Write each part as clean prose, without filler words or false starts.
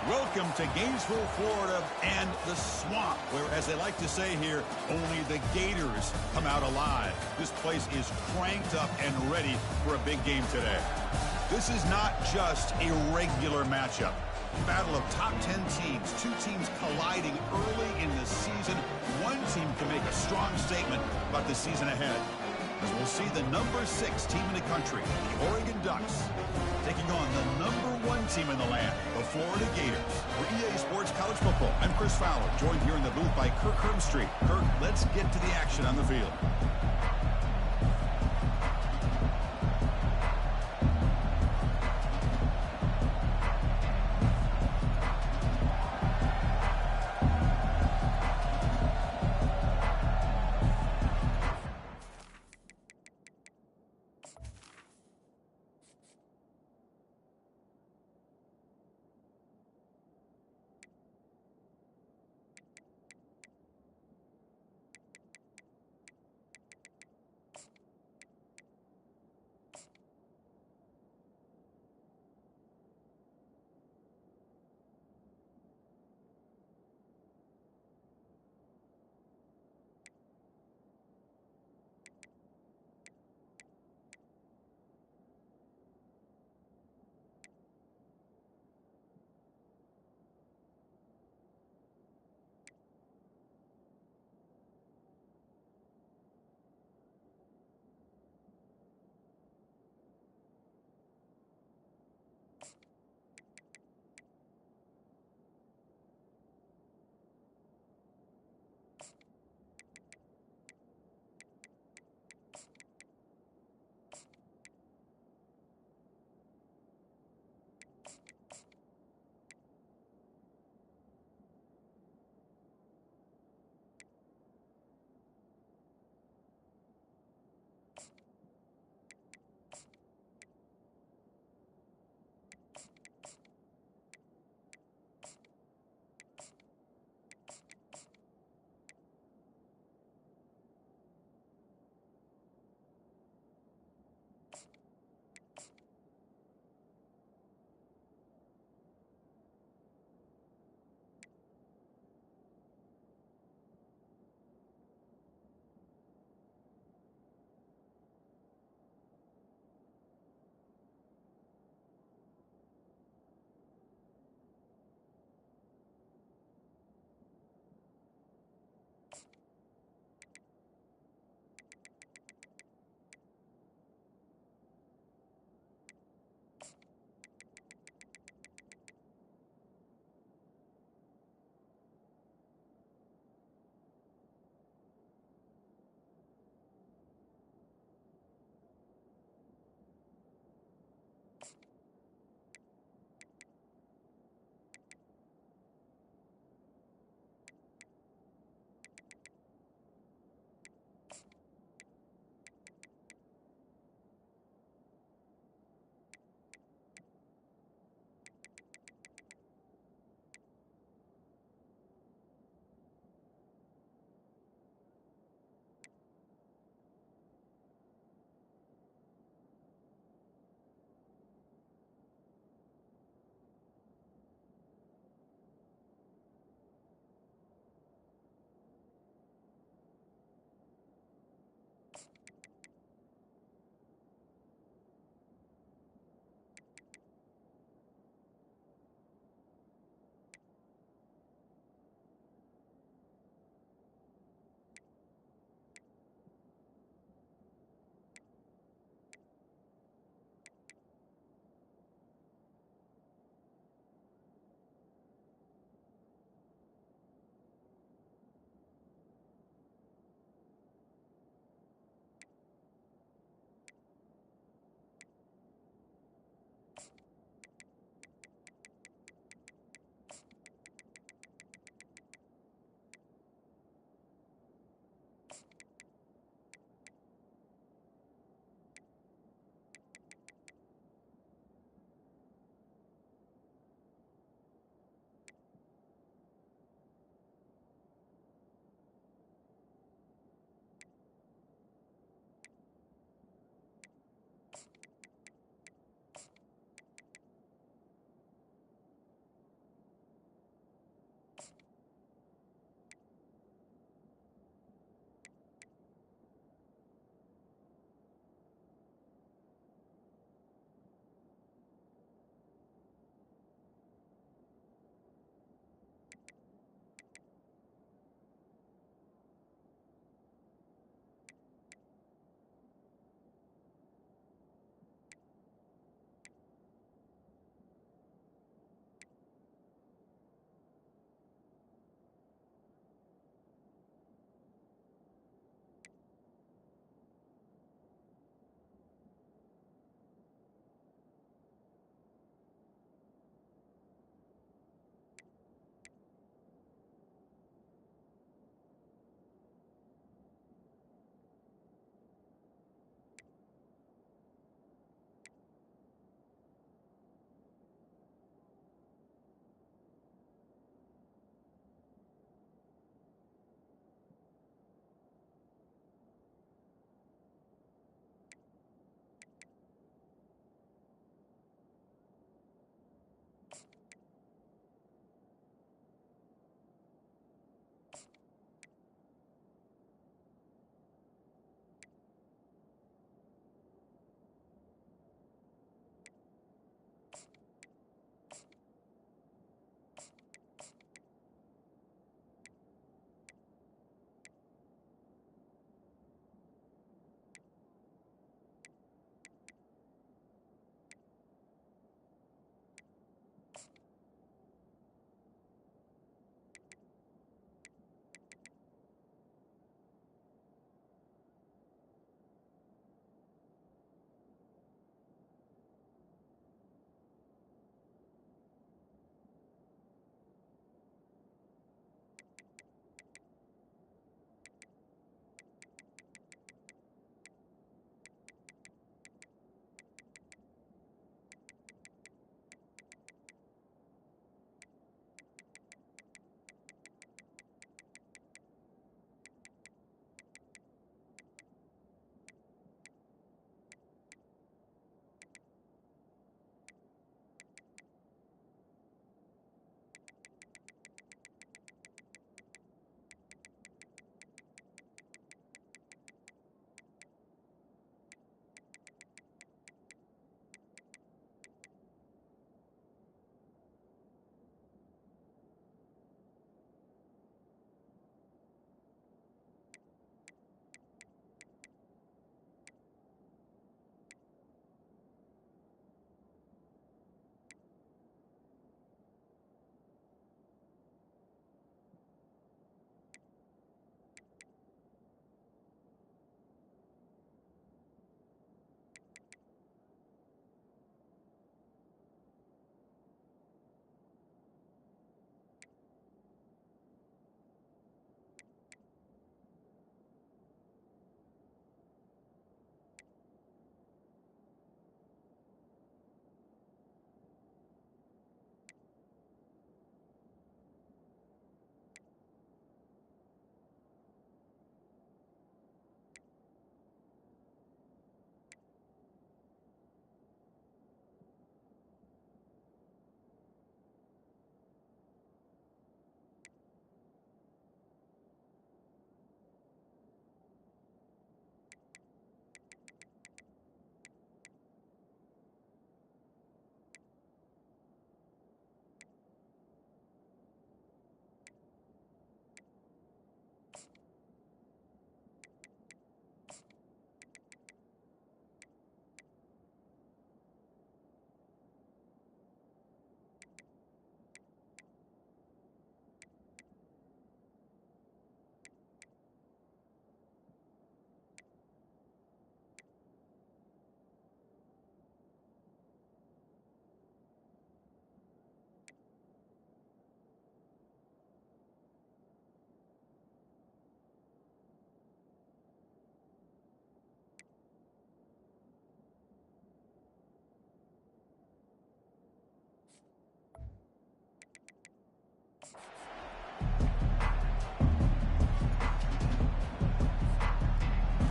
Welcome to Gainesville, Florida, and the swamp, where, as they like to say here, only the Gators come out alive. This place is cranked up and ready for a big game today. This is not just a regular matchup. Battle of top 10 teams, two teams colliding early in the season. One team can make a strong statement about the season ahead, as we'll see the number 6 team in the country, the Oregon Ducks, taking on the number 1 team in the land, the Florida Gators. For EA Sports College Football, I'm Chris Fowler, joined here in the booth by Kirk Herbstreit. Kirk, let's get to the action on the field.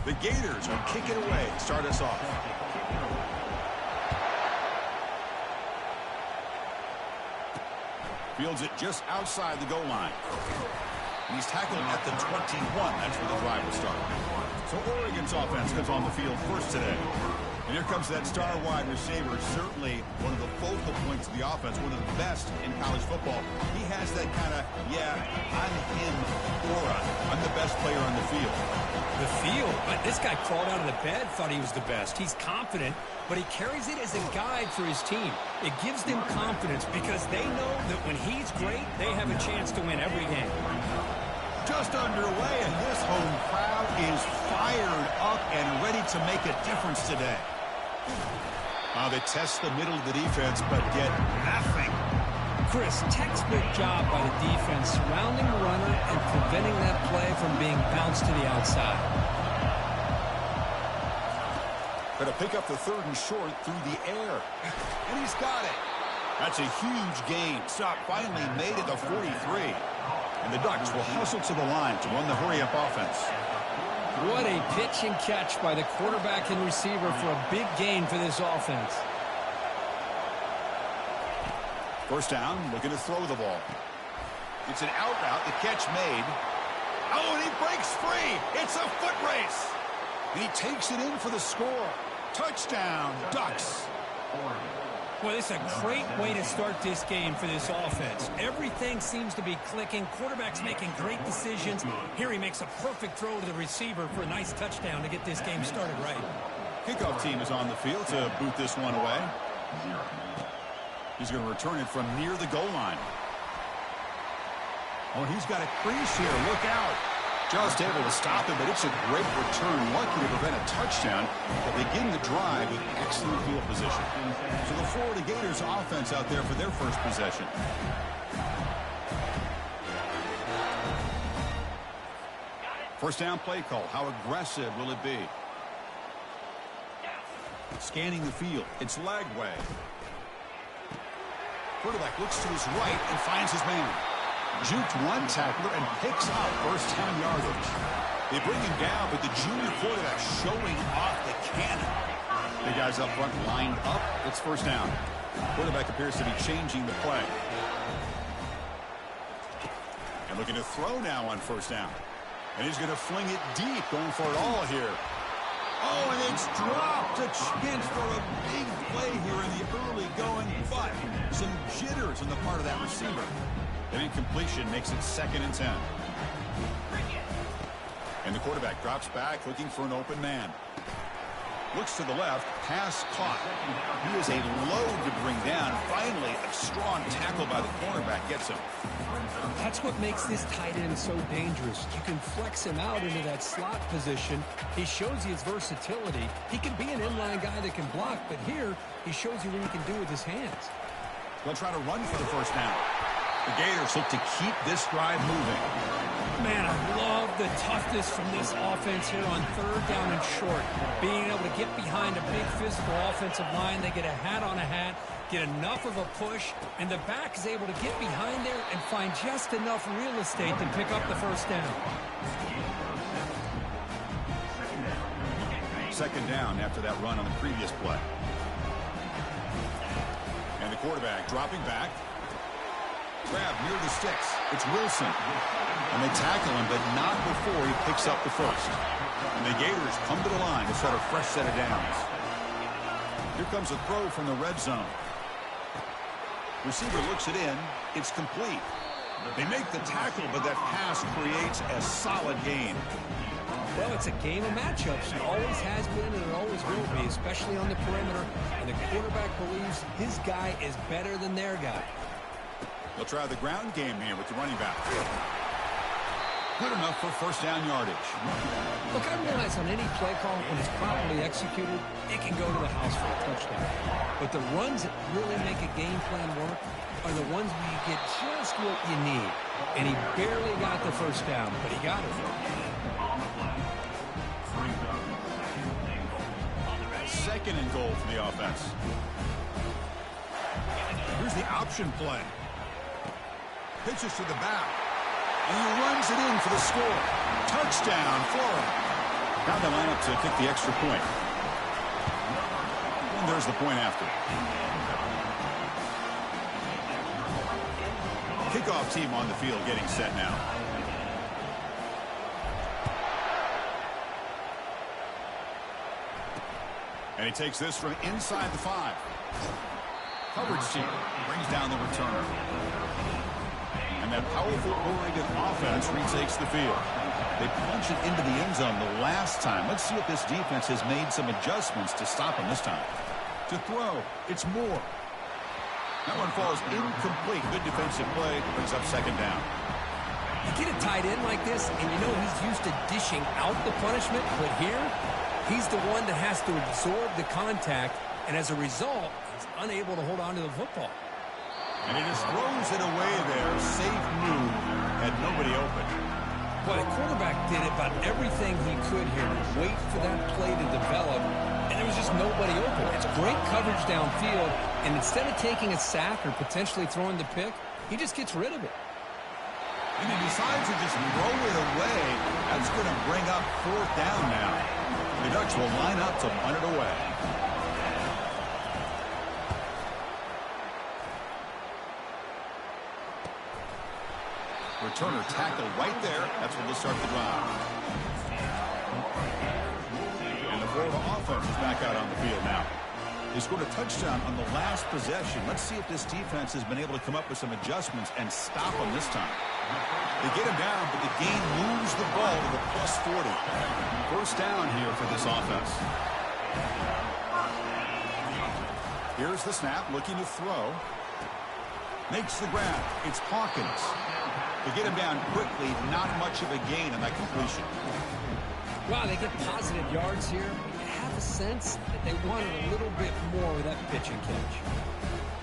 The Gators will kick it away, start us off. Fields it just outside the goal line. And he's tackled at the 21. That's where the drive will start. So Oregon's offense comes on the field first today. And here comes that star wide receiver, certainly one of the focal points of the offense, one of the best in college football. He has that kind of, I'm him aura. I'm the best player on the field. The field? This guy crawled out of the bed, thought he was the best. He's confident, but he carries it as a guide for his team. It gives them confidence because they know that when he's great, they have a chance to win every game. Just underway, and this home crowd is fired up and ready to make a difference today. They test the middle of the defense, but get nothing. Chris, textbook job by the defense surrounding the runner and preventing that play from being bounced to the outside. Going to pick up the 3rd and short through the air. And he's got it. That's a huge gain. Stop finally made it to 43. And the Ducks will hustle to the line to run the hurry-up offense. What a pitch and catch by the quarterback and receiver for a big gain for this offense. First down, looking to throw the ball. It's an out route, the catch made. Oh, and he breaks free. It's a foot race. And he takes it in for the score. Touchdown, Ducks. Well, it's a great way to start this game for this offense. Everything seems to be clicking. Quarterback's making great decisions. Here he makes a perfect throw to the receiver for a nice touchdown to get this game started right. Kickoff team is on the field to boot this one away. He's going to return it from near the goal line. Oh, he's got a crease here. Look out. Just able to stop it, but it's a great return. Lucky to prevent a touchdown, but begin the drive with excellent field position. So the Florida Gators offense out there for their first possession. First down play call. How aggressive will it be? Scanning the field. It's Lagway. Quarterback looks to his right and finds his man. Juked one tackler and picks up first-down yardage. They bring him down, but the junior quarterback showing off the cannon. The guys up front lined up. It's first down. Quarterback appears to be changing the play. And looking to throw now on first down. And he's going to fling it deep, going for it all here. Oh, and it's dropped. A chance for a big play here in the early going, but some jitters on the part of that receiver. An incompletion makes it 2nd and 10. And the quarterback drops back, looking for an open man. Looks to the left, pass caught. He is a load to bring down. Finally, a strong tackle by the cornerback gets him. That's what makes this tight end so dangerous. You can flex him out into that slot position. He shows you his versatility. He can be an inline guy that can block, but here he shows you what he can do with his hands. They'll try to run for the first down. The Gators look to keep this drive moving. Man, I love the toughness from this offense here on 3rd down and short. Being able to get behind a big physical offensive line. They get a hat on a hat, get enough of a push, and the back is able to get behind there and find just enough real estate to pick up the first down. 2nd down after that run on the previous play. And the quarterback dropping back. Grab near the sticks. It's Wilson. And they tackle him, but not before he picks up the first. And the Gators come to the line to start a fresh set of downs. Here comes a throw from the red zone. Receiver looks it in. It's complete. They make the tackle, but that pass creates a solid gain. Well, it's a game of matchups. It always has been and it always will be, especially on the perimeter. And the quarterback believes his guy is better than their guy. They'll try the ground game here with the running back. Good enough for first down yardage. Look, I realize on any play call, when it's properly executed, it can go to the house for a touchdown. But the runs that really make a game plan work are the ones where you get just what you need. And he barely got the first down, but he got it. 2nd and goal for the offense. Here's the option play. Pitches to the back. And he runs it in for the score. Touchdown, Florida. Now they line up to kick the extra point. And there's the point after. Kickoff team on the field getting set now. And he takes this from inside the 5. Coverage team brings down the returner. And that powerful Oregon offense retakes the field. They punch it into the end zone the last time. Let's see if this defense has made some adjustments to stop him this time. To throw, it's Moore. That one falls incomplete. Good defensive play. Brings up second down. You get a tight end like this, and you know he's used to dishing out the punishment, but here, he's the one that has to absorb the contact, and as a result, he's unable to hold on to the football. And he just throws it away there. Safe move. Had nobody open. Boy, the quarterback did about everything he could here. Wait for that play to develop, and there was just nobody open. It's great coverage downfield, and instead of taking a sack or potentially throwing the pick, he just gets rid of it. And he decides to just throw it away. That's going to bring up 4th down now. The Ducks will line up to punt it away. Returner tackle right there. That's when they'll start the drive. And the Florida offense is back out on the field now. They scored a touchdown on the last possession. Let's see if this defense has been able to come up with some adjustments and stop them this time. They get him down, but the gain moves the ball to the +40. First down here for this offense. Here's the snap, looking to throw. Makes the grab. It's Hawkins. To get him down quickly, not much of a gain on that completion. Wow, they get positive yards here. You have a sense that they wanted a little bit more with that pitch and catch.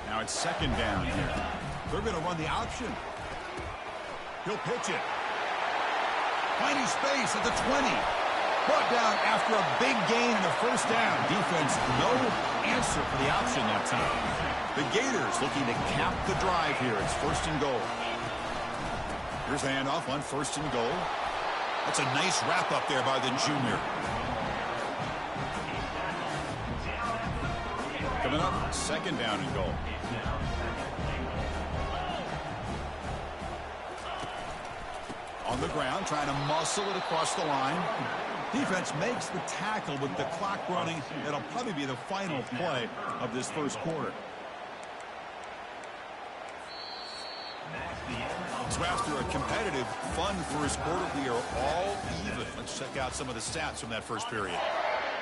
Now it's second down here. They're going to run the option. He'll pitch it. Finding space at the 20. Brought down after a big gain and a first down. Defense, no answer for the option that time. The Gators looking to cap the drive here. It's 1st and goal. Here's the handoff on 1st and goal. That's a nice wrap up there by the junior. Coming up, 2nd down and goal. On the ground, trying to muscle it across the line. Defense makes the tackle with the clock running. That'll probably be the final play of this first quarter. So after a competitive, fun first quarter, we are all even. Let's check out some of the stats from that first period.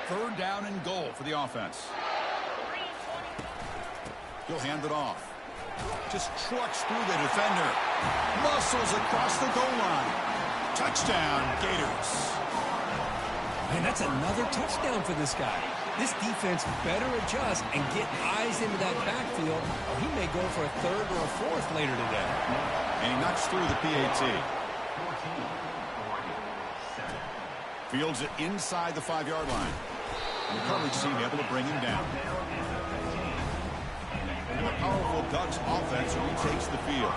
3rd down and goal for the offense. He'll hand it off. Just trucks through the defender. Muscles across the goal line. Touchdown, Gators. Man, that's another touchdown for this guy. This defense better adjust and get eyes into that backfield, or he may go for a 3rd or a 4th later today. And he knocks through the PAT. Fields it inside the 5-yard line. And the coverage team able to bring him down. And the powerful Ducks offense retakes the field.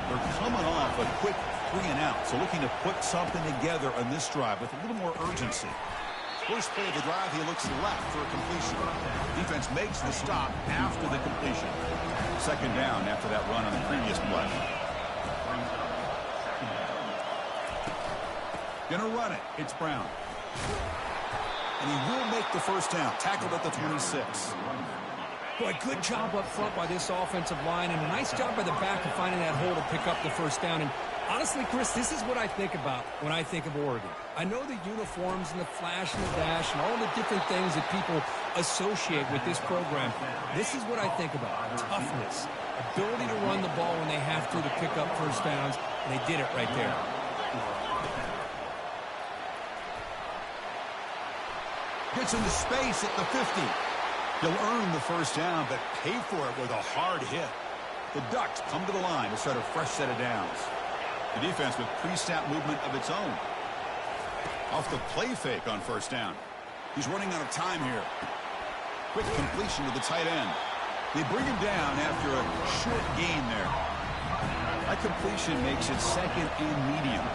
They're coming off a quick 3 and out, so looking to put something together on this drive with a little more urgency. First play of the drive, he looks left for a completion. Defense makes the stop after the completion. 2nd down after that run on the previous play. Gonna run it. It's Brown. And he will make the first down. Tackled at the 26. Boy, good job up front by this offensive line, and a nice job by the back of finding that hole to pick up the first down. And honestly, Chris, this is what I think about when I think of Oregon. I know the uniforms and the flash and the dash and all the different things that people associate with this program. This is what I think about. Toughness, ability to run the ball when they have to pick up first downs, and they did it right there. Gets into space at the 50. He'll earn the first down, but pay for it with a hard hit. The Ducks come to the line to start a fresh set of downs. The defense with pre-snap movement of its own. Off the play fake on first down. He's running out of time here. Quick completion to the tight end. They bring him down after a short gain there. That completion makes it second and medium.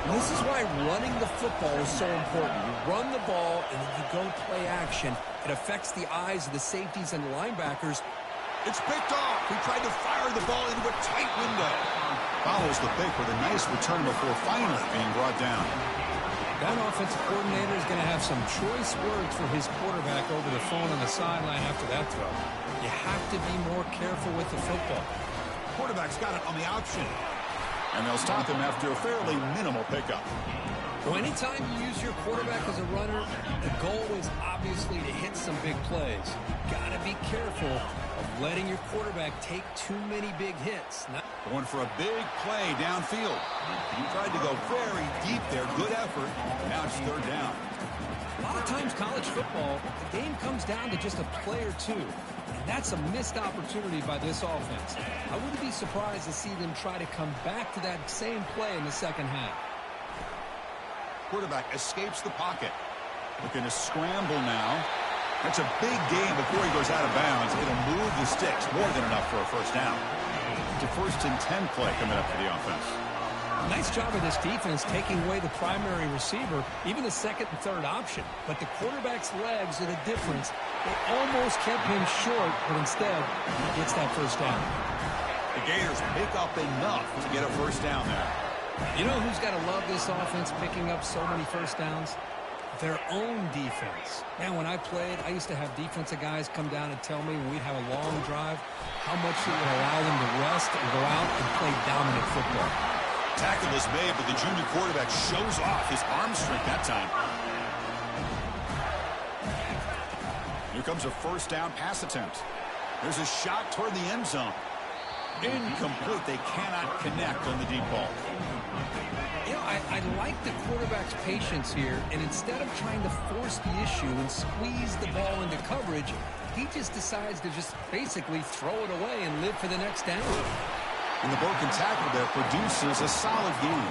And this is why running the football is so important. You run the ball, and then you go play action. It affects the eyes of the safeties and the linebackers. It's picked off. He tried to fire the ball into a tight window. Follows the pick with a nice return before finally being brought down. That offensive coordinator is going to have some choice words for his quarterback over the phone on the sideline after that throw. You have to be more careful with the football. Quarterback's got it on the option. And they'll stop him after a fairly minimal pickup. Well, anytime you use your quarterback as a runner, the goal is obviously to hit some big plays. Got to be careful of letting your quarterback take too many big hits. Going for a big play downfield. He tried to go very deep there. Good effort. Now it's third down. A lot of times college football, the game comes down to just a play or two. And that's a missed opportunity by this offense. I wouldn't be surprised to see them try to come back to that same play in the second half. Quarterback escapes the pocket. Looking to scramble now. That's a big gain before he goes out of bounds. It'll move the sticks. More than enough for a first down. It's a 1st and 10 play coming up for the offense. Nice job of this defense taking away the primary receiver, even the second and third option. But the quarterback's legs are the difference. They almost kept him short, but instead, he gets that first down. The Gators pick up enough to get a first down there. You know who's got to love this offense picking up so many first downs? Their own defense. Man, when I played, I used to have defensive guys come down and tell me when we'd have a long drive how much it would allow them to rest and go out and play dominant football. Tackle is made, but the junior quarterback shows off his arm strength that time. Here comes a first down pass attempt. There's a shot toward the end zone. Incomplete. They cannot connect on the deep ball. You know, I like the quarterback's patience here, and instead of trying to force the issue and squeeze the ball into coverage, he just decides to just basically throw it away and live for the next down. And the broken tackle there produces a solid gain.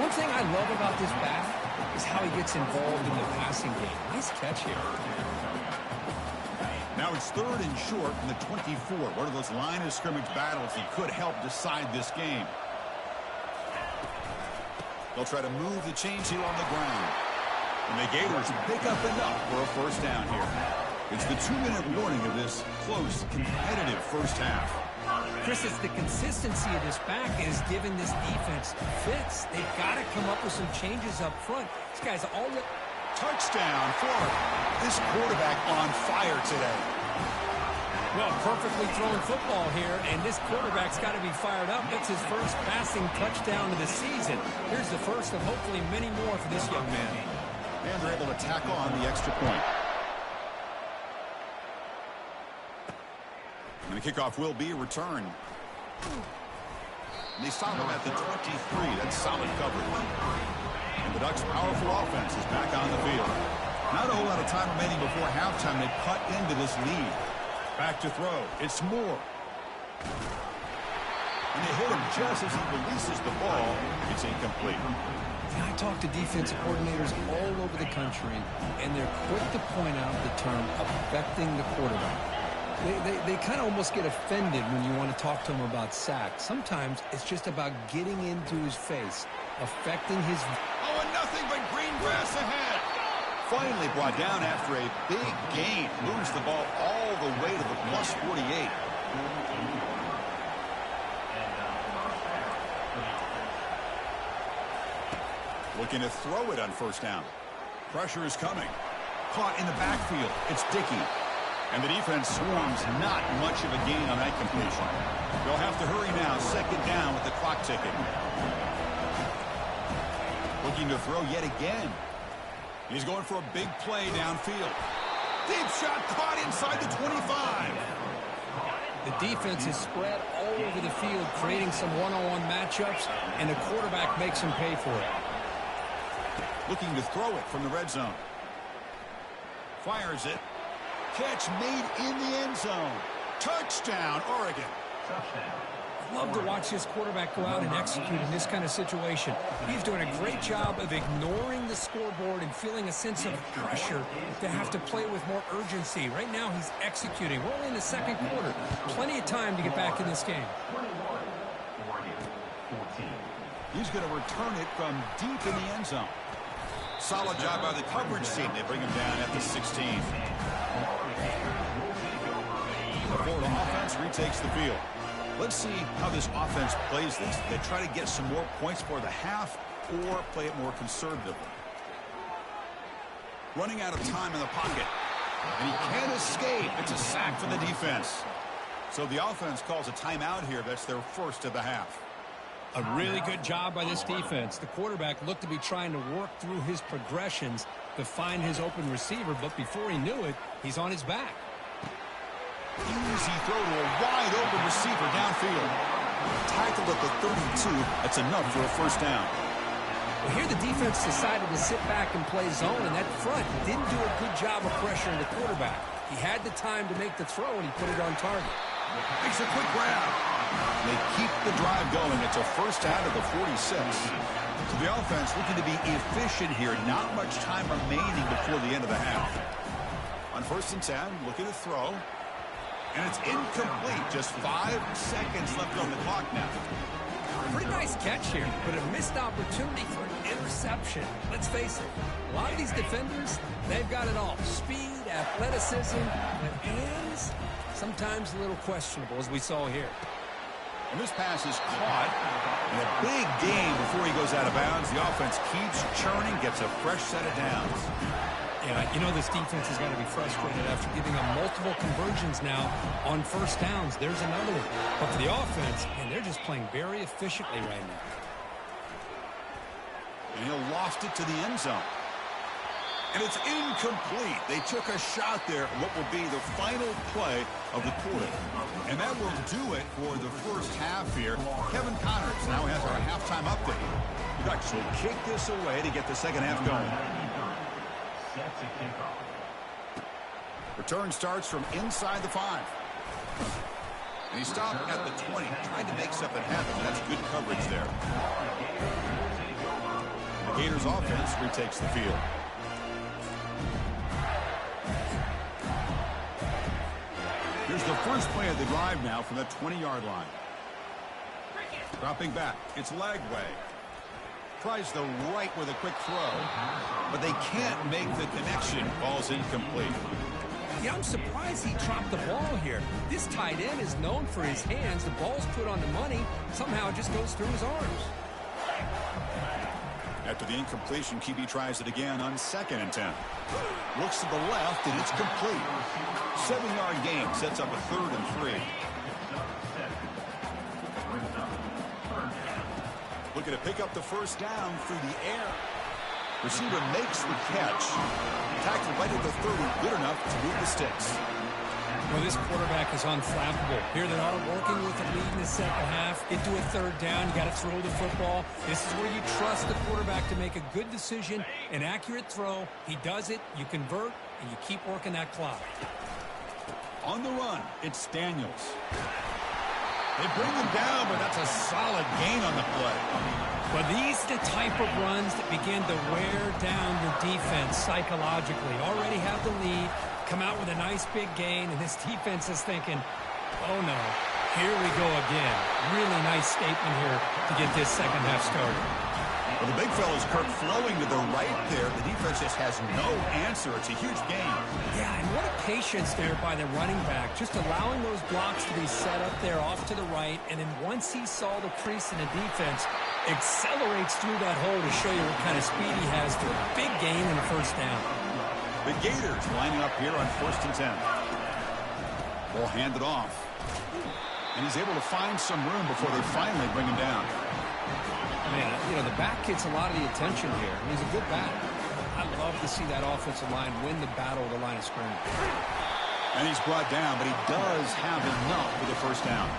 One thing I love about this back is how he gets involved in the passing game. Nice catch here. Now it's 3rd and short from the 24. One of those line of scrimmage battles that could help decide this game. They'll try to move the chains here on the ground. And the Gators pick up enough for a first down here. It's the 2-minute warning of this close, competitive first half. Chris, it's the consistency of this back is giving this defense fits. They've got to come up with some changes up front. This guy's already... Touchdown, Florida. This quarterback on fire today. Well, perfectly thrown football here, and this quarterback's got to be fired up. It's his first passing touchdown of the season. Here's the first of hopefully many more for this young man. And they're able to tack on the extra point. And the kickoff will be a return. And they stop him at the 23. That's solid coverage. And the Ducks' powerful offense is back on the field. Not a whole lot of time remaining before halftime. They cut into this lead. Back to throw. It's Moore. And they hit him just as he releases the ball. It's incomplete. I talk to defensive coordinators all over the country, and they're quick to point out the term affecting the quarterback. They kind of almost get offended when you want to talk to them about sacks. Sometimes it's just about getting into his face, affecting his... Oh, and nothing but green grass ahead. Finally brought down after a big gain. Moves the ball all the way to the plus 48. Looking to throw it on first down. Pressure is coming. Caught in the backfield. It's Dickey. And the defense swarms not much of a gain on that completion. They'll have to hurry now. Second down with the clock ticking. Looking to throw yet again. He's going for a big play downfield. Deep shot caught inside the 25. The defense is spread all over the field, creating some one-on-one matchups, and the quarterback makes him pay for it. Looking to throw it from the red zone. Fires it. Catch made in the end zone. Touchdown, Oregon. I love to watch this quarterback go out and execute in this kind of situation. He's doing a great job of ignoring the scoreboard and feeling a sense of pressure to have to play with more urgency. Right now, he's executing. We're only in the second quarter. Plenty of time to get back in this game. He's going to return it from deep in the end zone. Solid job by the coverage team. They bring him down at the 16. The Florida offense retakes the field. Let's see how this offense plays this. They try to get some more points for the half or play it more conservatively. Running out of time in the pocket. And he can't escape. It's a sack for the defense. So the offense calls a timeout here. That's their first of the half. A really good job by this defense. The quarterback looked to be trying to work through his progressions to find his open receiver, but before he knew it, he's on his back. Easy throw to a wide-open receiver downfield. Tackled at the 32. That's enough for a first down. Well, here the defense decided to sit back and play zone, and that front didn't do a good job of pressuring the quarterback. He had the time to make the throw, and he put it on target. Makes a quick grab. They keep the drive going. It's a first down at the 46. So the offense looking to be efficient here. Not much time remaining before the end of the half. On 1st and 10, looking to throw. And it's incomplete. Just 5 seconds left on the clock now. Pretty nice catch here, but a missed opportunity for an interception. Let's face it, a lot of these defenders, they've got it all. Speed, athleticism, but hands, sometimes a little questionable, as we saw here. And this pass is caught. And a big gain before he goes out of bounds. The offense keeps churning, gets a fresh set of downs. Yeah, you know this defense is going to be frustrated after giving them multiple conversions now on first downs. There's another one. But for the offense, and they're just playing very efficiently right now. And he'll loft it to the end zone. And it's incomplete. They took a shot there at what will be the final play of the quarter. And that will do it for the first half here. Kevin Connors now has our halftime update. We'd like to kick this away to get the second half going. Return starts from inside the 5. And he stopped at the 20, trying to make something happen. That's good coverage there. The Gators offense retakes the field. Here's the first play of the drive now from the 20-yard line. Dropping back, it's Lagway. Tries the right with a quick throw, but they can't make the connection. Ball's incomplete. Yeah, I'm surprised he dropped the ball here. This tight end is known for his hands. The ball's put on the money. Somehow it just goes through his arms. After the incompletion, QB tries it again on 2nd and 10. Looks to the left, and it's complete. 7-yard gain sets up a 3rd and 3. Looking to pick up the first down through the air. Receiver makes the catch. Tackled right at the 30. Good enough to move the sticks. Well, this quarterback is unflappable. Here they are working with the lead in the second half. Get to a 3rd down. You got to throw the football. This is where you trust the quarterback to make a good decision, an accurate throw. He does it. You convert, and you keep working that clock. On the run, it's Daniels. They bring him down, but that's a solid gain on the play. But these are the type of runs that begin to wear down your defense psychologically. Already have the lead, come out with a nice big gain, and this defense is thinking, oh no, here we go again. Really nice statement here to get this second half started. Well, the big fella's Kirk flowing to the right there. The defense just has no answer. It's a huge gain. Yeah, and what a patience there by the running back. Just allowing those blocks to be set up there off to the right. And then once he saw the crease in the defense, accelerates through that hole to show you what kind of speed he has for a big gain and a first down. The Gators lining up here on 1st and 10. Ball handed off. And he's able to find some room before they finally bring him down. Man, you know, the back gets a lot of the attention here. He's a good back. I love to see that offensive line win the battle of the line of scrimmage. And he's brought down, but he does have enough for the first down.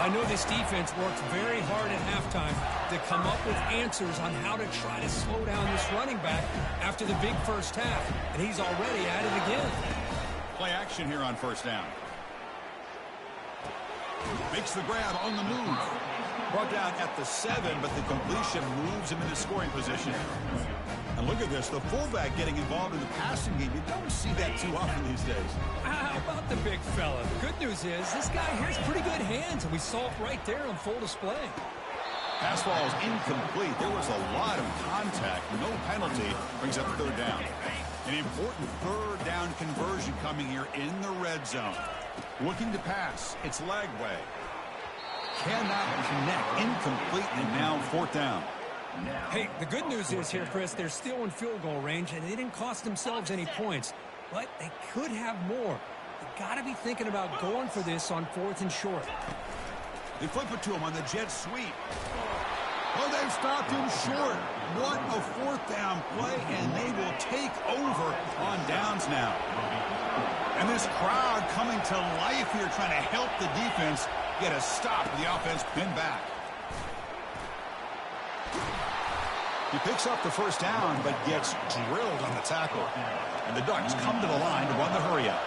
I know this defense worked very hard at halftime to come up with answers on how to try to slow down this running back after the big first half. And he's already at it again. Play action here on first down. Makes the grab on the move. Brought down at the 7, but the completion moves him into scoring position. And look at this, the fullback getting involved in the passing game. You don't see that too often these days. How about the big fella? The good news is this guy here has pretty good hands, and we saw it right there on full display. Pass ball is incomplete. There was a lot of contact. No penalty. Brings up third down. An important third down conversion coming here in the red zone. Looking to pass. It's Lagway. Cannot connect. Incomplete, and now fourth down. Hey, the good news is here, Chris, they're still in field goal range, and they didn't cost themselves any points. But they could have more. They've got to be thinking about going for this on 4th and short. They flip it to him on the jet sweep. Oh, they've stopped him short. What a fourth down play, and they will take over on downs now. And this crowd coming to life here, trying to help the defense get a stop. The offense pinned back. He picks up the first down, but gets drilled on the tackle. And the Ducks come to the line to run the hurry up.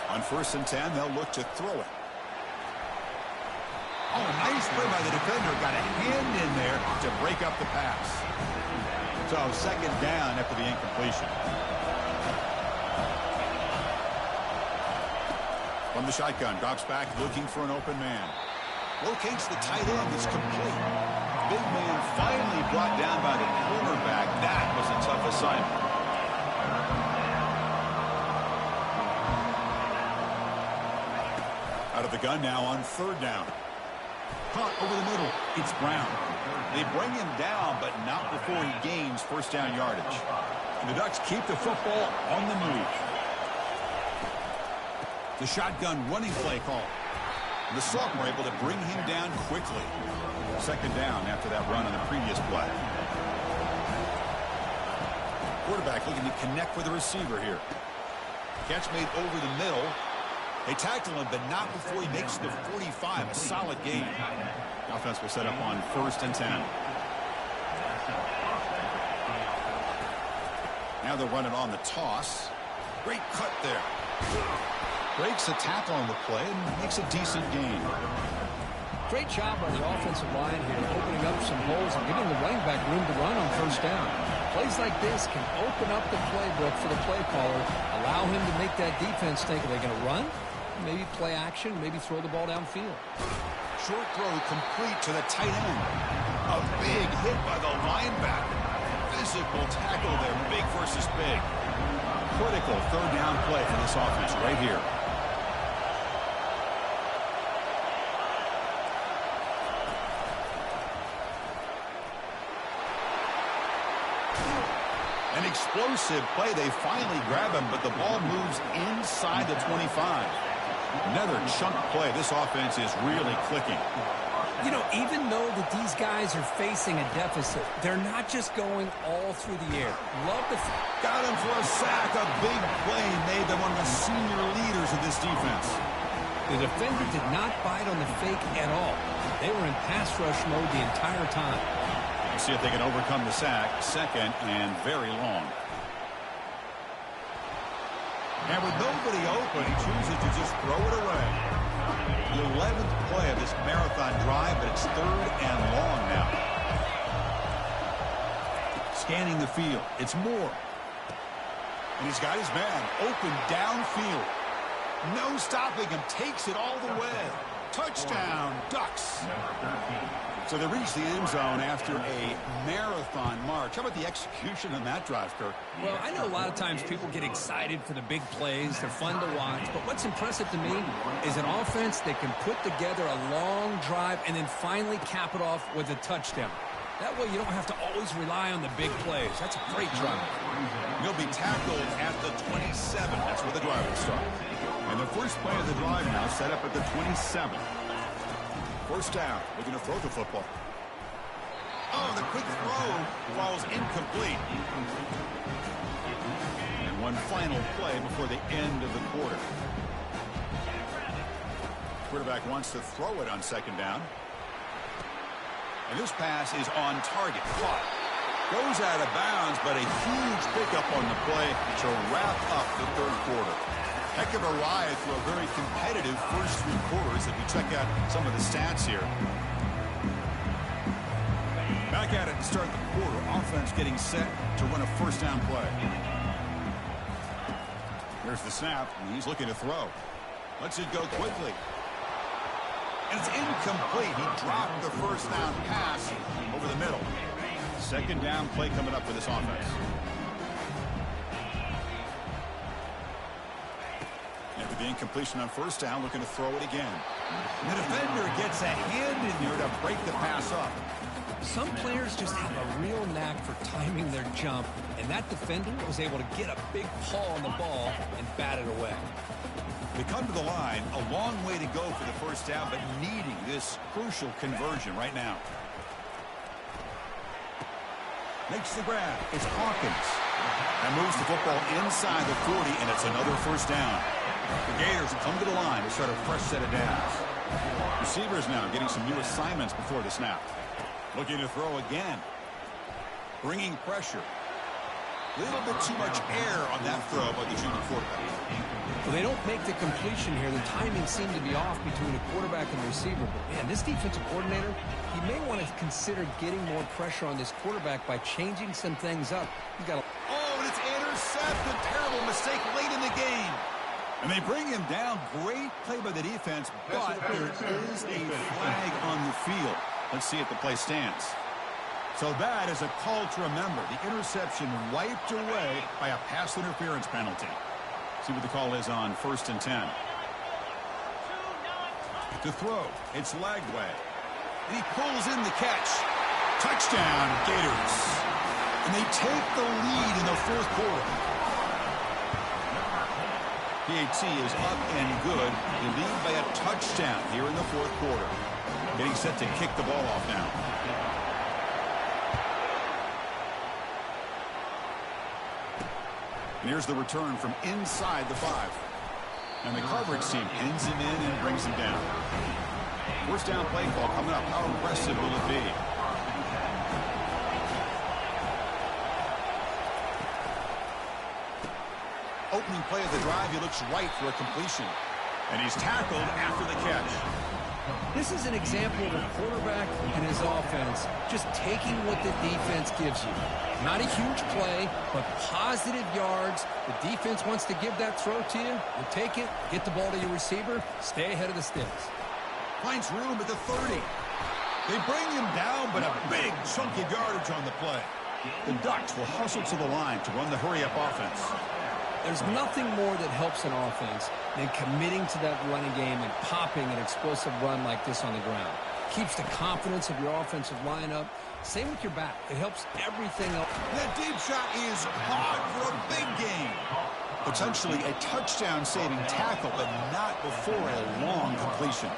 On 1st and 10, they'll look to throw it. Oh, nice play by the defender. Got a hand in there to break up the pass. So 2nd down after the incompletion. From the shotgun, drops back looking for an open man. Locates the tight end. It's complete. Big man finally brought down by the cornerback. That was a tough assignment. Out of the gun now on 3rd down. Caught over the middle. It's Brown. They bring him down, but not before he gains first down yardage. And the Ducks keep the football on the move. The shotgun running play call. And the sophomore able to bring him down quickly. 2nd down after that run on the previous play. Quarterback looking to connect with the receiver here. Catch made over the middle. They tackle him, but not before he makes the 45. A solid game. The offense will set up on 1st and 10. Now they'll run it on the toss. Great cut there. Breaks a tackle on the play and makes a decent gain. Great job by the offensive line here, opening up some holes and giving the running back room to run on 1st down. Plays like this can open up the playbook for the play caller, allow him to make that defense think, are they going to run? Maybe play action, maybe throw the ball downfield. Short throw complete to the tight end. A big hit by the linebacker. Physical tackle there, big versus big. Critical 3rd down play for this offense right here. An explosive play. They finally grab him, but the ball moves inside the 25. Another chunk play. This offense is really clicking. You know, even though that these guys are facing a deficit, they're not just going all through the air. Love the... Got him for a sack. A big play made them one of the senior leaders of this defense. The defender did not bite on the fake at all. They were in pass rush mode the entire time. We'll see if they can overcome the sack. 2nd and very long. And with nobody open, he chooses to just throw it away. The 11th play of this marathon drive, but it's 3rd and long now. Scanning the field. It's Moore. And he's got his man open downfield. No stopping him. Takes it all the way. Touchdown, Ducks. So they reach the end zone after a marathon march. How about the execution on that drive, Kirk? Well, I know a lot of times people get excited for the big plays. They're fun to watch. But what's impressive to me is an offense that can put together a long drive and then finally cap it off with a touchdown. That way you don't have to always rely on the big plays. That's a great drive. He'll be tackled at the 27. That's where the drive will start. And the first play of the drive now set up at the 27. 1st down, looking to throw the football. Oh, the quick throw falls incomplete. And one final play before the end of the quarter. Quarterback wants to throw it on 2nd down. And this pass is on target. Caught. Goes out of bounds, but a huge pickup on the play to wrap up the 3rd quarter. Heck of a ride through a very competitive first 3 quarters if you check out some of the stats here. Back at it to start the quarter. Offense getting set to run a 1st down play. Here's the snap, and he's looking to throw. Lets it go quickly. And it's incomplete. He dropped the first down pass over the middle. Second down play coming up for this offense. After the incompletion on first down, looking to throw it again. The defender gets a hand in there to break the pass up. Some players just have a real knack for timing their jump, and that defender was able to get a big paw on the ball and bat it away. They come to the line, a long way to go for the first down, but needing this crucial conversion right now. Makes the grab. It's Hawkins. And moves the football inside the 40, and it's another first down. The Gators come to the line to start a fresh set of downs. Receivers now getting some new assignments before the snap. Looking to throw again. Bringing pressure. A little bit too much air on that throw by the junior quarterback. Well, they don't make the completion here. The timing seemed to be off between the quarterback and the receiver. But, man, this defensive coordinator, he may want to consider getting more pressure on this quarterback by changing some things up. He's got and it's intercepted. Terrible mistake late in the game. And they bring him down. Great play by the defense, but there is a flag on the field. Let's see if the play stands. So that is a call to remember. The interception wiped away by a pass interference penalty. See what the call is on 1st and 10. To throw, it's Lagway. And he pulls in the catch. Touchdown, Gators. And they take the lead in the fourth quarter. PAT is up and good. They lead by a touchdown here in the fourth quarter. Getting set to kick the ball off now. And here's the return from inside the 5. And the coverage team pins him in and brings him down. First down play call coming up. How impressive will it be? Opening play of the drive, he looks right for a completion. And he's tackled after the catch. This is an example of a quarterback and his offense just taking what the defense gives you. Not a huge play, but positive yards. The defense wants to give that throw to you. You take it, get the ball to your receiver, stay ahead of the sticks. Finds room at the 30. They bring him down, but a big chunk of yardage on the play. The Ducks will hustle to the line to run the hurry-up offense. There's nothing more that helps an offense than committing to that running game and popping an explosive run like this on the ground. Keeps the confidence of your offensive lineup. Same with your back. It helps everything else. That deep shot is caught for a big gain. Potentially a touchdown-saving tackle, but not before a long completion.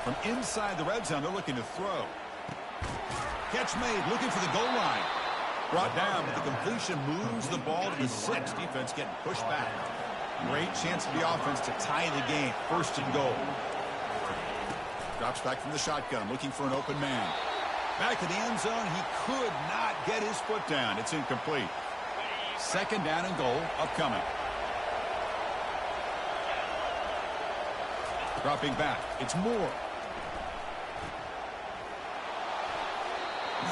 From inside the red zone, they're looking to throw. Catch made, looking for the goal line. Brought down, but the completion moves the ball to the 6. Defense getting pushed back. Great chance for the offense to tie the game. 1st and goal. Drops back from the shotgun, looking for an open man. Back in the end zone, he could not get his foot down. It's incomplete. 2nd down and goal, upcoming. Dropping back, it's Moore.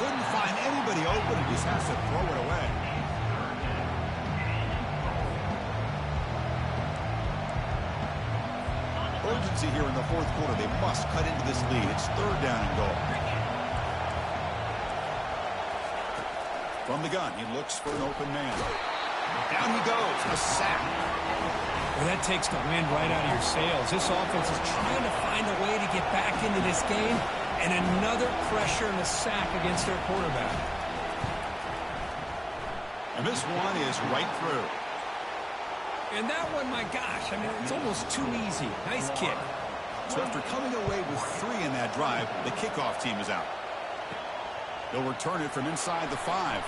Couldn't find anybody open and just has to throw it away. Urgency here in the fourth quarter. They must cut into this lead. It's 3rd down and goal. From the gun, he looks for an open man. Down he goes. A sack. Well, that takes the wind right out of your sails. This offense is trying to find a way to get back into this game. And another pressure and a sack against their quarterback. And this one is right through. And that one, my gosh, I mean, it's almost too easy. Nice kick. So after coming away with 3 in that drive, the kickoff team is out. They'll return it from inside the 5.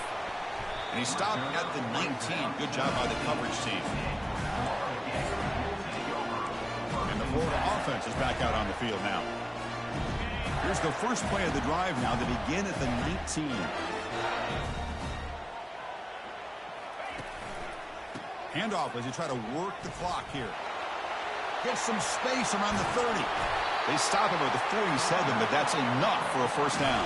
And he stopped at the 19. Good job by the coverage team. And the Florida offense is back out on the field now. Here's the first play of the drive now. They begin at the 19. Handoff as you try to work the clock here. Gets some space around the 30. They stop him at the 47, but that's enough for a first down.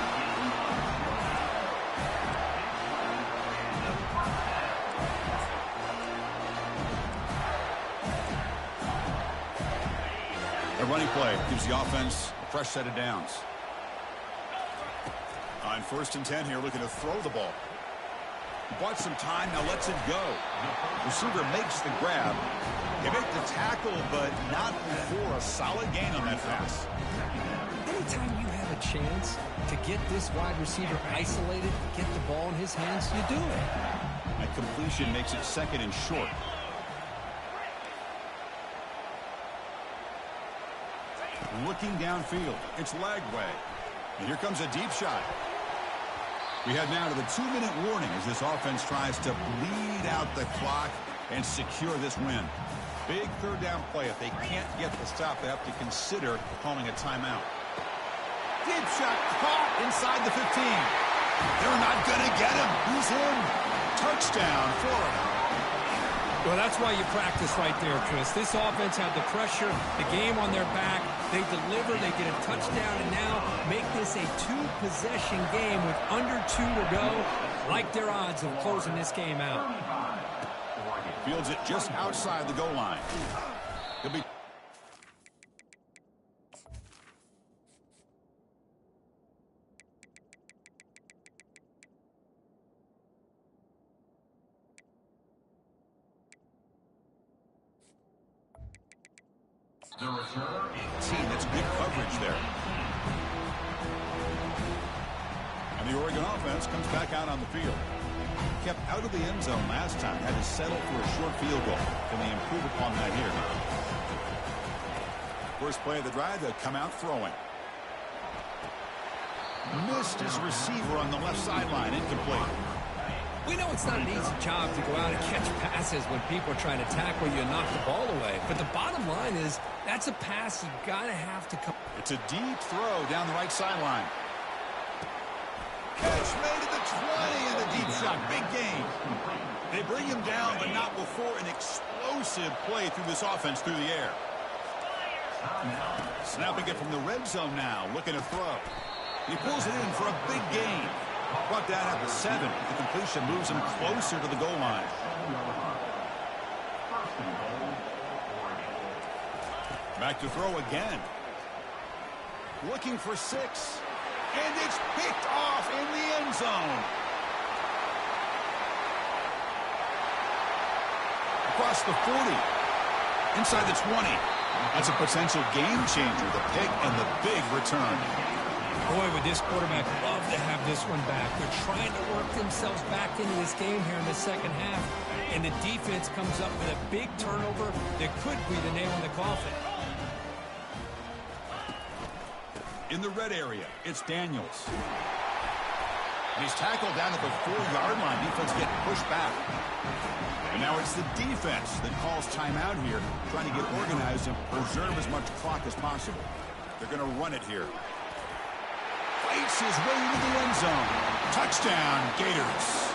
running play gives the offense a fresh set of downs. On 1st and 10 here, looking to throw the ball. Bought some time, now lets it go. Receiver makes the grab. They make the tackle, but not before a solid gain on that pass. Anytime you have a chance to get this wide receiver isolated, get the ball in his hands, you do it. That completion makes it 2nd and short. Looking downfield, it's leg way. And here comes a deep shot. We head now to the 2-minute warning as this offense tries to bleed out the clock and secure this win. Big 3rd down play. If they can't get the stop, they have to consider calling a timeout. Deep shot caught inside the 15. They're not going to get him. He's in. Touchdown, Florida. Well, that's why you practice right there, Chris. This offense had the pressure, the game on their back. They deliver, they get a touchdown, and now make this a 2-possession game with under 2 to go. Like their odds of closing this game out. Fields it just outside the goal line. He'll be... That's good coverage there. And the Oregon offense comes back out on the field. Kept out of the end zone last time. Had to settle for a short field goal. Can they improve upon that here? First play of the drive, they'll come out throwing. Missed his receiver on the left sideline. Incomplete. We know it's not an easy job to go out and catch passes when people are trying to tackle you and knock the ball away. But the bottom line is that's a pass you got to have to come. It's a deep throw down the right sideline. Catch made at the 20 and the deep shot. Big gain. They bring him down, but not before an explosive play through this offense through the air. Snapping it from the red zone now. Looking to throw. He pulls it in for a big gain. Brought down at the 7. The completion moves him closer to the goal line. Back to throw again. Looking for 6. And it's picked off in the end zone. Across the 40. Inside the 20. That's a potential game changer. The pick and the big return. Boy, would this quarterback love to have this one back. They're trying to work themselves back into this game here in the second half. And the defense comes up with a big turnover that could be the nail in the coffin. In the red area, it's Daniels. And he's tackled down at the 4-yard line. Defense getting pushed back. And now it's the defense that calls timeout here, trying to get organized and preserve as much clock as possible. They're going to run it here. Fights his way into the end zone. Touchdown, Gators.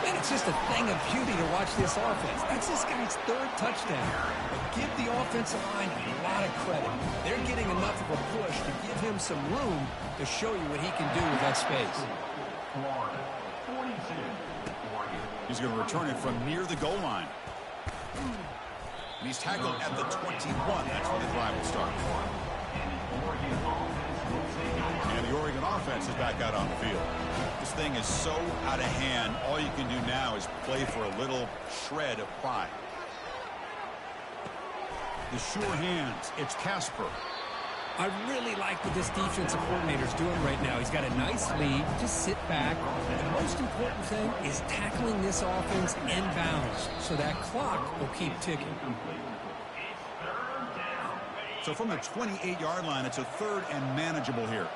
Man, it's just a thing of beauty to watch this offense. That's this guy's 3rd touchdown. But give the offensive line a lot of credit. They're getting enough of a push to give him some room to show you what he can do with that space. He's going to return it from near the goal line. And he's tackled at the 21. That's where the drive will start. And the Oregon offense is back out on the field. This thing is so out of hand. All you can do now is play for a little shred of pride. The sure hands. It's Casper. I really like what this defensive coordinator is doing right now. He's got a nice lead. Just sit back. The most important thing is tackling this offense inbounds so that clock will keep ticking. So from the 28-yard line, it's a 3rd and manageable here.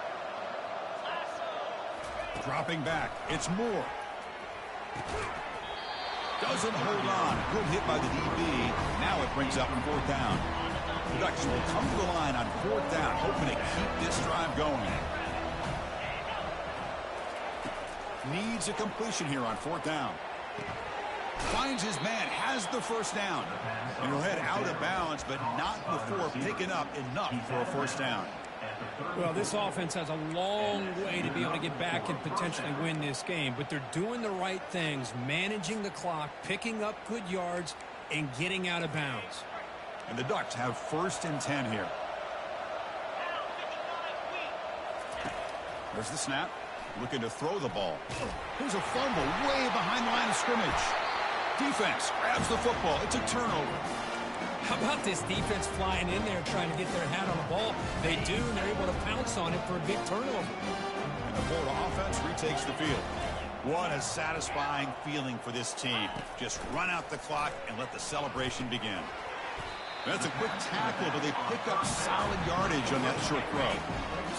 Dropping back. It's Moore. Doesn't hold on. Good hit by the DB. Now it brings up 4th down. Production will come to the line on 4th down, hoping to keep this drive going. Needs a completion here on 4th down. Finds his man, has the 1st down. And he'll head out of bounds, but not before picking up enough for a 1st down. Well, this offense has a long way to be able to get back and potentially win this game, but they're doing the right things, managing the clock, picking up good yards, and getting out of bounds. And the Ducks have 1st and 10 here. There's the snap. Looking to throw the ball. Here's a fumble way behind the line of scrimmage. Defense grabs the football. It's a turnover. How about this defense flying in there trying to get their hat on the ball? They do, and they're able to pounce on it for a big turnover. And the Florida offense retakes the field. What a satisfying feeling for this team. Just run out the clock and let the celebration begin. That's a quick tackle, but they pick up solid yardage on that short throw.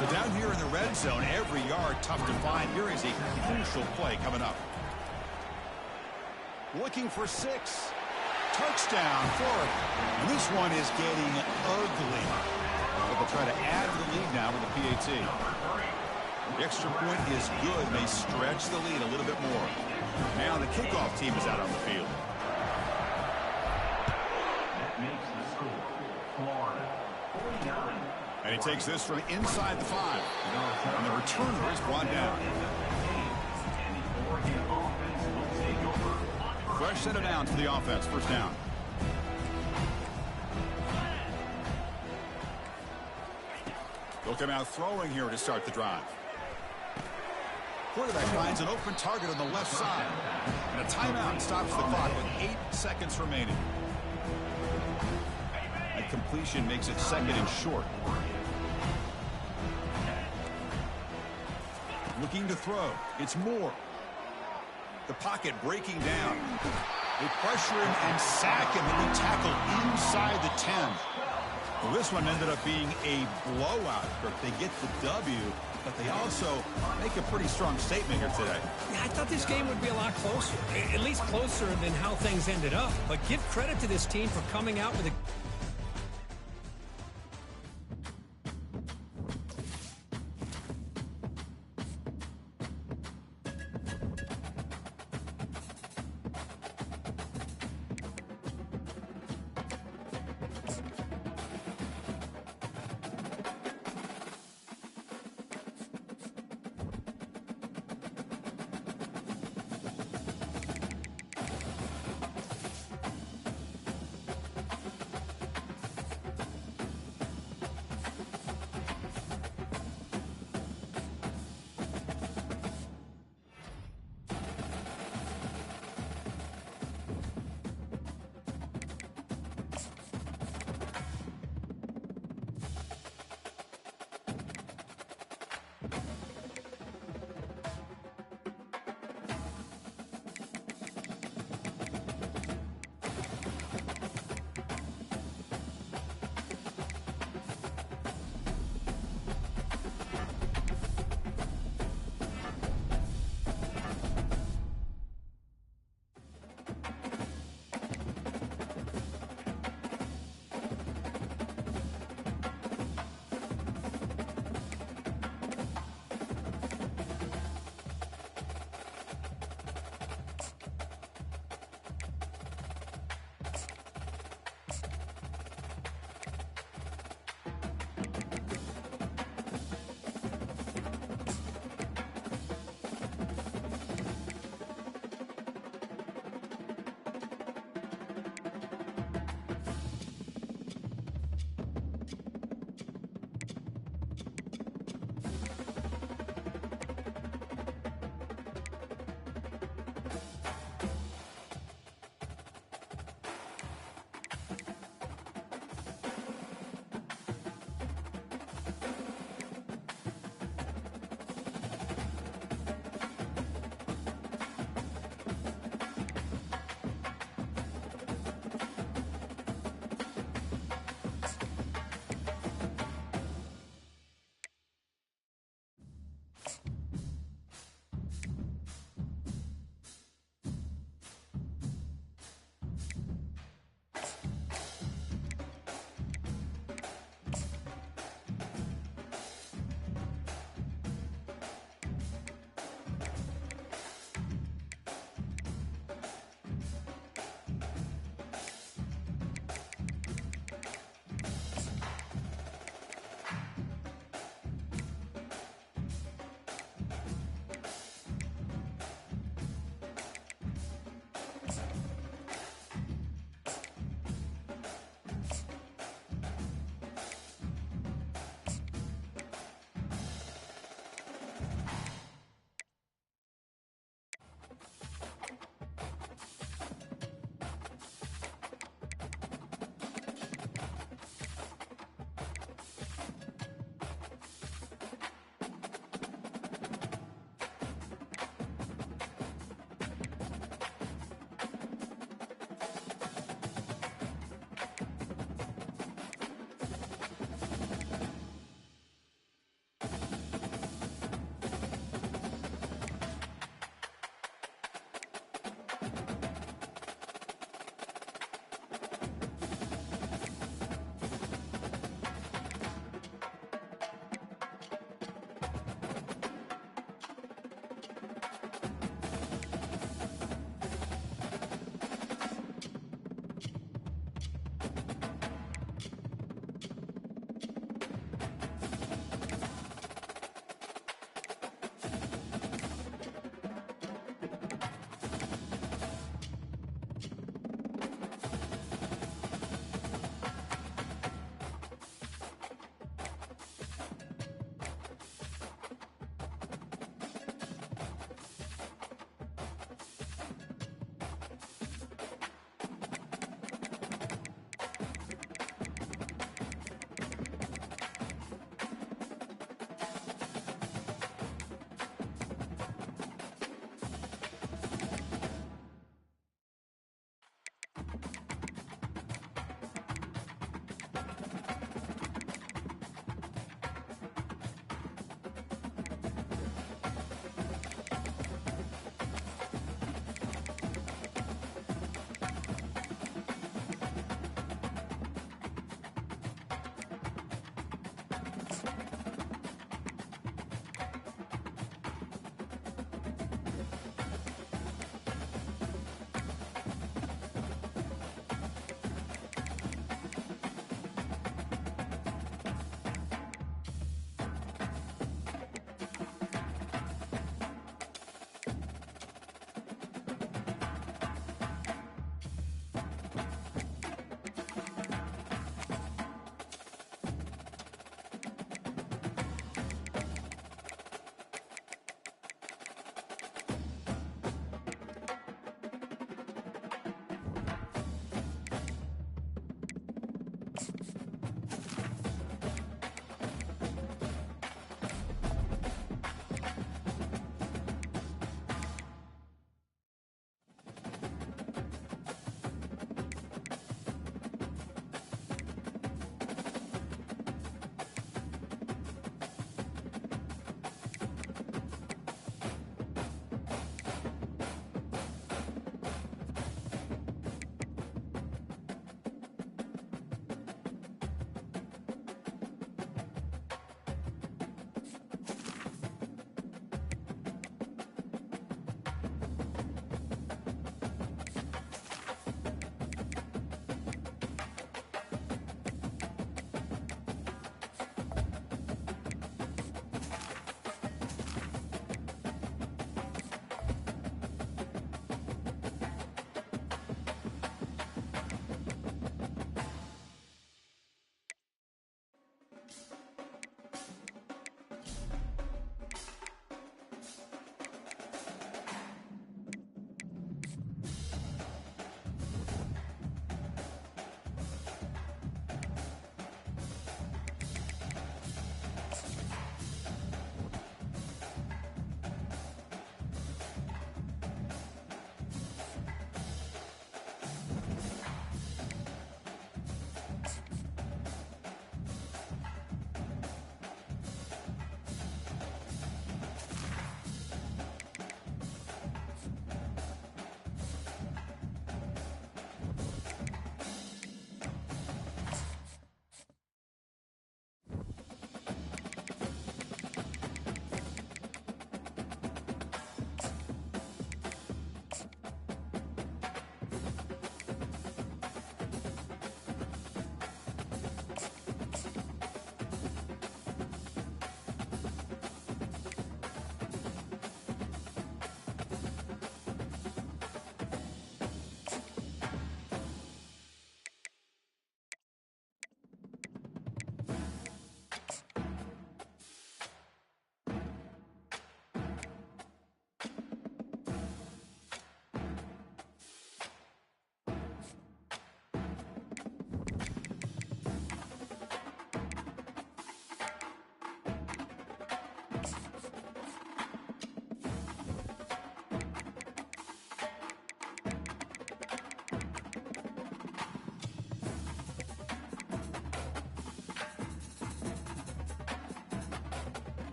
So down here in the red zone, every yard tough to find. Here is a crucial play coming up. Looking for 6. Touchdown, Florida. And this one is getting ugly. But they'll try to add to the lead now with the PAT. The extra point is good. They stretch the lead a little bit more. Now the kickoff team is out on the field. And he takes this from inside the 5. And the returner is brought down. Fresh set of downs for the offense. 1st down. They'll come out throwing here to start the drive. Quarterback finds an open target on the left side. And a timeout stops the clock with 8 seconds remaining. That completion makes it 2nd and short. Looking to throw. It's Moore. The pocket breaking down. They pressure him and sack him, and they tackle inside the 10. Well, this one ended up being a blowout. They get the W, but they also make a pretty strong statement here today. Yeah, I thought this game would be a lot closer, at least closer than how things ended up. But give credit to this team for coming out with a...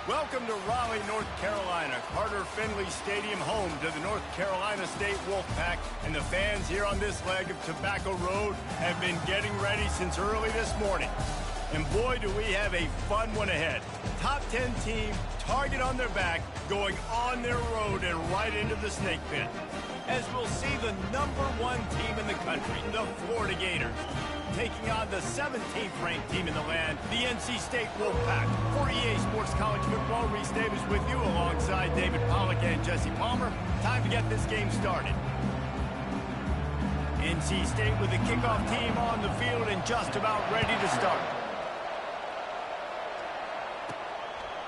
Welcome to Raleigh, North Carolina, Carter Finley Stadium, home to the North Carolina State Wolfpack, and the fans here on this leg of Tobacco Road have been getting ready since early this morning. And boy, do we have a fun one ahead. Top 10 team, target on their back, going on their road and right into the snake pit. As we'll see the #1 team in the country, the Florida Gators, taking on the 17th ranked team in the land, the NC State Wolfpack. For EA Sports College Football, Reese Davis with you alongside David Pollack and Jesse Palmer. Time to get this game started. NC State with the kickoff team on the field and just about ready to start.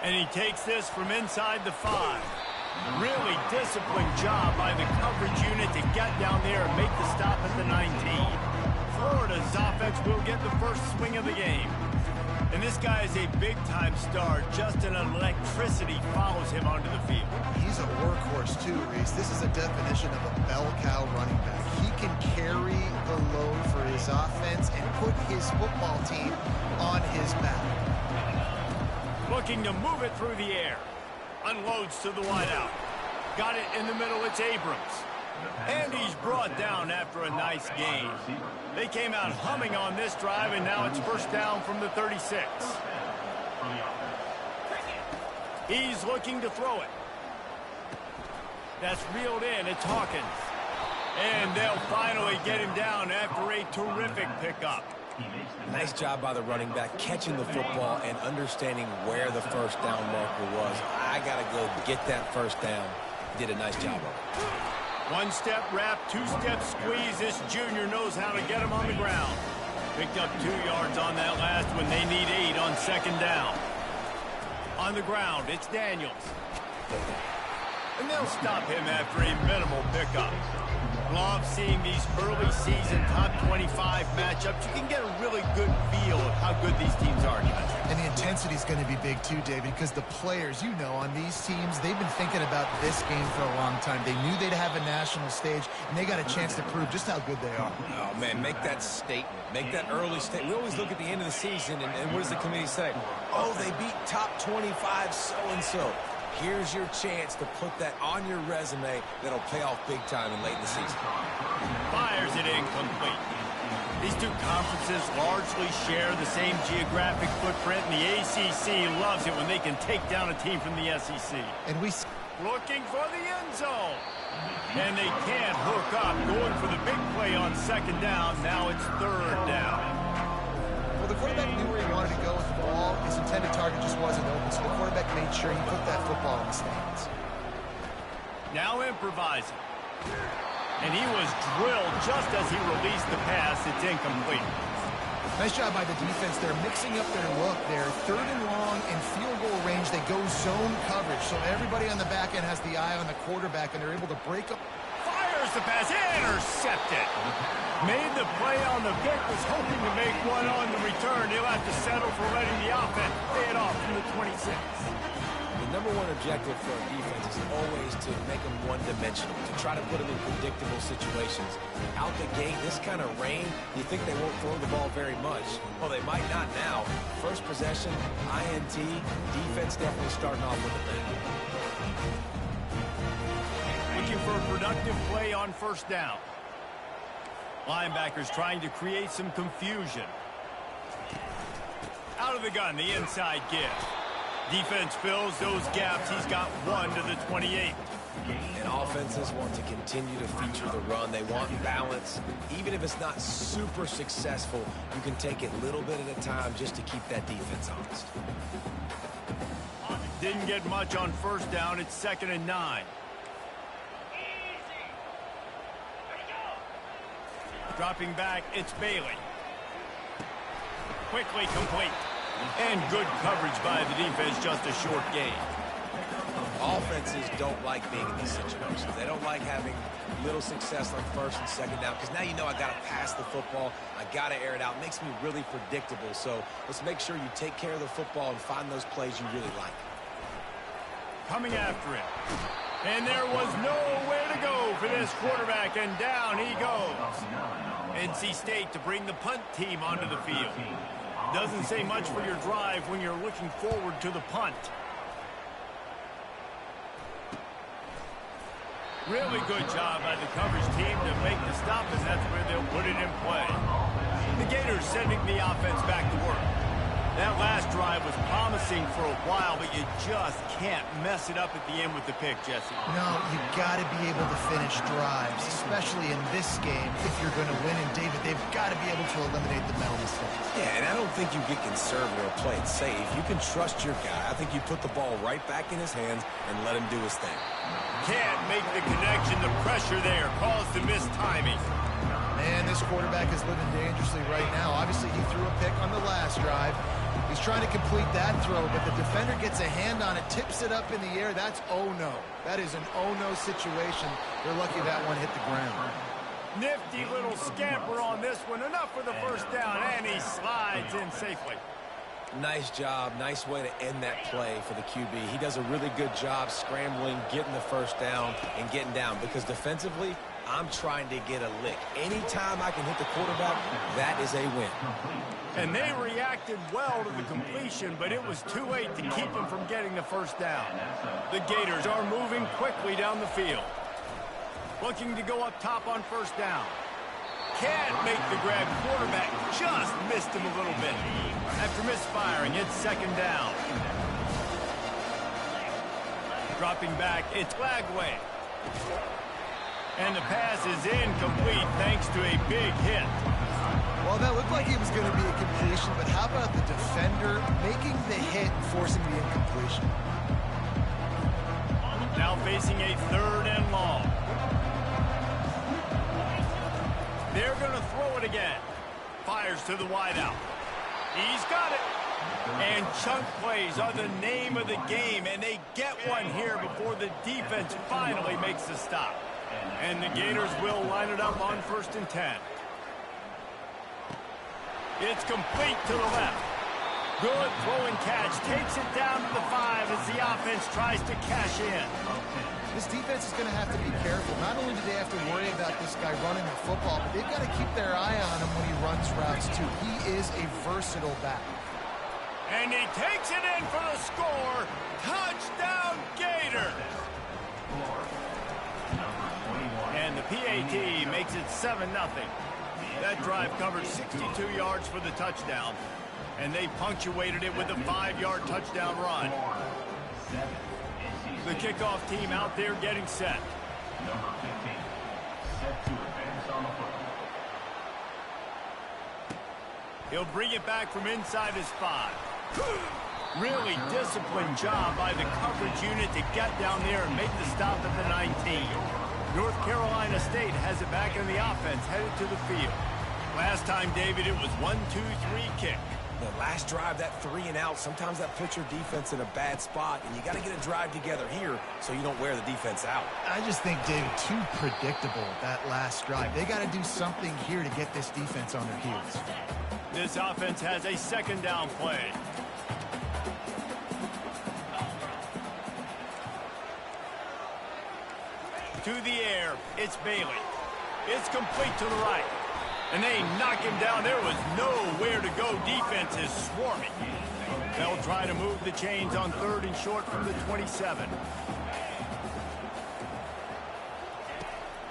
And he takes this from inside the 5. Really disciplined job by the coverage unit to get down there and make the stop at the 19. Florida's offense will get the first swing of the game. And this guy is a big-time star. Just an electricity follows him onto the field. He's a workhorse too, Reese. This is a definition of a bell cow running back. He can carry the load for his offense and put his football team on his back. Looking to move it through the air. Unloads to the wideout. Got it in the middle. It's Abrams. And he's brought down after a nice gain. They came out humming on this drive, and now it's first down from the 36. He's looking to throw it. That's reeled in. It's Hawkins. And they'll finally get him down after a terrific pickup. Nice job by the running back, catching the football and understanding where the first down marker was. I got to go get that first down. Did a nice job of it. One-step wrap, two-step squeeze. This junior knows how to get him on the ground. Picked up 2 yards on that last one. They need 8 on second down. On the ground, it's Daniels. And they'll stop him after a minimal pickup. Love seeing these early season top 25 matchups. You can get a really good feel of how good these teams are, guys. And the intensity is going to be big too, David, because the players, you know, on these teams, they've been thinking about this game for a long time. They knew they'd have a national stage, and they got a chance to prove just how good they are. Oh, man, make that statement. Make that early statement. We always look at the end of the season, and what does the committee say? Oh, they beat top 25 so-and-so. Here's your chance to put that on your resume that'll pay off big time and late in the season. Fires it incomplete. These two conferences largely share the same geographic footprint, and the ACC loves it when they can take down a team from the SEC. And we looking for the end zone. And they can't hook up, going for the big play on second down. Now it's third down. Well, the quarterback knew where he wanted to go with the ball. His intended target just wasn't open, so the quarterback made sure he put that football in the stands. Now improvising. And he was drilled just as he released the pass. It's incomplete. Nice job by the defense. They're mixing up their look there. Third and long in field goal range. They go zone coverage, so everybody on the back end has the eye on the quarterback, and they're able to break up. Fires the pass. Intercepted. Made the play on the pick. Was hoping to make one on the return. He'll have to settle for letting the offense pay it off from the 26. The number one objective for a defense is always to make them one-dimensional, to try to put them in predictable situations. Out the gate, this kind of rain, you think they won't throw the ball very much. Well, they might not now. First possession, INT, defense definitely starting off with a bang. Looking for a productive play on first down. Linebackers trying to create some confusion. Out of the gun, the inside give. Defense fills those gaps. He's got one to the 28. And offenses want to continue to feature the run. They want balance. Even if it's not super successful, you can take it a little bit at a time just to keep that defense honest. Didn't get much on first down. It's 2nd and 9. Dropping back, it's Bailey. Quickly complete. And good coverage by the defense, just a short gain. Offenses don't like being in these situations. They don't like having little success on first and second down, because now you know I got to pass the football. I got to air it out. It makes me really predictable. So let's make sure you take care of the football and find those plays you really like. Coming after it. And there was nowhere to go for this quarterback, and down he goes. NC State to bring the punt team onto the field. Doesn't say much for your drive when you're looking forward to the punt. Really good job by the coverage team to make the stop, and that's where they'll put it in play. The Gators sending the offense back to work. That last drive was promising for a while, but you just can't mess it up at the end with the pick, Jesse. No, you got to be able to finish drives, especially in this game. If you're going to win, and David, they've got to be able to eliminate the mental mistakes. Yeah, and I don't think you get conservative or play it safe. You can trust your guy. I think you put the ball right back in his hands and let him do his thing. Can't make the connection. The pressure there caused the missed timing. Man, this quarterback is living dangerously right now. Obviously, he threw a pick on the last drive. He's trying to complete that throw, but the defender gets a hand on it, tips it up in the air. That's oh-no. That is an oh-no situation. They're lucky that one hit the ground. Nifty little scamper on this one. Enough for the first down, and he slides in safely. Nice job. Nice way to end that play for the QB. He does a really good job scrambling, getting the first down, and getting down, because defensively, I'm trying to get a lick. Anytime I can hit the quarterback, that is a win. And they reacted well to the completion, but it was too late to keep them from getting the first down. The Gators are moving quickly down the field. Looking to go up top on first down. Can't make the grab. Quarterback just missed him a little bit. After misfiring, it's 2nd down. Dropping back, it's Lagway. And the pass is incomplete thanks to a big hit. Well, that looked like it was going to be a completion, but how about the defender making the hit and forcing the incompletion? Now facing a 3rd and long. They're going to throw it again. Fires to the wideout. He's got it. And chunk plays are the name of the game, and they get one here before the defense finally makes the stop. And the Gators will line it up on 1st and 10. It's complete to the left. Good throw and catch. Takes it down to the 5 as the offense tries to cash in. This defense is going to have to be careful. Not only do they have to worry about this guy running the football, but they've got to keep their eye on him when he runs routes, too. He is a versatile back. And he takes it in for the score. Touchdown, Gator. And the PAT makes it 7-0. That drive covered 62 yards for the touchdown, and they punctuated it with a 5-yard touchdown run. The kickoff team out there getting set. Number 15, set to advance on the football. He'll bring it back from inside his 5. Really disciplined job by the coverage unit to get down there and make the stop at the 19. North Carolina State has it back in the offense, headed to the field. Last time, David, it was 1-2-3 kick. The last drive, that 3 and out, sometimes that puts your defense in a bad spot, and you got to get a drive together here so you don't wear the defense out. I just think, David, too predictable, that last drive. They got to do something here to get this defense on their heels. This offense has a 2nd down play. To the air, it's Bailey. It's complete to the right. And they knock him down. There was nowhere to go. Defense is swarming. They'll try to move the chains on 3rd and short from the 27.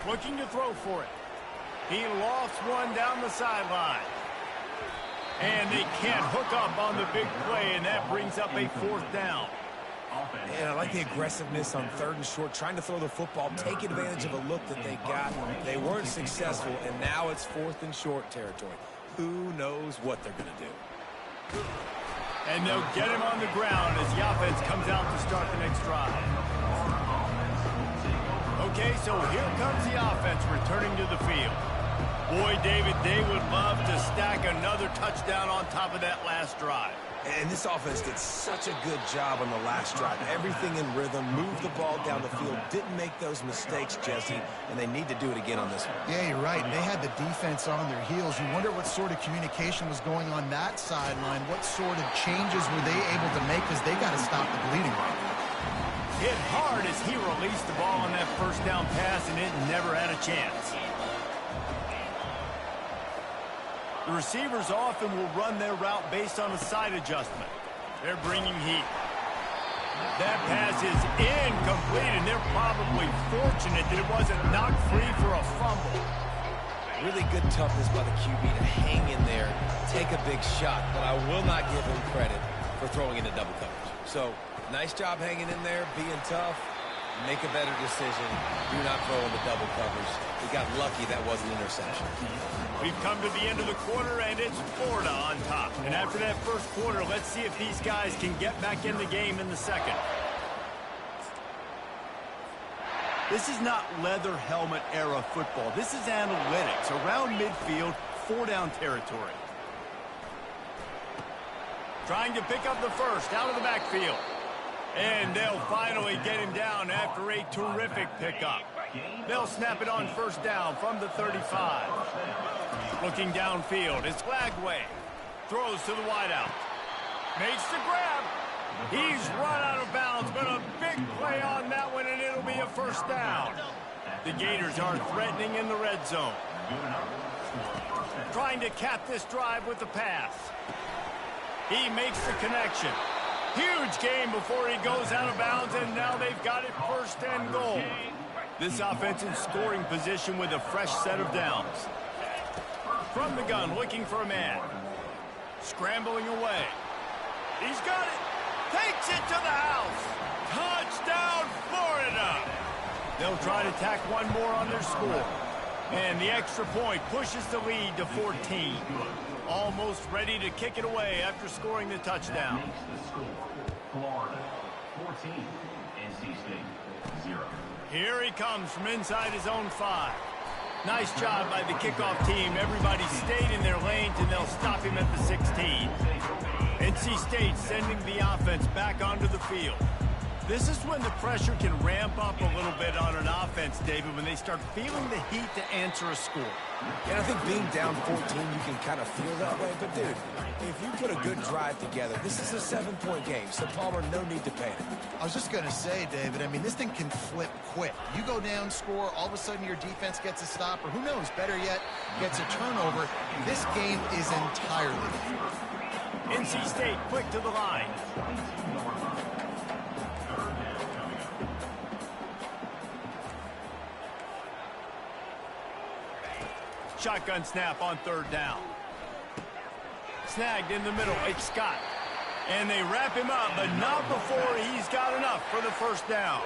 Looking to throw for it. He lofts one down the sideline. And they can't hook up on the big play, and that brings up a 4th down. And I like the aggressiveness on 3rd and short, trying to throw the football, take advantage of a look that they got. They weren't successful, and now it's 4th and short territory. Who knows what they're going to do? And they'll get him on the ground as the offense comes out to start the next drive. Okay, so here comes the offense returning to the field. Boy, David, they would love to stack another touchdown on top of that last drive. And this offense did such a good job on the last drive. Everything in rhythm, moved the ball down the field, didn't make those mistakes, Jesse, and they need to do it again on this one. Yeah, you're right. They had the defense on their heels. You wonder what sort of communication was going on that sideline. What sort of changes were they able to make, because they got to stop the bleeding right now. Hit hard as he released the ball on that 1st down pass, and it never had a chance. The receivers often will run their route based on a side adjustment. They're bringing heat. That pass is incomplete, and they're probably fortunate that it wasn't knocked free for a fumble. Really good toughness by the QB to hang in there, take a big shot, but I will not give him credit for throwing into double coverage. So, nice job hanging in there, being tough. Make a better decision. Do not throw into double coverage. He got lucky that wasn't an interception. We've come to the end of the quarter, and it's Florida on top. And after that first quarter, let's see if these guys can get back in the game in the second. This is not leather helmet era football. This is analytics. Around midfield, 4-down territory. Trying to pick up the first out of the backfield. And they'll finally get him down after a terrific pickup. They'll snap it on 1st down from the 35. Looking downfield, it's Flagway. Throws to the wideout. Makes the grab. He's run out of bounds, but a big play on that one, and it'll be a 1st down. The Gators are threatening in the red zone. Trying to cap this drive with the pass. He makes the connection. Huge gain before he goes out of bounds, and now they've got it 1st and goal. This offense in scoring position with a fresh set of downs. From the gun, looking for a man. Scrambling away. He's got it. Takes it to the house. Touchdown, Florida. They'll try to tack one more on their score. And the extra point pushes the lead to 14. Almost ready to kick it away after scoring the touchdown. Florida 14, NC State 0. Here he comes from inside his own 5. Nice job by the kickoff team. Everybody stayed in their lanes, and they'll stop him at the 16. NC State sending the offense back onto the field. This is when the pressure can ramp up a little bit on an offense, David, when they start feeling the heat to answer a score. And I think being down 14, you can kind of feel that way. But, dude, if you put a good drive together, this is a 7-point game. So, Palmer, no need to panic. I was just going to say, David, I mean, this thing can flip quick. You go down, score, all of a sudden your defense gets a stop, or who knows, better yet, gets a turnover. This game is entirely different. NC State quick to the line. Shotgun snap on third down. Snagged in the middle. It's Scott. And they wrap him up, but not before he's got enough for the first down.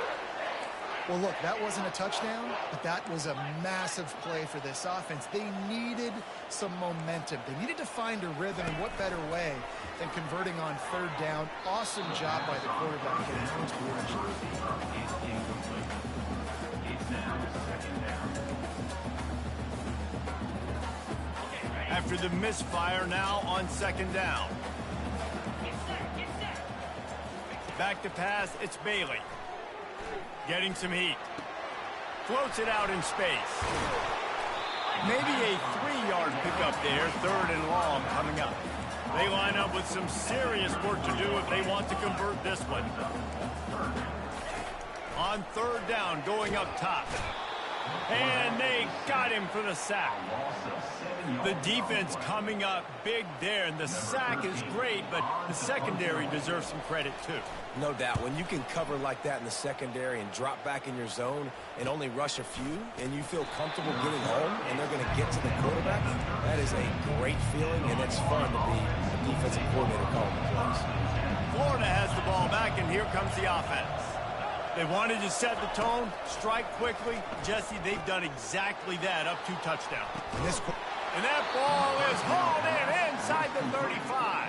Well, look, that wasn't a touchdown, but that was a massive play for this offense. They needed some momentum. They needed to find a rhythm, and what better way than converting on third down. Awesome job by the quarterback getting his direction. After the misfire, now on second down. Back to pass, it's Bailey. Getting some heat. Floats it out in space. Maybe a 3-yard pickup there, third and long coming up. They line up with some serious work to do if they want to convert this one. On third down, going up top. And they got him for the sack. The defense coming up big there, and the sack is great, but the secondary deserves some credit too. No doubt. When you can cover like that in the secondary and drop back in your zone and only rush a few, and you feel comfortable getting home, and they're going to get to the quarterback, that is a great feeling, and it's fun to be a defensive coordinator calling the plays. Florida has the ball back, and here comes the offense. They wanted to set the tone, strike quickly. Jesse, they've done exactly that, up 2 touchdowns. And that ball is hauled in inside the 35.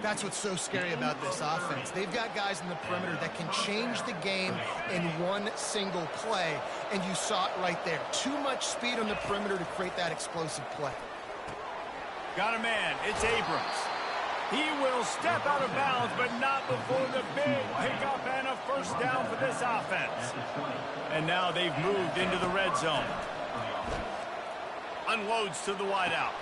That's what's so scary about this offense. They've got guys in the perimeter that can change the game in one single play, and you saw it right there. Too much speed on the perimeter to create that explosive play. Got a man. It's Abrams. He will step out of bounds, but not before the big pickup and a first down for this offense. And now they've moved into the red zone. Unloads to the wideout.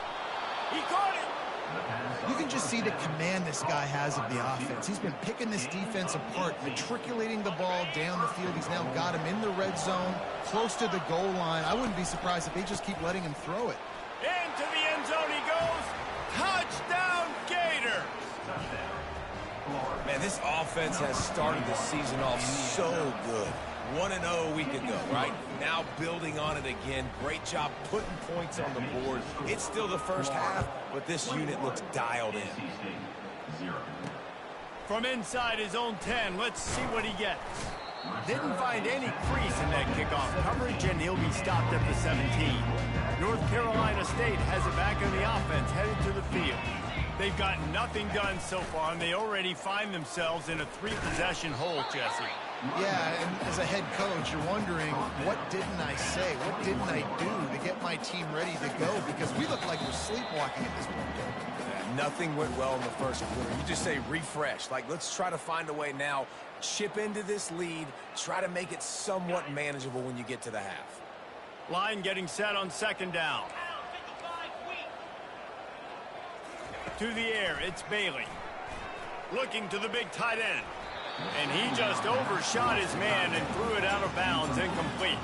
He caught it. You can just see the command this guy has of the offense. He's been picking this defense apart, matriculating the ball down the field. He's now got him in the red zone, close to the goal line. I wouldn't be surprised if they just keep letting him throw it. Into the end zone he goes. Touchdown, Gators! Man, this offense has started the season off so good. 1-0 a week ago, right? Now building on it again. Great job putting points on the board. It's still the first half, but this unit looks dialed in. From inside his own 10, let's see what he gets. Didn't find any crease in that kickoff coverage, and he'll be stopped at the 17. North Carolina State has it back in the offense, headed to the field. They've got nothing done so far, and they already find themselves in a 3-possession hole, Jesse. Yeah, and as a head coach, you're wondering, what didn't I say? What didn't I do to get my team ready to go? Because we look like we're sleepwalking at this point. Yeah, nothing went well in the first quarter. You just say refresh. Like, let's try to find a way now, chip into this lead, try to make it somewhat manageable when you get to the half. Line getting set on second down. To the air, it's Bailey. Looking to the big tight end. And he just overshot his man and threw it out of bounds, incomplete.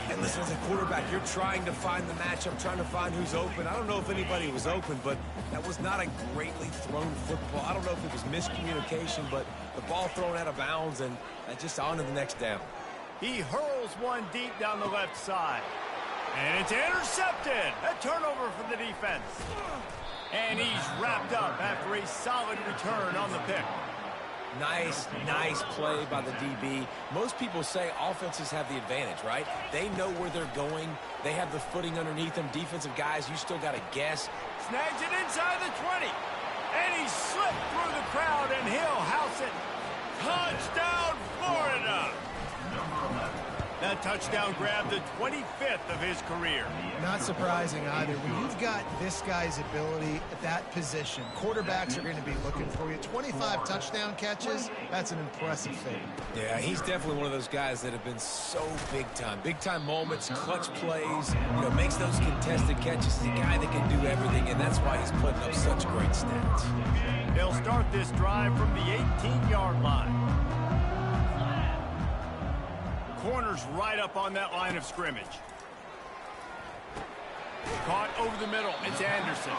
And listen, as a quarterback, you're trying to find the matchup, trying to find who's open. I don't know if anybody was open, but that was not a greatly thrown football. I don't know if it was miscommunication, but the ball thrown out of bounds and just on to the next down. He hurls one deep down the left side. And it's intercepted. A turnover for the defense. And he's wrapped up after a solid return on the pick. Nice play by the DB. Most people say offenses have the advantage, right? They know where they're going. They have the footing underneath them. Defensive guys, you still got to guess. Snags it inside the 20. And he slipped through the crowd, and he'll house it. Touchdown, Florida! That touchdown grabbed the 25th of his career. Not surprising either. When you've got this guy's ability at that position, quarterbacks are going to be looking for you. 25 touchdown catches, that's an impressive thing. Yeah, he's definitely one of those guys that have been so big time. Big time moments, clutch plays, you know, makes those contested catches. He's a guy that can do everything, and that's why he's putting up such great stats. They'll start this drive from the 18-yard line. Corner's right up on that line of scrimmage. Caught over the middle. It's Anderson.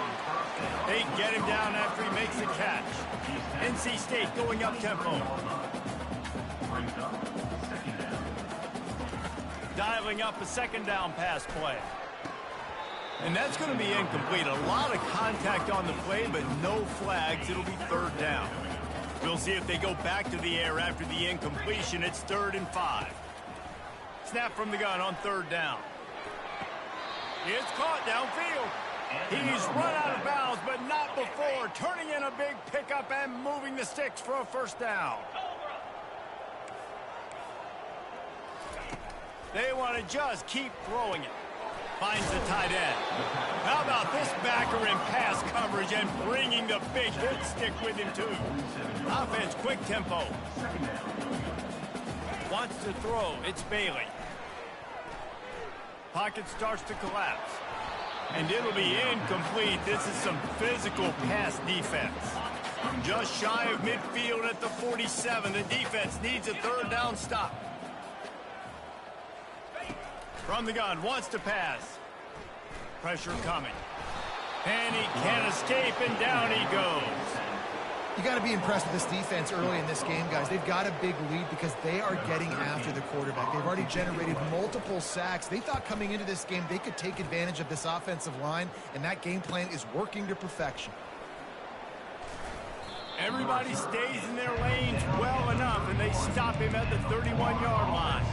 They get him down after he makes the catch. NC State going up tempo. Dialing up a second down pass play. And that's going to be incomplete. A lot of contact on the play, but no flags. It'll be third down. We'll see if they go back to the air after the incompletion. It's 3rd and 5. Snap from the gun on 3rd down. It's caught downfield. He's run out of bounds, but not before. Turning in a big pickup and moving the sticks for a first down. They want to just keep throwing it. Finds the tight end. How about this backer in pass coverage and bringing the big hit stick with him, too. Offense, quick tempo. Wants to throw. It's Bailey. Pocket starts to collapse. And it'll be incomplete. This is some physical pass defense. Just shy of midfield at the 47. The defense needs a 3rd down stop. From the gun, wants to pass. Pressure coming. And he can't escape, and down he goes. You got to be impressed with this defense early in this game, guys. They've got a big lead because they are getting after the quarterback. They've already generated multiple sacks. They thought coming into this game they could take advantage of this offensive line, and that game plan is working to perfection. Everybody stays in their lanes well enough, and they stop him at the 31-yard line.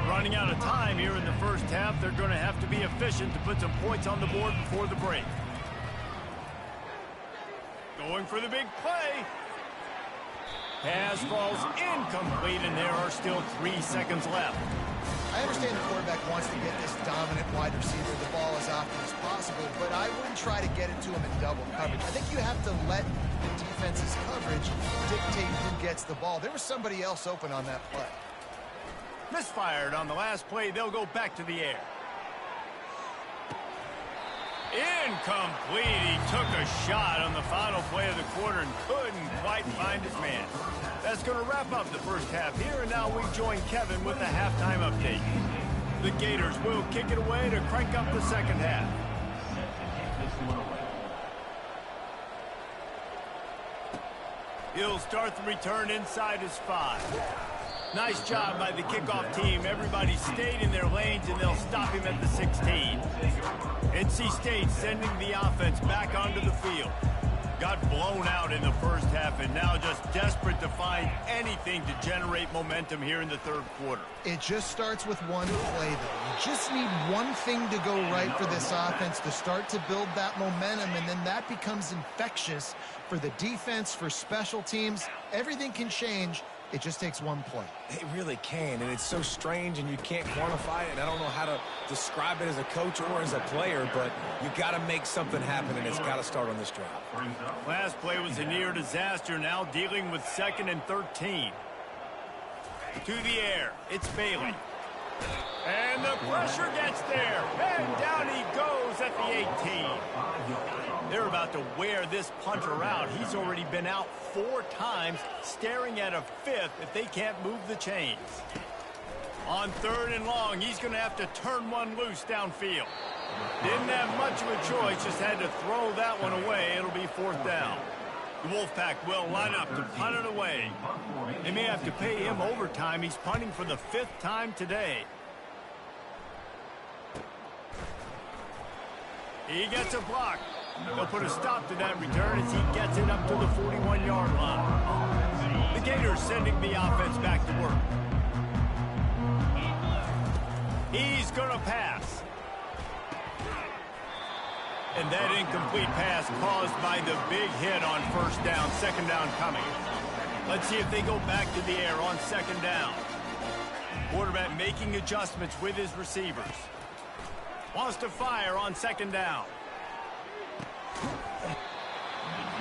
Running out of time here in the first half, they're going to have to be efficient to put some points on the board before the break. Going for the big play. Pass falls incomplete, and there are still 3 seconds left. I understand the quarterback wants to get this dominant wide receiver the ball as often as possible, but I wouldn't try to get it to him in double coverage. I think you have to let the defense's coverage dictate who gets the ball. There was somebody else open on that play. Misfired on the last play. They'll go back to the air. Incomplete. He took a shot on the final play of the quarter and couldn't quite find his man. That's going to wrap up the first half here, and now we join Kevin with the halftime update. The Gators will kick it away to crank up the second half. He'll start the return inside his 5. Nice job by the kickoff team. Everybody stayed in their lanes, and they'll stop him at the 16. NC State sending the offense back onto the field. Got blown out in the first half, and now just desperate to find anything to generate momentum here in the third quarter. It just starts with one play, though. You just need one thing to go right for this offense to start to build that momentum, and then that becomes infectious for the defense, for special teams. Everything can change. It just takes one play. It really can, and it's so strange, and you can't quantify it. And I don't know how to describe it as a coach or as a player, but you got to make something happen, and it's got to start on this drive. Last play was a near disaster. Now dealing with 2nd and 13. To the air. It's Bailey. And the pressure gets there. And down he goes at the 18. They're about to wear this punter out. He's already been out 4 times, staring at a 5th if they can't move the chains. On 3rd and long, he's going to have to turn one loose downfield. Didn't have much of a choice, just had to throw that one away. It'll be 4th down. The Wolfpack will line up to punt it away. They may have to pay him overtime. He's punting for the 5th time today. He gets a block. They'll put a stop to that return as he gets it up to the 41-yard line. The Gators sending the offense back to work. He's going to pass. And that incomplete pass caused by the big hit on 1st down, 2nd down coming. Let's see if they go back to the air on 2nd down. Quarterback making adjustments with his receivers. Wants to fire on second down.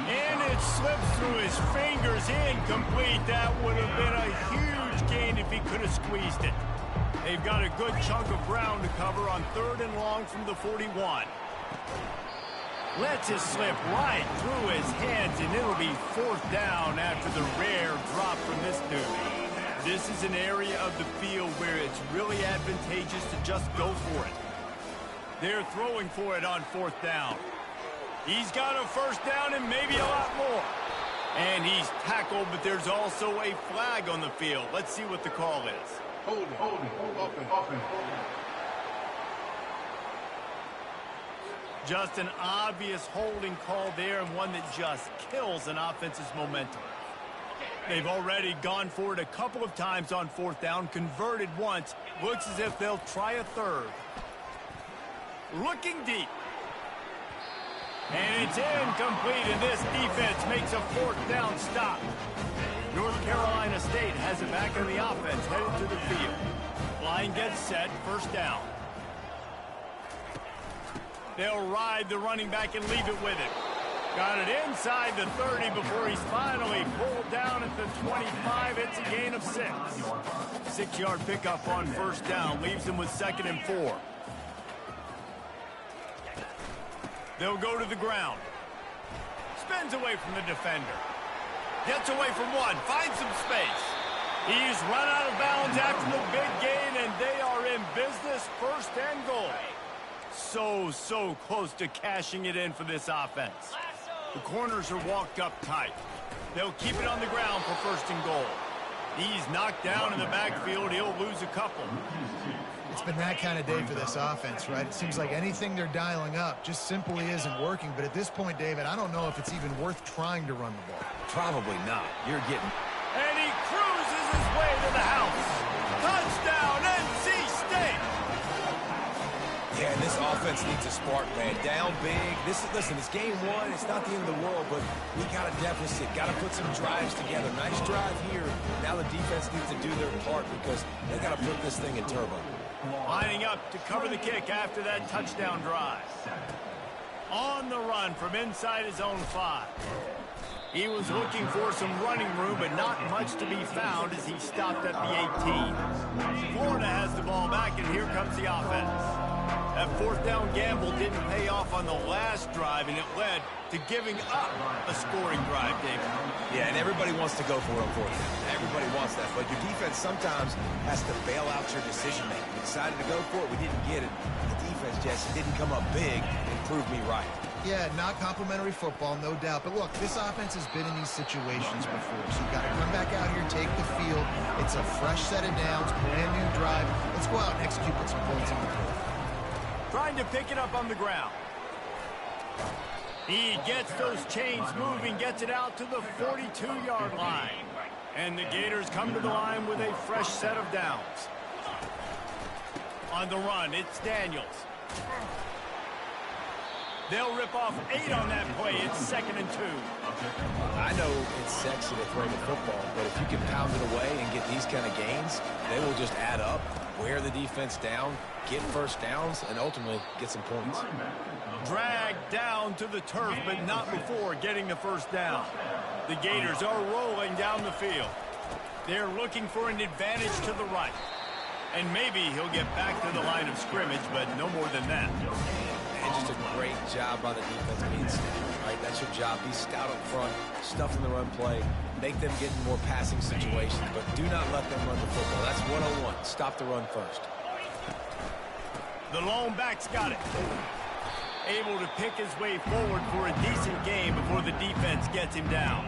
And it slips through his fingers, incomplete. That would have been a huge gain if he could have squeezed it. They've got a good chunk of ground to cover on 3rd and long from the 41. Lets it slip right through his hands, and it'll be 4th down after the rare drop from this dude. This is an area of the field where it's really advantageous to just go for it. They're throwing for it on 4th down. He's got a 1st down and maybe a lot more. And he's tackled, but there's also a flag on the field. Let's see what the call is. Holding, open. Just an obvious holding call there, and one that just kills an offense's momentum. They've already gone for it a couple of times on 4th down, converted once. Looks as if they'll try a 3rd. Looking deep. And it's incomplete, and this defense makes a 4th down stop. North Carolina State has it back on the offense, headed to the field. Line gets set, 1st down. They'll ride the running back and leave it with him. Got it inside the 30 before he's finally pulled down at the 25. It's a gain of 6. 6-yard pickup on 1st down, leaves him with 2nd and 4. They'll go to the ground. Spins away from the defender. Gets away from one, finds some space. He's run out of bounds after the big gain, and they are in business, 1st and goal. So close to cashing it in for this offense. The corners are walked up tight. They'll keep it on the ground for 1st and goal. He's knocked down in the backfield. He'll lose a couple. It's been that kind of day for this offense, right? It seems like anything they're dialing up just simply isn't working. But at this point, David, I don't know if it's even worth trying to run the ball. Probably not. You're getting... And he cruises his way to the house. Touchdown, NC State! Yeah, and this offense needs a spark, man. Down big. Listen, it's game 1. It's not the end of the world, but we got a deficit. Got to put some drives together. Nice drive here. Now the defense needs to do their part because they got to put this thing in turbo. Lining up to cover the kick after that touchdown drive. On the run from inside his own 5. He was looking for some running room, but not much to be found as he stopped at the 18. Florida has the ball back, and here comes the offense. That 4th down gamble didn't pay off on the last drive, and it led to giving up a scoring drive, David. Yeah, and everybody wants to go for it on 4th down. Everybody wants that, but your defense sometimes has to bail out your decision-making. We decided to go for it. We didn't get it. The defense, Jesse, didn't come up big and prove me right. Yeah, not complimentary football, no doubt. But look, this offense has been in these situations before, so you've got to come back out here, take the field. It's a fresh set of downs, brand new drive. Let's go out and execute with some points on the board. Trying to pick it up on the ground. He gets those chains moving, gets it out to the 42-yard line. And the Gators come to the line with a fresh set of downs. On the run, it's Daniels. They'll rip off 8 on that play. It's 2nd and 2. I know it's sexy to throw the football, but if you can pound it away and get these kind of gains, they will just add up, wear the defense down, get 1st downs, and ultimately get some points. Dragged down to the turf, but not before getting the 1st down. The Gators are rolling down the field. They're looking for an advantage to the right. And maybe he'll get back to the line of scrimmage, but no more than that. And just a great job by the defense being stout, right? That's your job. Be stout up front, stuff in the run play, make them get in more passing situations, but do not let them run the football. That's 101. Stop the run first. The lone back's got it. Able to pick his way forward for a decent game before the defense gets him down.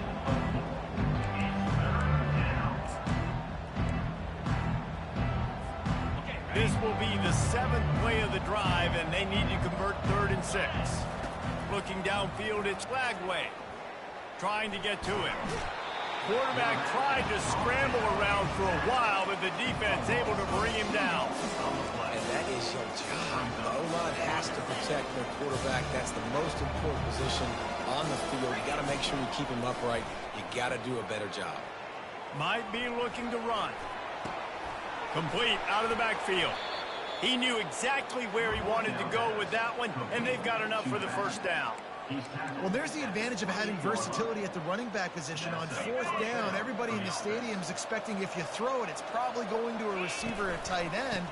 This will be the 7th play of the drive, and they need to convert 3rd and 6. Looking downfield, it's Lagway. Trying to get to him. Quarterback tried to scramble around for a while, but the defense able to bring him down. And that is your job. The O-line has to protect their quarterback. That's the most important position on the field. You got to make sure you keep him upright. You got to do a better job. Might be looking to run. Complete out of the backfield. He knew exactly where he wanted to go with that one, and they've got enough for the first down. Well, there's the advantage of having versatility at the running back position. On fourth down, everybody in the stadium is expecting if you throw it, it's probably going to a receiver or tight end.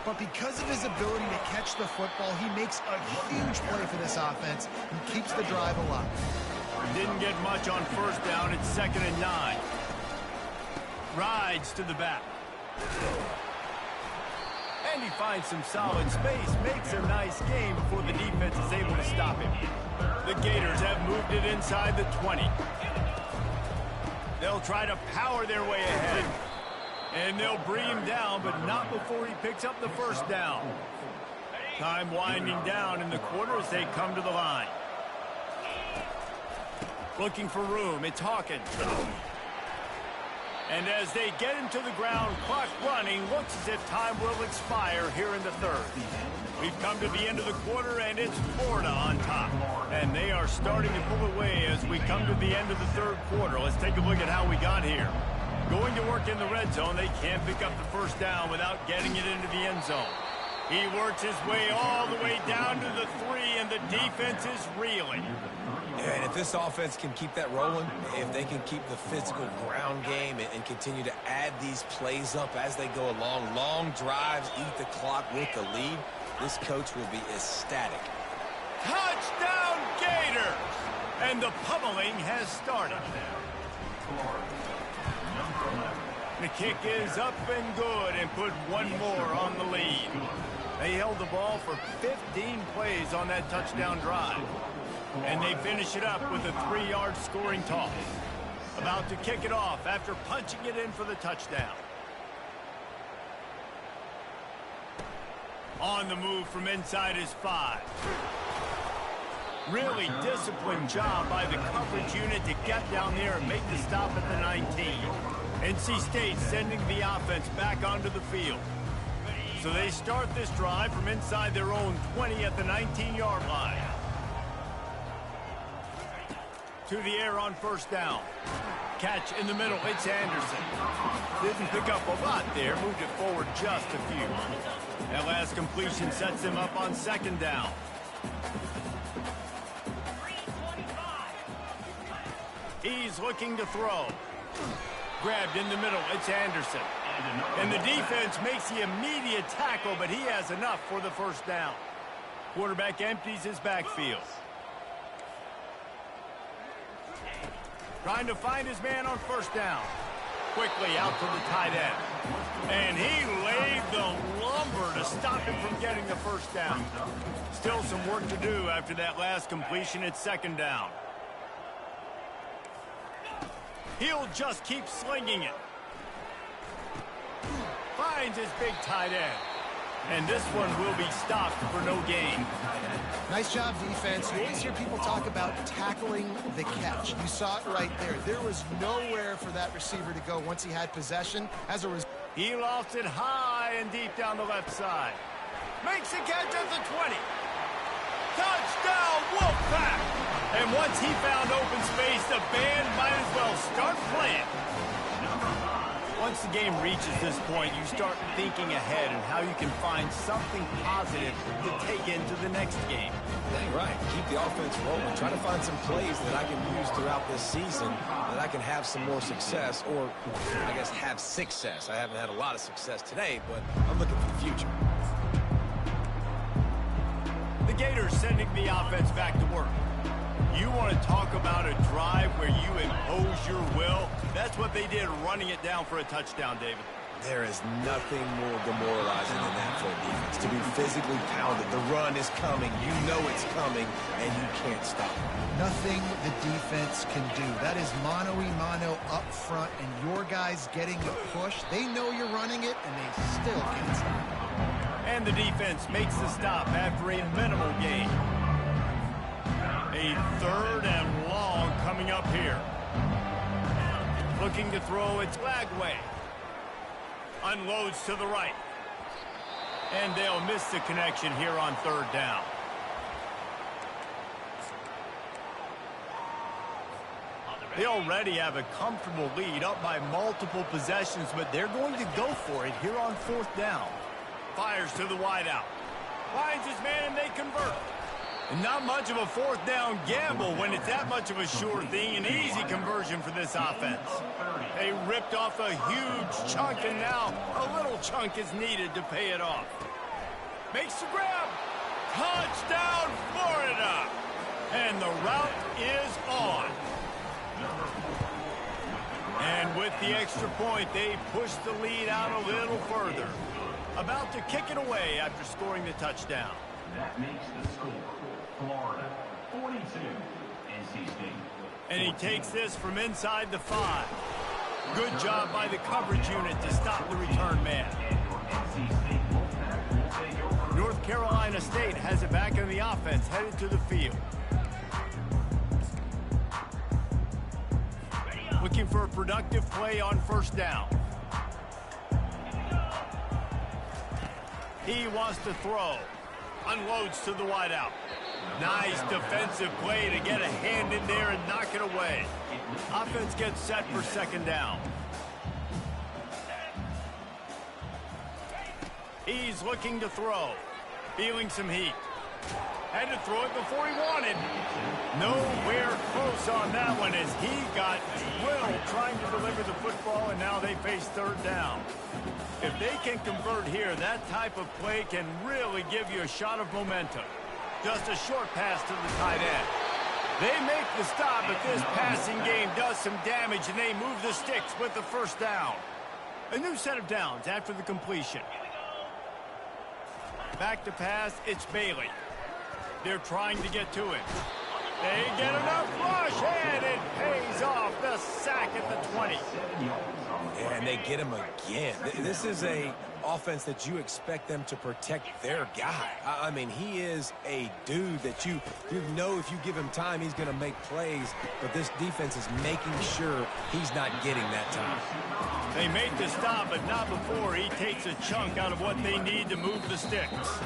But because of his ability to catch the football, he makes a huge play for this offense and keeps the drive alive. Didn't get much on first down. It's 2nd and 9. Rides to the back. And he finds some solid space. Makes a nice game before the defense is able to stop him. The Gators have moved it inside the 20. They'll try to power their way ahead. And they'll bring him down, but not before he picks up the first down. Time winding down in the quarter as they come to the line. Looking for room, it's Hawkins. And as they get him to the ground, clock running, looks as if time will expire here in the third. We've come to the end of the quarter, and it's Florida on top. And they are starting to pull away as we come to the end of the third quarter. Let's take a look at how we got here. Going to work in the red zone, they can't pick up the first down without getting it into the end zone. He works his way all the way down to the 3, and the defense is reeling. Yeah, and if this offense can keep that rolling, if they can keep the physical ground game and continue to add these plays up as they go along, long drives, eat the clock with the lead, this coach will be ecstatic. Touchdown, Gators! And the pummeling has started. The kick is up and good and put one more on the lead. They held the ball for 15 plays on that touchdown drive. And they finish it up with a 3-yard scoring toss. About to kick it off after punching it in for the touchdown. On the move from inside his 5. Really disciplined job by the coverage unit to get down there and make the stop at the 19. NC State sending the offense back onto the field. So they start this drive from inside their own 20 at the 19-yard line. To the air on first down. Catch in the middle, it's Anderson. Didn't pick up a lot there, moved it forward just a few. That last completion sets him up on 2nd down. He's looking to throw. Grabbed in the middle, it's Anderson. And the defense makes the immediate tackle, but he has enough for the first down. Quarterback empties his backfield. Trying to find his man on first down. Quickly out to the tight end. And he laid the lumber to stop him from getting the first down. Still some work to do after that last completion at 2nd down. He'll just keep slinging it. Finds his big tight end. And this one will be stopped for no gain. Nice job, defense. You always hear people talk about tackling the catch. You saw it right there. There was nowhere for that receiver to go once he had possession. As a result, he lofts it high and deep down the left side. Makes the catch at the 20. Touchdown, Wolfpack! And once he found open space, the band might as well start playing. Once the game reaches this point, you start thinking ahead and how you can find something positive to take into the next game. Dang right. Keep the offense rolling. Try to find some plays that I can use throughout this season that I can have some more success, or I guess have success. I haven't had a lot of success today, but I'm looking for the future. The Gators sending the offense back to work. You want to talk about a drive where you impose your will? That's what they did, running it down for a touchdown, David. There is nothing more demoralizing than that for a defense. To be physically pounded. The run is coming. You know it's coming, and you can't stop it. nothing the defense can do. That is mano-a-mano up front, and your guys getting the push. They know you're running it, and they still can't stop it. And the defense makes the stop after a minimal gain. A 3rd and long coming up here. Looking to throw, it's Lagway. Unloads to the right. And they'll miss the connection here on 3rd down. They already have a comfortable lead, up by multiple possessions, but they're going to go for it here on 4th down. Fires to the wideout. Finds his man, and they convert. And not much of a 4th down gamble when it's that much of a sure thing. An easy conversion for this offense. They ripped off a huge chunk, and now a little chunk is needed to pay it off. Makes the grab. Touchdown, Florida. And the route is on. And with the extra point, they push the lead out a little further. About to kick it away after scoring the touchdown. That makes the score Florida 42, NC State. And he takes this from inside the 5. Good job by the coverage unit to stop the return man. North Carolina State has it back in the offense, headed to the field. Looking for a productive play on 1st down. He wants to throw. Unloads to the wideout. Nice defensive play to get a hand in there and knock it away. Offense gets set for 2nd down. He's looking to throw. Feeling some heat. Had to throw it before he wanted. Nowhere close on that one as he got drilled trying to deliver the football, and now they face 3rd down. If they can convert here, that type of play can really give you a shot of momentum. Just a short pass to the tight end. They make the stop, but this passing game does some damage, and they move the sticks with the 1st down. A new set of downs after the completion. Back to pass, it's Bailey. They're trying to get to him. They get enough rush, and it pays off. The sack at the 20. And they get him again. This is a offense that you expect them to protect their guy. I mean, he is a dude that you know if you give him time, he's going to make plays. But this defense is making sure he's not getting that time. They make the stop, but not before he takes a chunk out of what they need to move the sticks.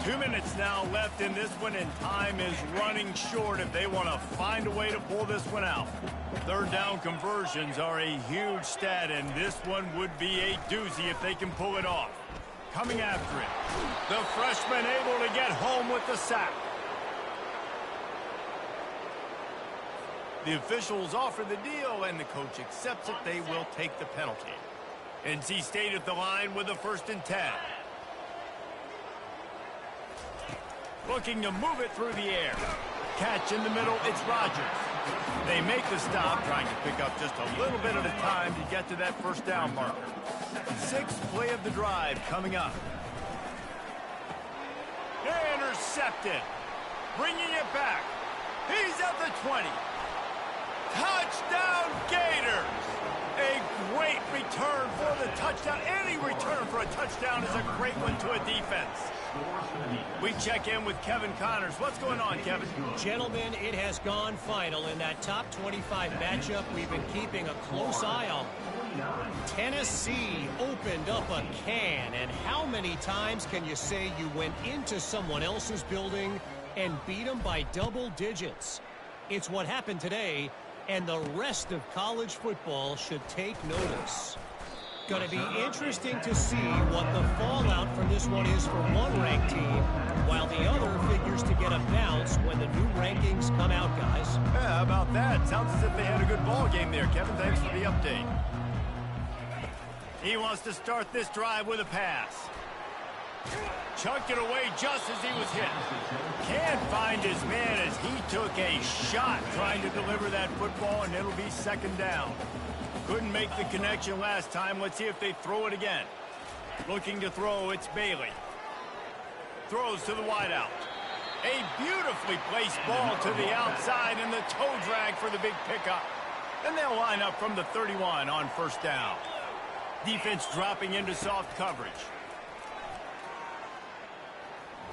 2 minutes now left in this one, and time is running short if they want to find a way to pull this one out. 3rd down conversions are a huge stat, and this one would be a doozy if they can pull it off. Coming after it. The freshman able to get home with the sack. The officials offer the deal, and the coach accepts it. They will take the penalty. NC State at the line with a 1st and 10. Looking to move it through the air. Catch in the middle, it's Rogers. They make the stop, trying to pick up just a little bit at a time to get to that 1st down marker. 6th play of the drive coming up. Intercepted. Bringing it back. He's at the 20. Touchdown Gators! A great return for the touchdown. Any return for a touchdown is a great one to a defense. We check in with Kevin Connors. What's going on, Kevin? Gentlemen, it has gone final in that top 25 matchup we've been keeping a close eye on. Tennessee opened up a can, and how many times can you say you went into someone else's building and beat them by double digits? It's what happened today, and the rest of college football should take notice. Going to be interesting to see what the fallout from this one is for one ranked team, while the other figures to get a bounce when the new rankings come out, guys. Yeah, how about that? Sounds as if they had a good ball game there, Kevin. Thanks for the update. He wants to start this drive with a pass. Chunked it away just as he was hit. Can't find his man as he took a shot trying to deliver that football, and it'll be 2nd down. Couldn't make the connection last time. Let's see if they throw it again. Looking to throw, it's Bailey. Throws to the wideout. A beautifully placed ball to the outside, and the toe drag for the big pickup. And they'll line up from the 31 on 1st down. Defense dropping into soft coverage.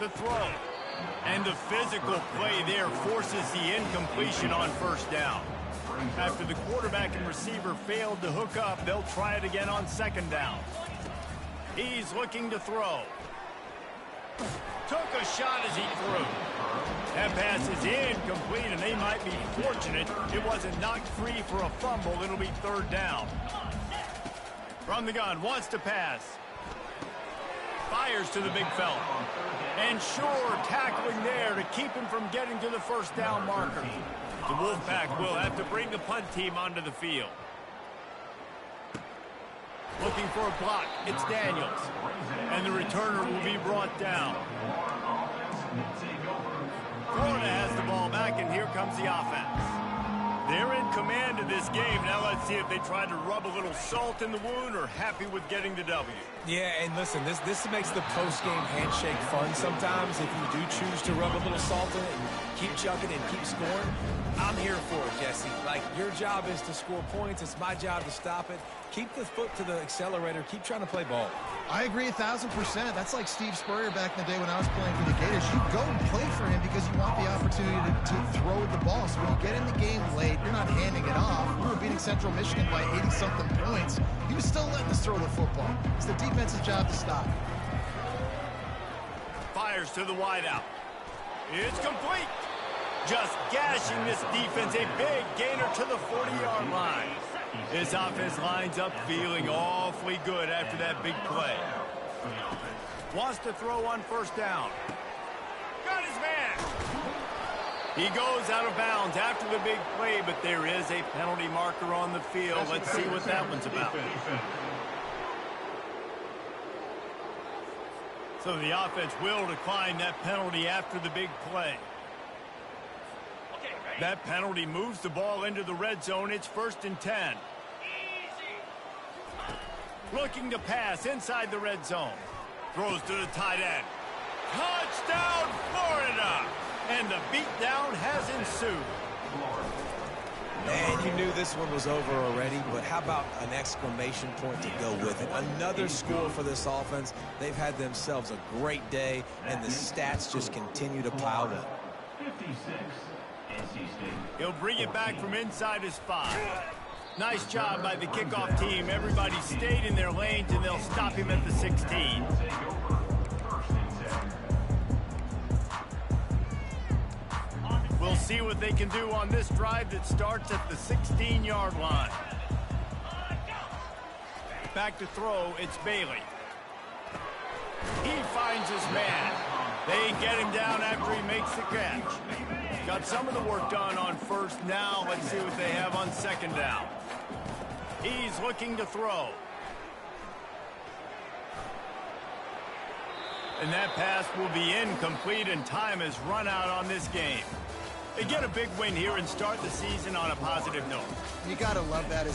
The throw. And the physical play there forces the incompletion on 1st down. After the quarterback and receiver failed to hook up, they'll try it again on 2nd down. He's looking to throw. Took a shot as he threw. That pass is incomplete, and they might be fortunate it wasn't knocked free for a fumble. It'll be third down. From the gun, wants to pass. Fires to the big fella. And sure, tackling there to keep him from getting to the first down marker. The Wolfpack will have to bring the punt team onto the field. Looking for a block. It's Daniels. And the returner will be brought down. Florida has the ball back, and here comes the offense. They're in command of this game. Now let's see if they try to rub a little salt in the wound or happy with getting the W. Yeah, and listen, this makes the post-game handshake fun sometimes. If you do choose to rub a little salt in it and keep chugging and keep scoring, I'm here for it, Jesse. Like, your job is to score points. It's my job to stop it. Keep the foot to the accelerator. Keep trying to play ball. I agree 1,000%. That's like Steve Spurrier back in the day when I was playing for the Gators. You go and play for him because you want the opportunity to throw the ball. So when you get in the game late, you're not handing it off. We were beating Central Michigan by 80-something points. He was still letting us throw the football. It's the defense's job to stop. Fires to the wideout. It's complete. Just gashing this defense. A big gainer to the 40-yard line. This offense lines up feeling awfully good after that big play. Wants to throw on first down. Got his man. He goes out of bounds after the big play, but there is a penalty marker on the field. Let's see what that one's about. So the offense will decline that penalty after the big play. That penalty moves the ball into the red zone. It's 1st and 10. Looking to pass inside the red zone. Throws to the tight end. Touchdown, Florida! And the beatdown has ensued. Man, you knew this one was over already, but how about an exclamation point to go with it? Another score for this offense. They've had themselves a great day, and the stats just continue to pile up. 56. He'll bring it back from inside his 5. Nice job by the kickoff team. Everybody stayed in their lanes, and they'll stop him at the 16. We'll see what they can do on this drive that starts at the 16-yard line. Back to throw, it's Bailey. He finds his man. They get him down after he makes the catch. Got some of the work done on first. Now let's see what they have on second down. He's looking to throw. And that pass will be incomplete, and time has run out on this game. They get a big win here and start the season on a positive note. You got to love that.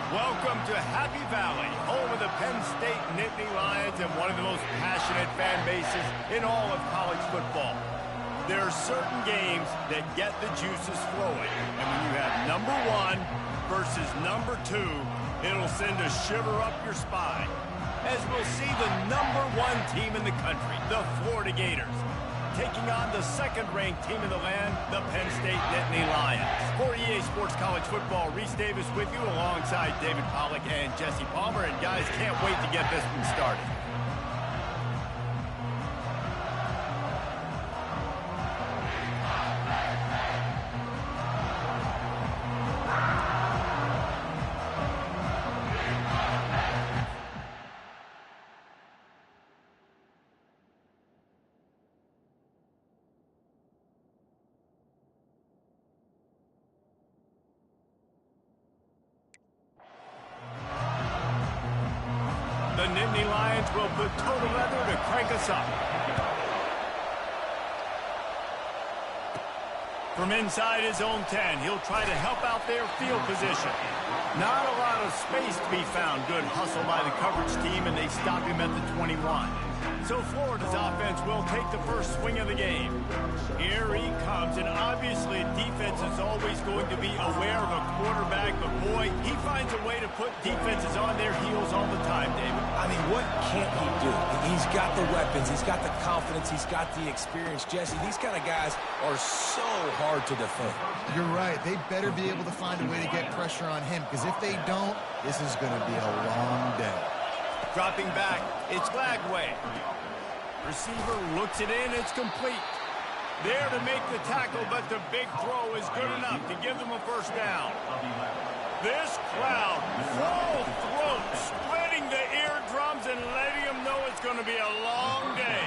Welcome to Happy Valley, home of the Penn State Nittany Lions and one of the most passionate fan bases in all of college football. There are certain games that get the juices flowing, and when you have number 1 versus number 2, it'll send a shiver up your spine, as we'll see the number 1 team in the country, the Florida Gators, taking on the second-ranked team in the land, the Penn State Nittany Lions. For EA Sports College Football, Reese Davis with you alongside David Pollack and Jesse Palmer. And guys, can't wait to get this one started. The Nittany Lions will put total leather to crank us up. From inside his own 10, he'll try to help out their field position. Not a lot of space to be found. Good hustle by the coverage team, and they stop him at the 21. So Florida's offense will take the first swing of the game. Here he comes, and obviously defense is always going to be aware of a quarterback, but boy, he finds a way to put defenses on their heels all the time, David. I mean, what can't he do? He's got the weapons, he's got the confidence, he's got the experience. Jesse, these kind of guys are so hard to defend. You're right. They better be able to find a way to get pressure on him, because if they don't, this is going to be a long day. Dropping back, it's Lagway. Receiver looks it in, it's complete. There to make the tackle, but the big throw is good enough to give them a first down. This crowd, full throat, splitting the eardrums and letting them know it's going to be a long day.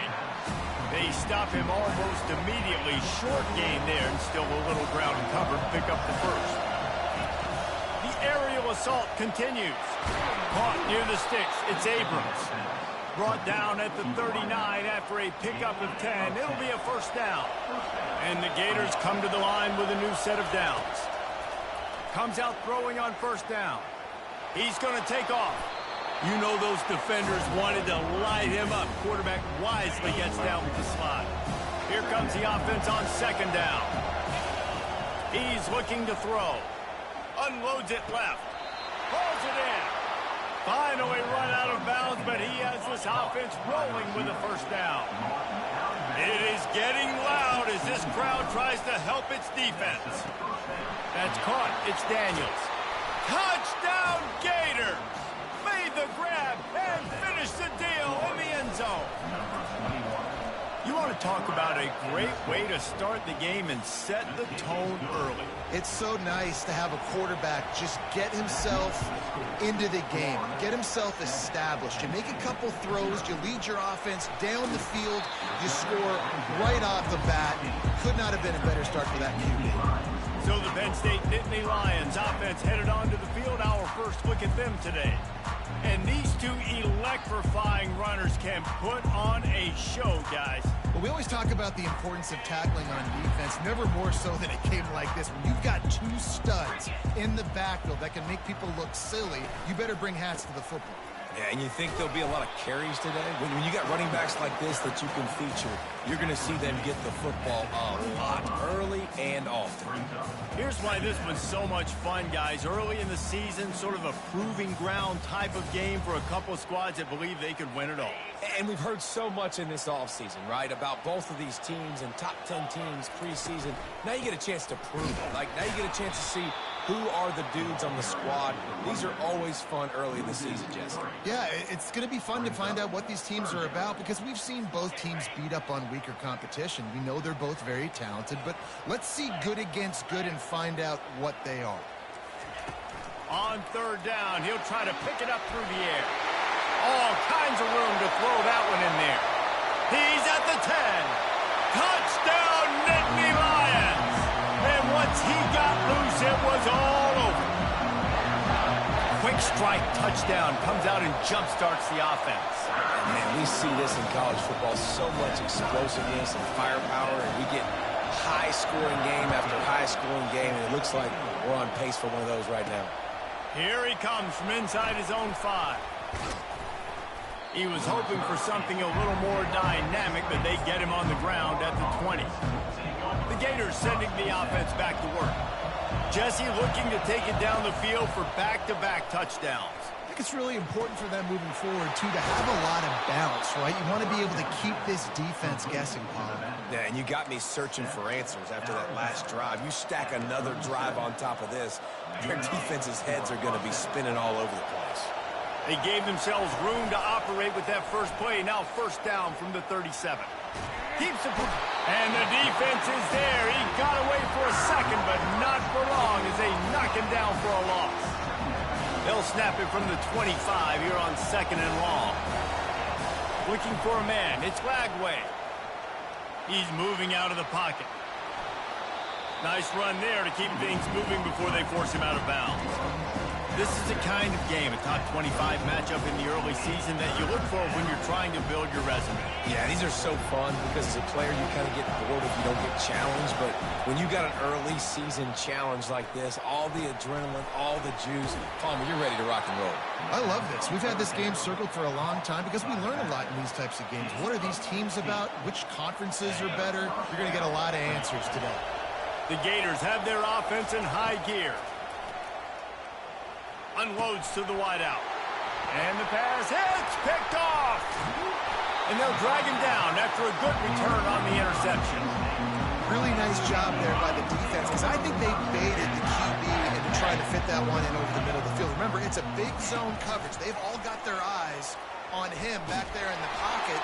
They stop him almost immediately. Short gain there, and still a little ground covered. Pick up the first. The aerial assault continues. Caught near the sticks. It's Abrams. Brought down at the 39 after a pickup of 10. It'll be a first down. And the Gators come to the line with a new set of downs. Comes out throwing on first down. He's going to take off. You know those defenders wanted to light him up. Quarterback wisely gets down with the slide. Here comes the offense on second down. He's looking to throw. Unloads it left. Pulls it in. Finally run out of bounds, but he has this offense rolling with a first down. It is getting loud as this crowd tries to help its defense. That's caught. It's Daniels. Touchdown, Gators! Made the grab and finished the deal in the end zone. You want to talk about a great way to start the game and set the tone early. It's so nice to have a quarterback just get himself into the game, get himself established. You make a couple throws, you lead your offense down the field, you score right off the bat. Could not have been a better start for that QB. So the Penn State Nittany Lions offense headed onto the field. Our first look at them today. And these two electrifying runners can put on a show, guys. Well, we always talk about the importance of tackling on defense, never more so than a game like this. When you've got two studs in the backfield that can make people look silly, you better bring hats to the football. Yeah, and you think there'll be a lot of carries today? When you got running backs like this that you can feature, you're going to see them get the football a lot early and often. Here's why this was so much fun, guys. Early in the season, sort of a proving ground type of game for a couple of squads that believe they could win it all. And we've heard so much in this offseason, right, about both of these teams and top 10 teams preseason. Now you get a chance to prove it. Like, now you get a chance to see who are the dudes on the squad. These are always fun early in the season, Jesse. Yeah, it's going to be fun to find out what these teams are about because we've seen both teams beat up on weaker competition. We know they're both very talented, but let's see good against good and find out what they are. On third down, he'll try to pick it up through the air. All kinds of room to throw that one in there. He's at the 10. Touchdown, Nittany Lions! And once he got loose, it was all over. Quick strike touchdown comes out and jump-starts the offense. Man, we see this in college football, so much explosiveness and firepower, and we get high-scoring game after high-scoring game, and it looks like we're on pace for one of those right now. Here he comes from inside his own 5. He was hoping for something a little more dynamic, but they get him on the ground at the 20. The Gators sending the offense back to work. Jesse looking to take it down the field for back-to-back touchdowns. I think it's really important for them moving forward, too, to have a lot of balance, right? You want to be able to keep this defense guessing, Paul. Yeah, and you got me searching for answers after that last drive. You stack another drive on top of this, their defense's heads are going to be spinning all over the place. They gave themselves room to operate with that first play. Now first down from the 37. Keeps it, and the defense is there. He got away for a second, but not for long as they knock him down for a loss. They'll snap it from the 25 here on 2nd and long. Looking for a man. It's Lagway. He's moving out of the pocket. Nice run there to keep things moving before they force him out of bounds. This is the kind of game, a top 25 matchup in the early season that you look for when you're trying to build your resume. Yeah, these are so fun because as a player you kind of get bored if you don't get challenged, but when you got an early season challenge like this, all the adrenaline, all the juice, Palmer, you're ready to rock and roll. I love this. We've had this game circled for a long time because we learn a lot in these types of games. What are these teams about? Which conferences are better? You're going to get a lot of answers today. The Gators have their offense in high gear. Unloads to the wideout. And the pass hits, picked off. And they'll drag him down after a good return on the interception. Really nice job there by the defense because I think they baited the QB into trying to fit that one in over the middle of the field. Remember, it's a big zone coverage. They've all got their eyes on him back there in the pocket,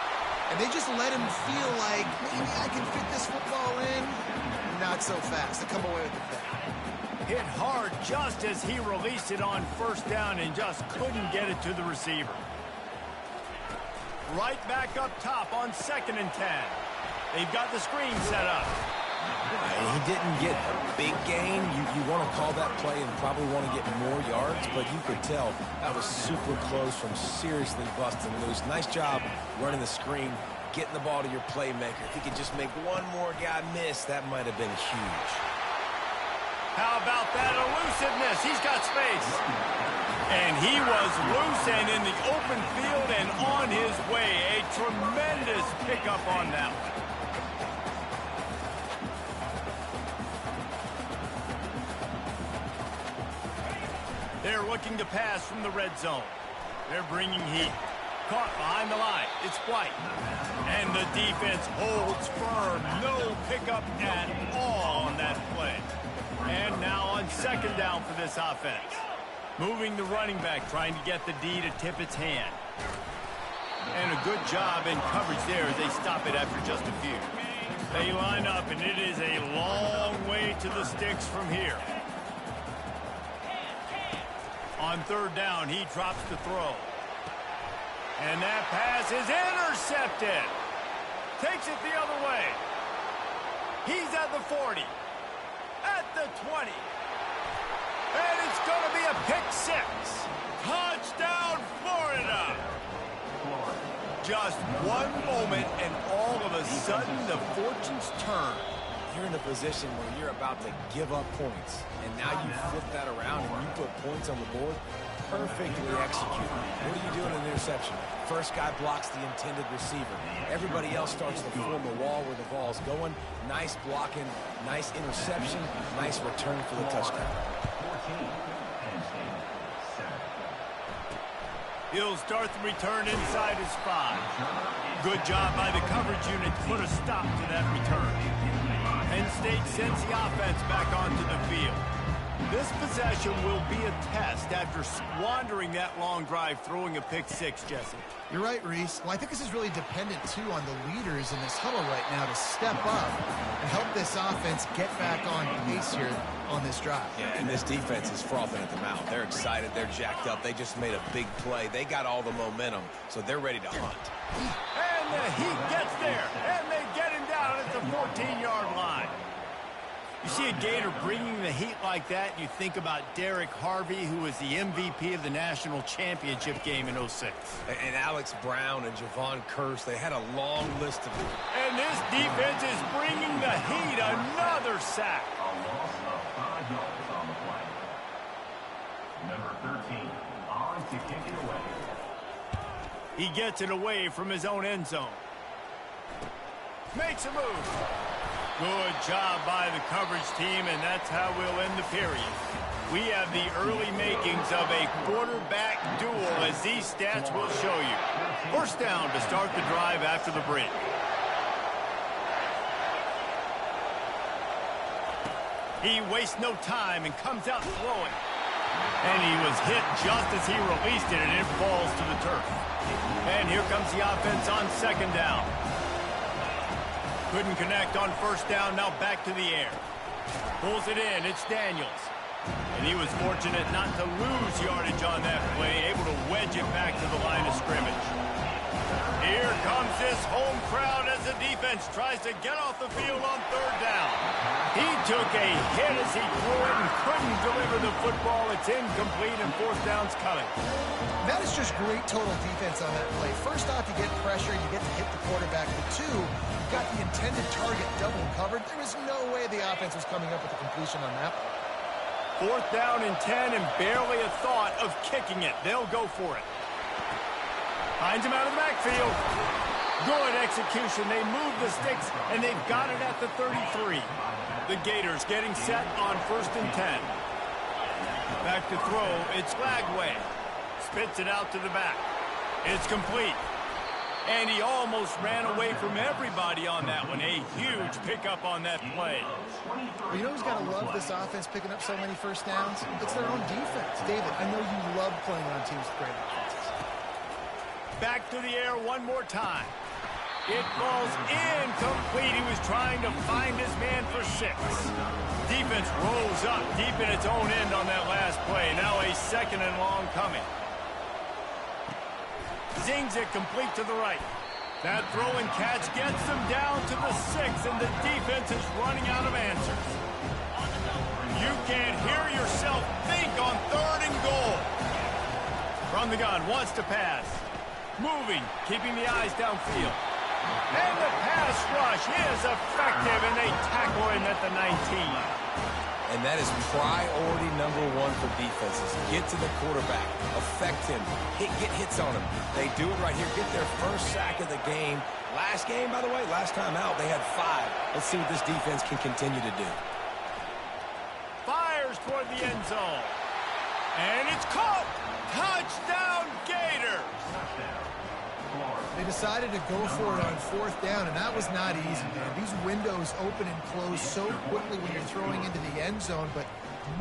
and they just let him feel like, maybe I can fit this football in. Not so fast. They come away with the pick. Hit hard just as he released it on first down and just couldn't get it to the receiver. Right back up top on 2nd and 10. They've got the screen set up. And he didn't get a big gain. You want to call that play and probably want to get more yards, but you could tell that was super close from seriously busting loose. Nice job running the screen, getting the ball to your playmaker. If he could just make one more guy miss, that might have been huge. How about that elusiveness? He's got space. And he was loose and in the open field and on his way. A tremendous pickup on that one. They're looking to pass from the red zone. They're bringing heat. Caught behind the line. It's White. And the defense holds firm. No pickup at all on that play. And now on 2nd down for this offense. Moving the running back, trying to get the D to tip its hand. And a good job in coverage there as they stop it after just a few. They line up, and it is a long way to the sticks from here. On 3rd down, he drops the throw. And that pass is intercepted. Takes it the other way. He's at the 40. At the 20. And it's going to be a pick 6. Touchdown, Florida. Just one moment, and all of a sudden, the fortunes turn. You're in a position where you're about to give up points, and now you flip that around and you put points on the board. Perfectly executed. What are you doing in an interception? First guy blocks the intended receiver. Everybody else starts to form a wall where the ball's going. Nice blocking, nice interception, nice return for the touchdown. He'll start the return inside his 5. Good job by the coverage unit to put a stop to that return. Penn State sends the offense back onto the field. This possession will be a test after squandering that long drive, throwing a pick 6, Jesse. You're right, Reese. Well, I think this is really dependent, too, on the leaders in this huddle right now to step up and help this offense get back on pace here on this drive. Yeah, and this defense is frothing at the mouth. They're excited. They're jacked up. They just made a big play. They got all the momentum, so they're ready to hunt. And the heat gets there, and they get him down at the 14-yard line. You see a Gator bringing the heat like that, you think about Derek Harvey, who was the MVP of the national championship game in 06. And Alex Brown and Javon Curse, they had a long list of them. And this defense is bringing the heat. Another sack. A loss of 5 yards on the play. Number number 13, on to kick it away. He gets it away from his own end zone. Makes a move. Good job by the coverage team, and that's how we'll end the period. We have the early makings of a quarterback duel, as these stats will show you. First down to start the drive after the break. He wastes no time and comes out throwing. And he was hit just as he released it, and it falls to the turf. And here comes the offense on second down. Couldn't connect on first down, now back to the air. Pulls it in, it's Daniels. And he was fortunate not to lose yardage on that play, able to wedge it back to the line of scrimmage. Here comes this home crowd as the defense tries to get off the field on third down. He took a hit as he threw it and couldn't deliver the football. It's incomplete and fourth down's coming. That is just great total defense on that play. First off, you get pressure, you get to hit the quarterback. But two, you've got the intended target double covered. There was no way the offense was coming up with a completion on that one. Fourth down and 10 and barely a thought of kicking it. They'll go for it. Finds him out of the backfield. Good execution. They move the sticks, and they've got it at the 33. The Gators getting set on first and 10. Back to throw. It's Lagway. Spits it out to the back. It's complete. And he almost ran away from everybody on that one. A huge pickup on that play. Well, you know who's got to love this offense picking up so many first downs? It's their own defense. David, I know you love playing on teams with great offenses. Back to the air one more time. It falls incomplete. He was trying to find his man for 6. Defense rolls up deep in its own end on that last play. Now a second and long coming. Zings it complete to the right. That throw and catch gets them down to the 6, and the defense is running out of answers. You can't hear yourself think on third and goal. From the gun, wants to pass. Moving, keeping the eyes downfield. And the pass rush is effective, and they tackle him at the 19. And that is priority number 1 for defenses. Get to the quarterback, affect him, get hits on him. They do it right here, get their first sack of the game. Last game, by the way, last time out, they had 5. Let's see what this defense can continue to do. Fires toward the end zone. And it's caught. Touchdown, Gators. They decided to go for it on fourth down, and that was not easy, man. These windows open and close so quickly when you're throwing into the end zone, but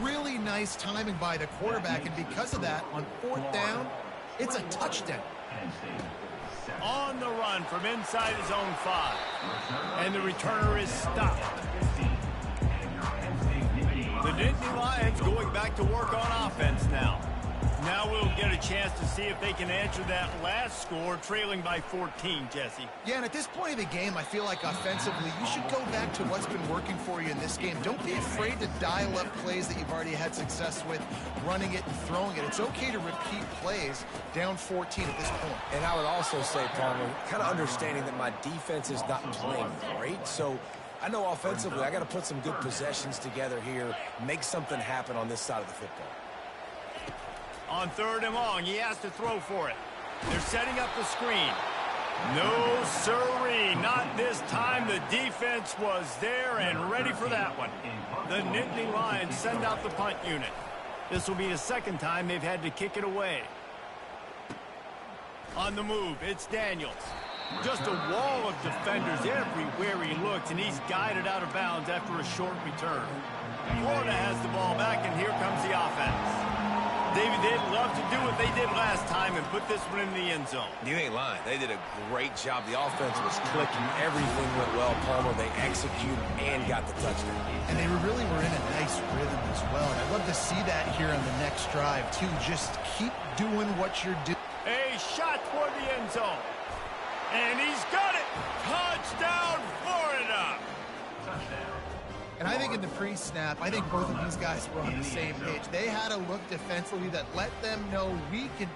really nice timing by the quarterback, and because of that, on fourth down, it's a touchdown. On the run from inside his own 5. And the returner is stopped. The Nittany Lions going back to work on offense now. Now we'll get a chance to see if they can answer that last score, trailing by 14, Jesse. Yeah, and at this point of the game, I feel like offensively, you should go back to what's been working for you in this game. Don't be afraid to dial up plays that you've already had success with, running it and throwing it. It's okay to repeat plays down 14 at this point. And I would also say, Palmer, kind of understanding that my defense is not playing great, so I know offensively I got to put some good possessions together here, make something happen on this side of the football. On third and long, he has to throw for it. They're setting up the screen. No, sirree, not this time. The defense was there and ready for that one. The Nittany Lions send out the punt unit. This will be the second time they've had to kick it away. On the move, it's Daniels. Just a wall of defenders everywhere he looks, and he's guided out of bounds after a short return. Florida has the ball back, and here comes the offense. David, they'd love to do what they did last time and put this one in the end zone. You ain't lying. They did a great job. The offense was clicking. Everything went well, Palmer. They executed and got the touchdown. And they really were in a nice rhythm as well. And I'd love to see that here on the next drive, too. Just keep doing what you're doing. A shot toward the end zone. And he's got it. Touchdown, Florida. Touchdown. And I think in the pre-snap, I think both of these guys were on the same page. They had a look defensively that let them know we can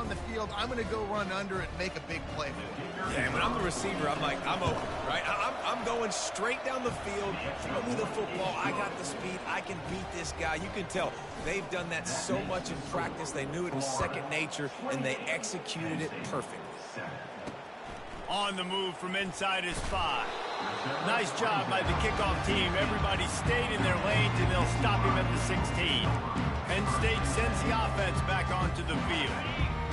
down the field. I'm going to go run under it and make a big play. Yeah, when I'm the receiver, I'm like, I'm open, right? I'm going straight down the field. Throw me the football. I got the speed. I can beat this guy. You can tell they've done that so much in practice. They knew it was second nature, and they executed it perfectly. On the move from inside his 5. Nice job by the kickoff team. Everybody stayed in their lanes, and they'll stop him at the 16. Penn State sends the offense back onto the field.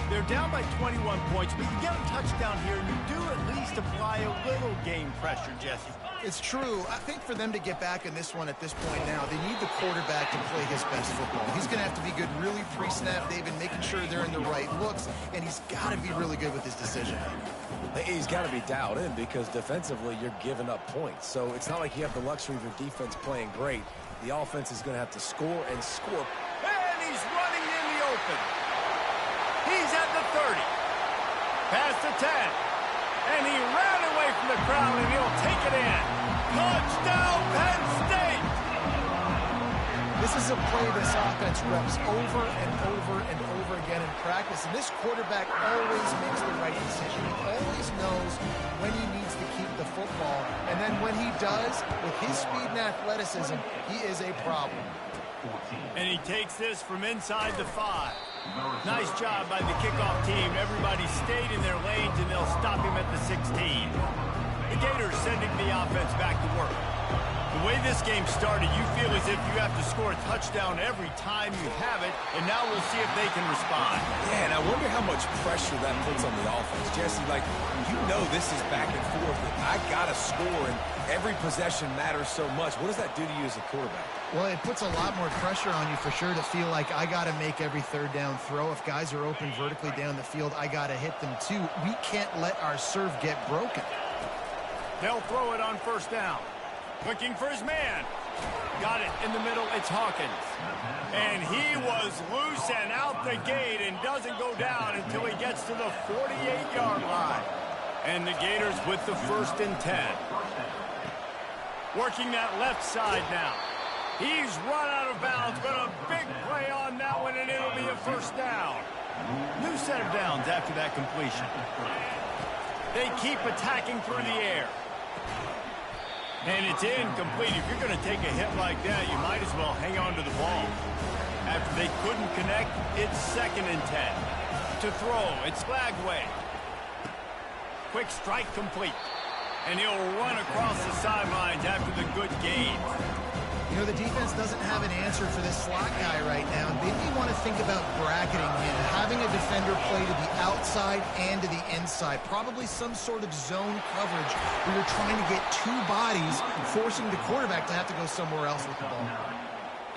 They're down by 21 points, but you get a touchdown here, and you do at least apply a little game pressure, Jesse. It's true. I think for them to get back in this one at this point now, they need the quarterback to play his best football. He's going to have to be good really pre-snap, David, making sure they're in the right looks, and he's got to be really good with his decision. He's got to be dialed in because defensively you're giving up points. So it's not like you have the luxury of your defense playing great. The offense is going to have to score and score. And he's running in the open. He's at the 30. Past the 10. And he ran away from the crowd, and he'll take it in. Touchdown, Penn State! This is a play this offense reps over and over and over again in practice, and this quarterback always makes the right decision. He always knows when he needs to keep the football, and then when he does, with his speed and athleticism, he is a problem. And he takes this from inside the 5. Nice job by the kickoff team. Everybody stayed in their lanes, and they'll stop him at the 16. The Gators sending the offense back to work. The way this game started, you feel as if you have to score a touchdown every time you have it, and now we'll see if they can respond. Yeah, and I wonder how much pressure that puts on the offense. Jesse, like, you know this is back and forth. I got to score, and every possession matters so much. What does that do to you as a quarterback? Well, it puts a lot more pressure on you for sure to feel like I got to make every third down throw. If guys are open vertically down the field, I got to hit them too. We can't let our serve get broken. They'll throw it on first down. Looking for his man. Got it in the middle. It's Hawkins. And he was loose and out the gate and doesn't go down until he gets to the 48-yard line. And the Gators with the 1st and 10. Working that left side now. He's run out of bounds, but a big play on that one, and it'll be a first down. New set of downs after that completion. They keep attacking through the air. And it's incomplete. If you're going to take a hit like that, you might as well hang on to the ball. After they couldn't connect, it's 2nd and 10. To throw, it's Flagway. Quick strike complete. And he'll run across the sidelines after the good gain. You know, the defense doesn't have an answer for this slot guy right now. They may want to think about bracketing him, having a defender play to the outside and to the inside. Probably some sort of zone coverage where you're trying to get 2 bodies, forcing the quarterback to have to go somewhere else with the ball.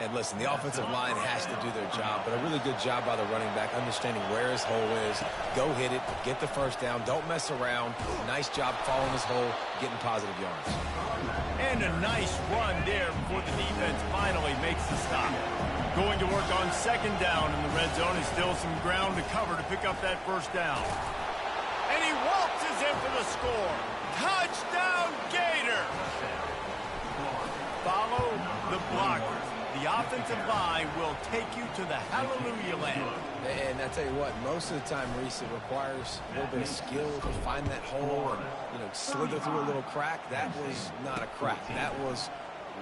And listen, the offensive line has to do their job, but a really good job by the running back, understanding where his hole is. Go hit it, get the first down, don't mess around. Nice job following his hole, getting positive yards. And a nice run there before the defense finally makes the stop. Going to work on 2nd down in the red zone. Is still some ground to cover to pick up that first down. And he waltzes in for the score. Touchdown, Gators! Follow the blocker. The offensive line will take you to the hallelujah land. And I tell you what, most of the time, Reese, it requires a little bit of skill to find that hole and, you know, slither through a little crack. That was not a crack. That was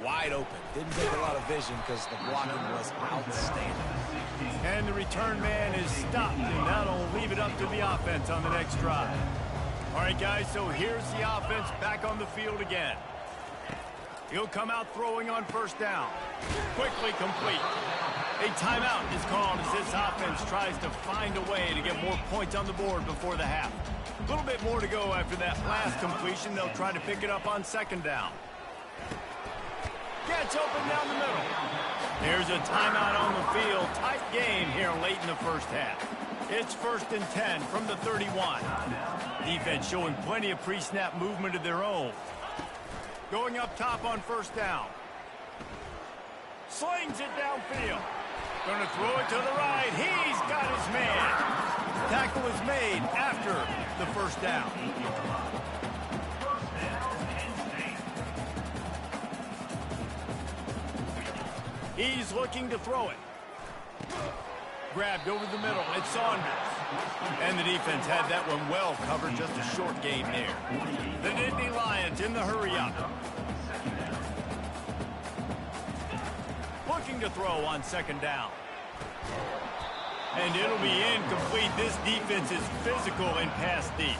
wide open. Didn't take a lot of vision because the blocking was outstanding. And the return man is stopped, and that'll leave it up to the offense on the next drive. All right, guys, so here's the offense back on the field again. He'll come out throwing on first down. Quickly complete. A timeout is called as this offense tries to find a way to get more points on the board before the half. A little bit more to go after that last completion. They'll try to pick it up on 2nd down. Gets open down the middle. There's a timeout on the field. Tight game here late in the first half. It's 1st and 10 from the 31. Defense showing plenty of pre-snap movement of their own. Going up top on first down. Slings it downfield. Going to throw it to the right. He's got his man. Tackle is made after the first down. He's looking to throw it. Grabbed over the middle. It's Saunders. And the defense had that one well covered, just a short gain there. The Nittany Lions in the hurry-up. Looking to throw on second down. And it'll be incomplete. This defense is physical and pass deep.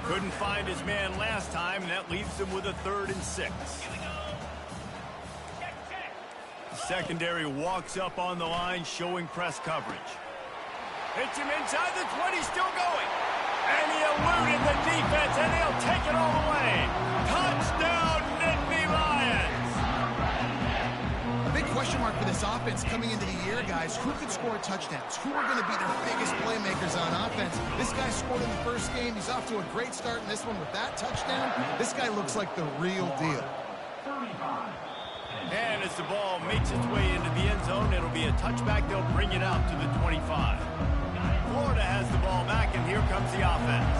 Couldn't find his man last time, and that leaves him with a 3rd and 6. Secondary walks up on the line, showing press coverage. Hits him inside the 20, still going. And he eluded the defense, and he'll take it all the way. Touchdown, Nittany Lions! A big question mark for this offense coming into the year, guys. Who could score touchdowns? Who are going to be their biggest playmakers on offense? This guy scored in the first game. He's off to a great start in this one with that touchdown. This guy looks like the real deal. And as the ball makes its way into the end zone, it'll be a touchback. They'll bring it out to the 25. Florida has the ball back, and here comes the offense.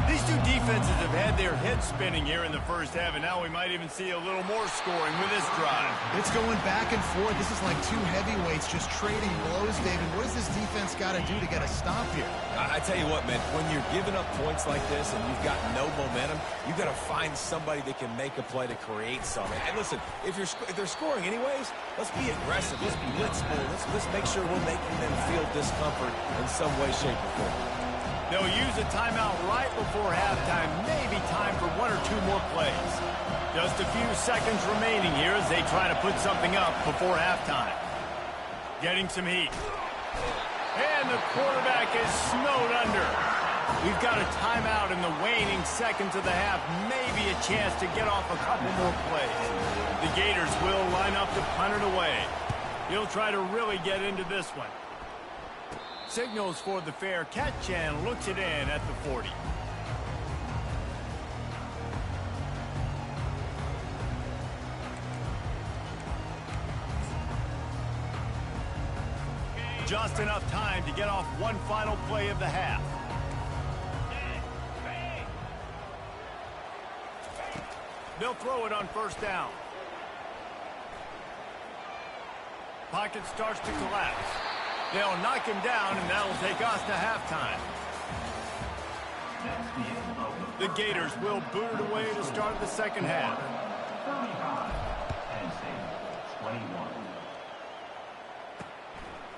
These two defenses have had their heads spinning here in the first half, and now we might even see a little more scoring with this drive. It's going back and forth. This is like two heavyweights just trading blows, David. What does this defense got to do to get a stop here? I tell you what, man, when you're giving up points like this and you've got no momentum, you've got to find somebody that can make a play to create something. And listen, if they're scoring anyways, let's be aggressive. Let's be blitzful. Let's make sure we're making them feel discomfort in some way, shape, or form. They'll use a timeout right before halftime. Maybe time for 1 or 2 more plays. Just a few seconds remaining here as they try to put something up before halftime. Getting some heat. And the quarterback is snowed under. We've got a timeout in the waning seconds of the half. Maybe a chance to get off a couple more plays. The Gators will line up to punt it away. He'll try to really get into this one. Signals for the fair catch and looks it in at the 40. Just enough time to get off one final play of the half. They'll throw it on first down. Pocket starts to collapse. They'll knock him down, and that'll take us to halftime. The Gators will boot it away to start the second half.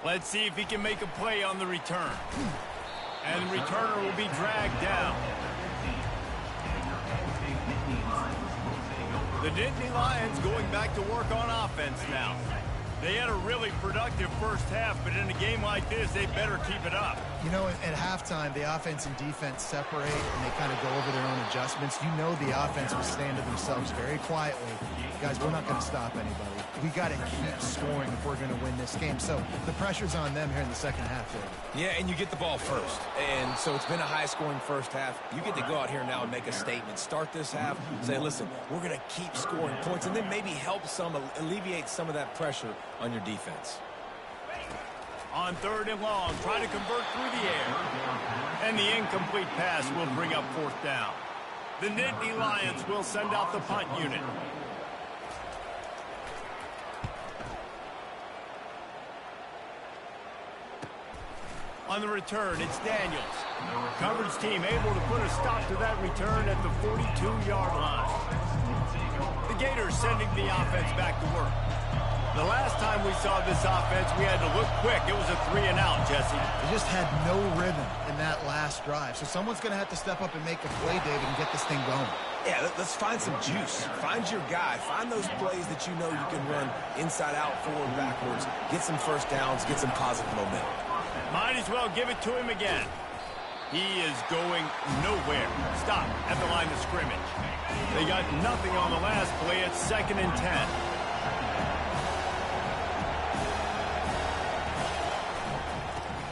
Let's see if he can make a play on the return. And the returner will be dragged down. The Nittany Lions going back to work on offense now. They had a really productive first half, but in a game like this, they better keep it up. You know, at halftime, the offense and defense separate, and they kind of go over their own adjustments. You know the offense was saying to themselves very quietly, guys, we're not going to stop anybody. We got to keep scoring if we're going to win this game. So the pressure's on them here in the second half, David. Yeah, and you get the ball first. And so it's been a high-scoring first half. You get to go out here now and make a statement. Start this half, say, listen, we're going to keep scoring points, and then maybe help alleviate some of that pressure on your defense. On 3rd and long, try to convert through the air. And the incomplete pass will bring up 4th down. The Nittany Lions will send out the punt unit. On the return, it's Daniels. Coverage team able to put a stop to that return at the 42-yard line. The Gators sending the offense back to work. The last time we saw this offense, we had to look quick. It was a 3-and-out, Jesse. They just had no rhythm in that last drive. So someone's going to have to step up and make a play, David, and get this thing going. Yeah, let's find some juice. Find your guy. Find those plays that you know you can run inside out, forward, backwards. Get some first downs. Get some positive momentum. Might as well give it to him again. He is going nowhere. Stop at the line of scrimmage. They got nothing on the last play. It's 2nd and 10.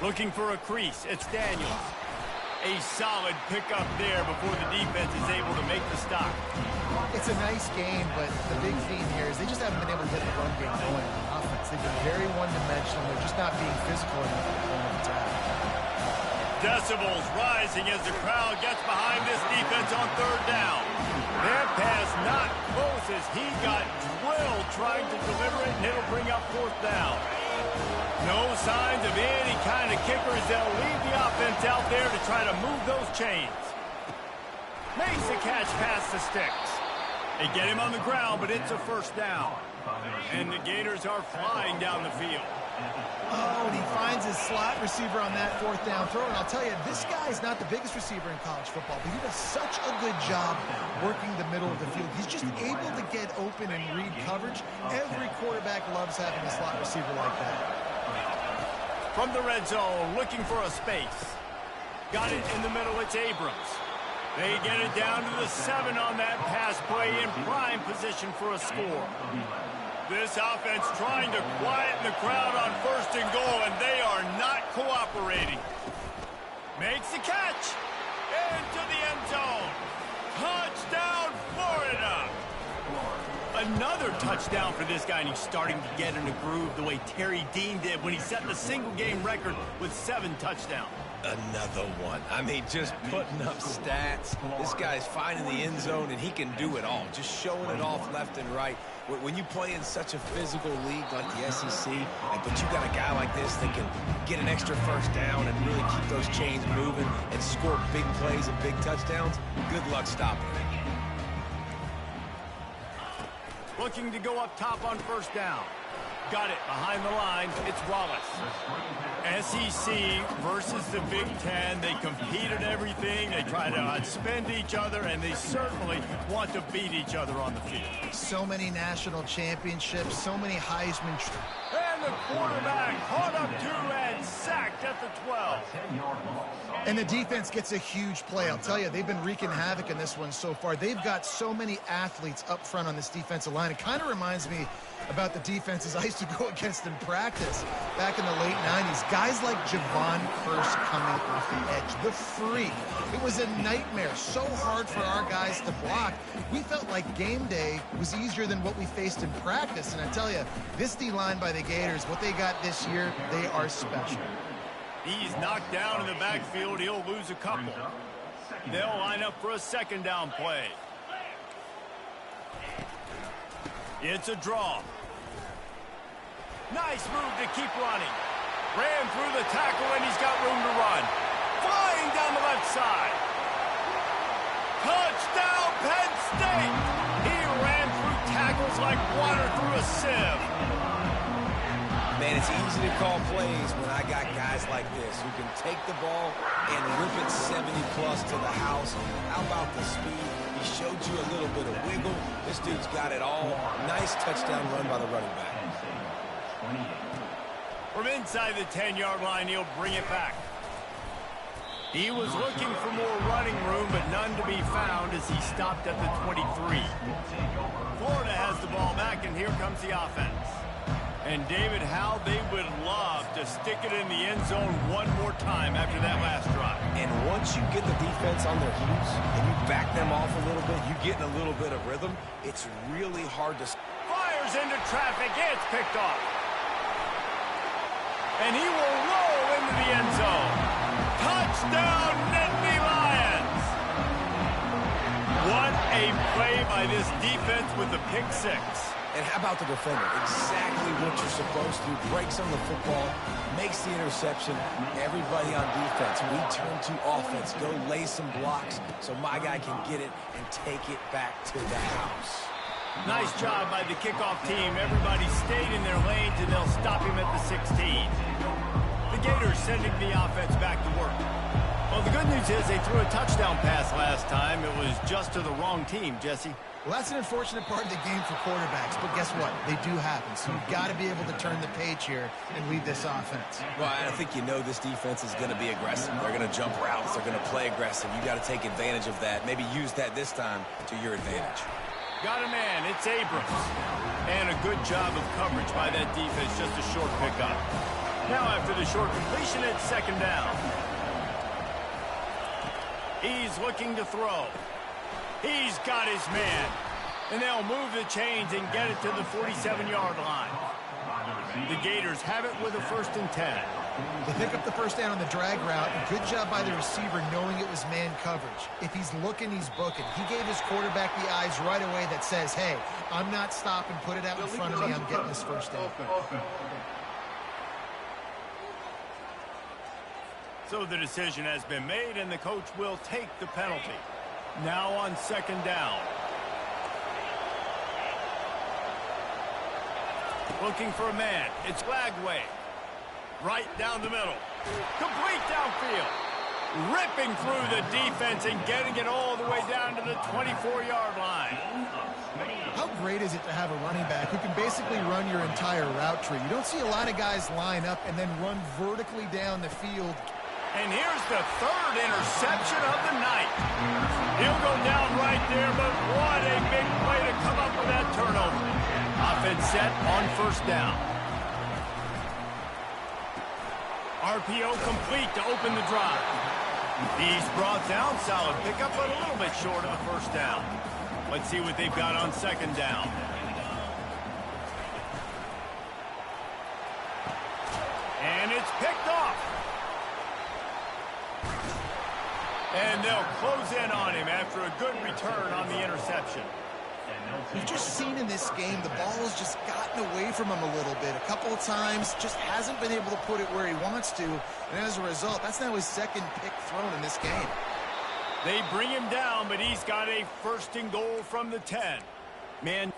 Looking for a crease. It's Daniels. A solid pickup there before the defense is able to make the stop. It's a nice game, but the big theme here is they just haven't been able to get the run game going on offense. They've been very one-dimensional. They're just not being physical enough at the point of attack. Decibels rising as the crowd gets behind this defense on 3rd down. That pass not close as he got drilled trying to deliver it, and it'll bring up 4th down. No signs of any kind of kickers. They'll leave the offense out there to try to move those chains. Makes the catch past the sticks. They get him on the ground, but it's a first down. And the Gators are flying down the field. Oh, and he finds his slot receiver on that fourth down throw. And I'll tell you, this guy's not the biggest receiver in college football, but he does such a good job working the middle of the field. He's just able to get open and read coverage. Every quarterback loves having a slot receiver like that. From the red zone, looking for a space. Got it in the middle, it's Abrams. They get it down to the 7 on that pass play in prime position for a score. This offense trying to quieten the crowd on first and goal, and they are not cooperating. Makes the catch. Into the end zone. Touchdown, Florida. Another touchdown for this guy, and he's starting to get in a groove the way Terry Dean did when he set the single-game record with 7 touchdowns. Another one. I mean, just putting up stats. This guy's finding the end zone, and he can do it all. Just showing it off left and right. When you play in such a physical league like the SEC, but you got a guy like this that can get an extra first down and really keep those chains moving and score big plays and big touchdowns, good luck stopping it. Looking to go up top on first down. Got it behind the line. It's Wallace. SEC versus the Big Ten. They compete at everything. They try to outspend each other, and they certainly want to beat each other on the field. So many national championships, so many Heisman. And the quarterback caught up to and sacked at the 12. And the defense gets a huge play. I'll tell you, they've been wreaking havoc in this one so far. They've got so many athletes up front on this defensive line. It kind of reminds me about the defenses I used to go against in practice back in the late 90s. Guys like Javon Curse coming off the edge, the freak. It was a nightmare, so hard for our guys to block. We felt like game day was easier than what we faced in practice. And I tell you, this D-line by the Gators, what they got this year, they are special. He's knocked down in the backfield. He'll lose a couple. They'll line up for a second down play. It's a draw. Nice move to keep running. Ran through the tackle, and he's got room to run. Flying down the left side. Touchdown, Penn State! He ran through tackles like water through a sieve. Man, it's easy to call plays when I got guys like this who can take the ball and rip it 70-plus to the house. How about the speed? He showed you a little bit of wiggle. This dude's got it all. Nice touchdown run by the running back. From inside the 10-yard line, he'll bring it back. He was looking for more running room, but none to be found as he stopped at the 23. Florida has the ball back, and here comes the offense. And David, how they would love to stick it in the end zone one more time after that last drive. And once you get the defense on their heels and you back them off a little bit, you get in a little bit of rhythm, it's really hard to... Fires into traffic. It's picked off. And he will roll into the end zone. Touchdown, Nittany Lions. What a play by this defense with the pick six. And how about the defender? Exactly what you're supposed to. Breaks on the football, makes the interception. Everybody on defense, we turn to offense. Go lay some blocks so my guy can get it and take it back to the house. Nice job by the kickoff team. Everybody stayed in their lanes, and they'll stop him at the 16. The Gators sending the offense back to work. Well, the good news is they threw a touchdown pass last time. It was just to the wrong team, Jesse. Well, that's an unfortunate part of the game for quarterbacks, but guess what? They do happen, so you've got to be able to turn the page here and lead this offense. Well, I think you know this defense is going to be aggressive. They're going to jump routes. They're going to play aggressive. You got to take advantage of that. Maybe use that this time to your advantage. Got a man. It's Abrams. And a good job of coverage by that defense. Just a short pickup. Now after the short completion, it's second down. He's looking to throw. He's got his man. And they'll move the chains and get it to the 47-yard line. The Gators have it with a 1st and 10. They pick up the first down on the drag route. Good job by the receiver knowing it was man coverage. If he's looking, he's booking. He gave his quarterback the eyes right away that says, hey, I'm not stopping. Put it out in front of me. I'm getting this first down. So the decision has been made, and the coach will take the penalty. Now on second down. Looking for a man. It's Lagway. Right down the middle. Complete downfield. Ripping through the defense and getting it all the way down to the 24-yard line. How great is it to have a running back who can basically run your entire route tree? You don't see a lot of guys line up and then run vertically down the field. And here's the third interception of the night. He'll go down right there, but what a big play to come up with that turnover. Offense set on first down. RPO complete to open the drive. He's brought down, solid pickup, but a little bit short of the first down. Let's see what they've got on second down. And it's picked off. And they'll close in on him after a good return on the interception. We've just seen in this game the ball has just gotten away from him a little bit. A couple of times, just hasn't been able to put it where he wants to. And as a result, that's now his second pick thrown in this game. They bring him down, but he's got a first and goal from the 10. Man.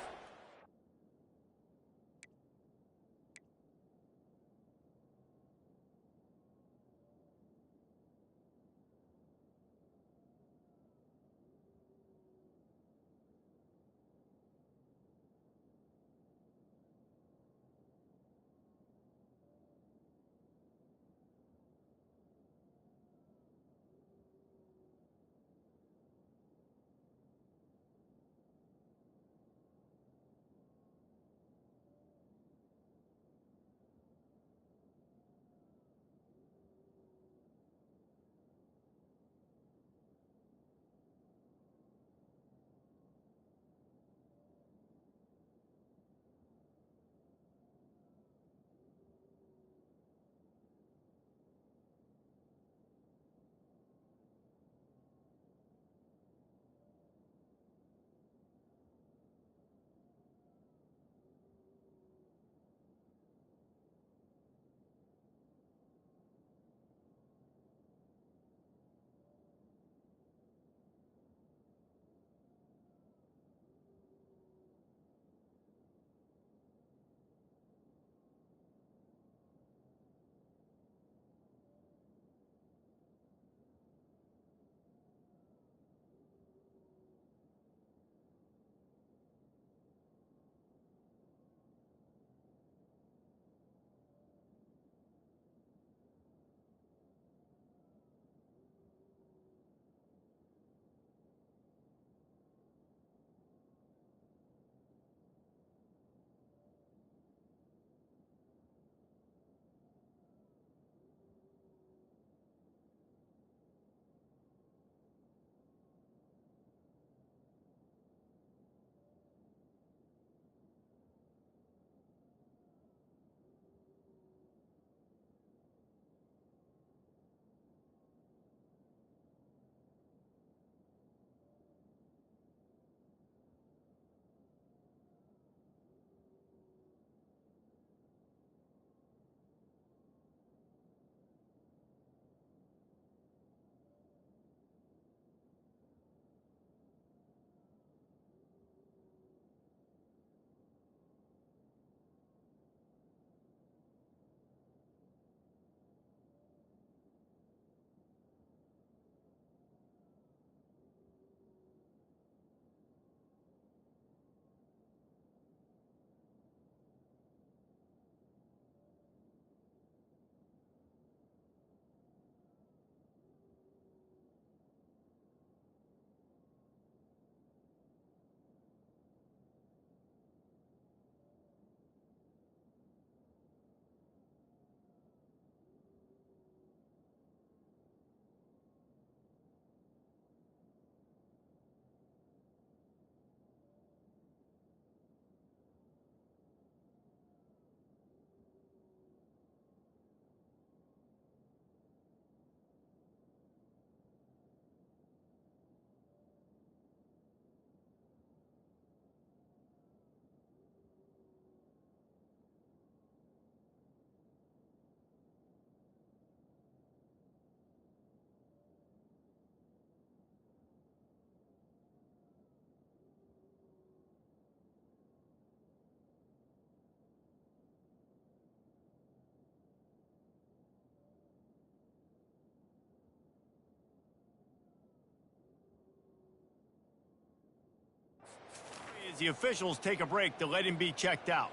the officials take a break to let him be checked out.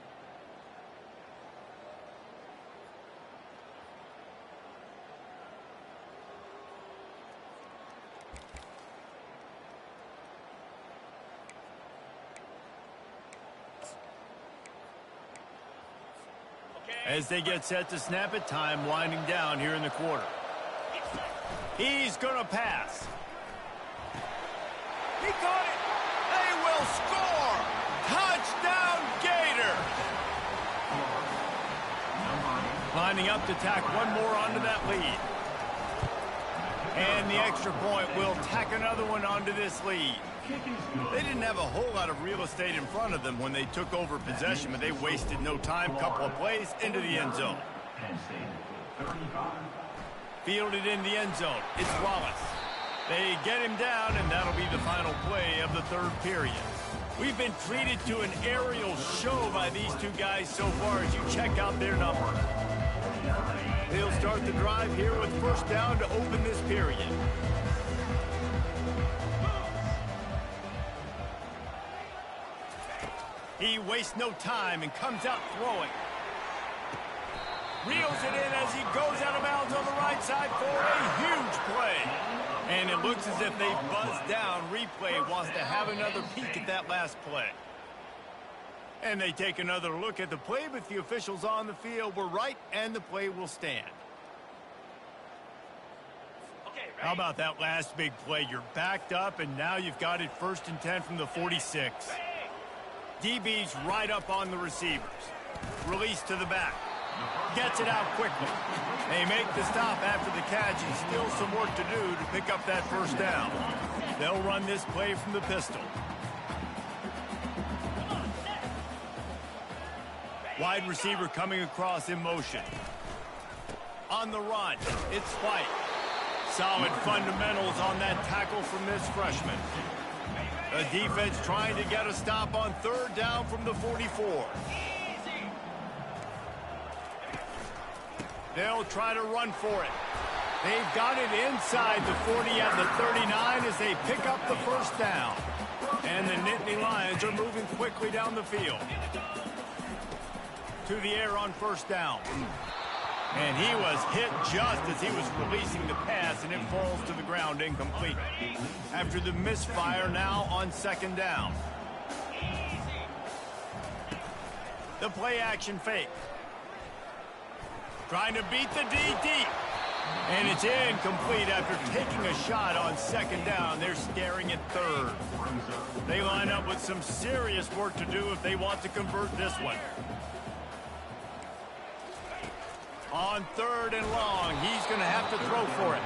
As they get set to snap it, time winding down here in the quarter. He's going to pass. He got it. They will score. Touchdown, Gator. Lining up to tack one more onto that lead. And the extra point will tack another one onto this lead. They didn't have a whole lot of real estate in front of them when they took over possession, but they wasted no time. Couple of plays into the end zone. Fielded in the end zone. It's Wallace. They get him down, and that'll be the final play of the third period. We've been treated to an aerial show by these two guys so far as you check out their numbers. They'll start the drive here with first down to open this period. He wastes no time and comes out throwing. Reels it in as he goes out of bounds on the right side for a huge play. And it looks as if they buzzed down. Replay wants to have another peek at that last play. And they take another look at the play, but the officials on the field were right, and the play will stand. How about that last big play? You're backed up, and now you've got it 1st and 10 from the 46. DB's right up on the receivers. Release to the back. Gets it out quickly. They make the stop after the catch, and still some work to do to pick up that first down. They'll run this play from the pistol. Wide receiver coming across in motion. On the run, it's White. Solid fundamentals on that tackle from this freshman. The defense trying to get a stop on third down from the 44. They'll try to run for it. They've got it inside the 40 at the 39 as they pick up the first down. And the Nittany Lions are moving quickly down the field. To the air on first down. And he was hit just as he was releasing the pass, and it falls to the ground incomplete. After the misfire, now on second down. The play action fake. Trying to beat the D deep. And it's incomplete after taking a shot on second down. They're staring at third. They line up with some serious work to do if they want to convert this one. On third and long, he's going to have to throw for it.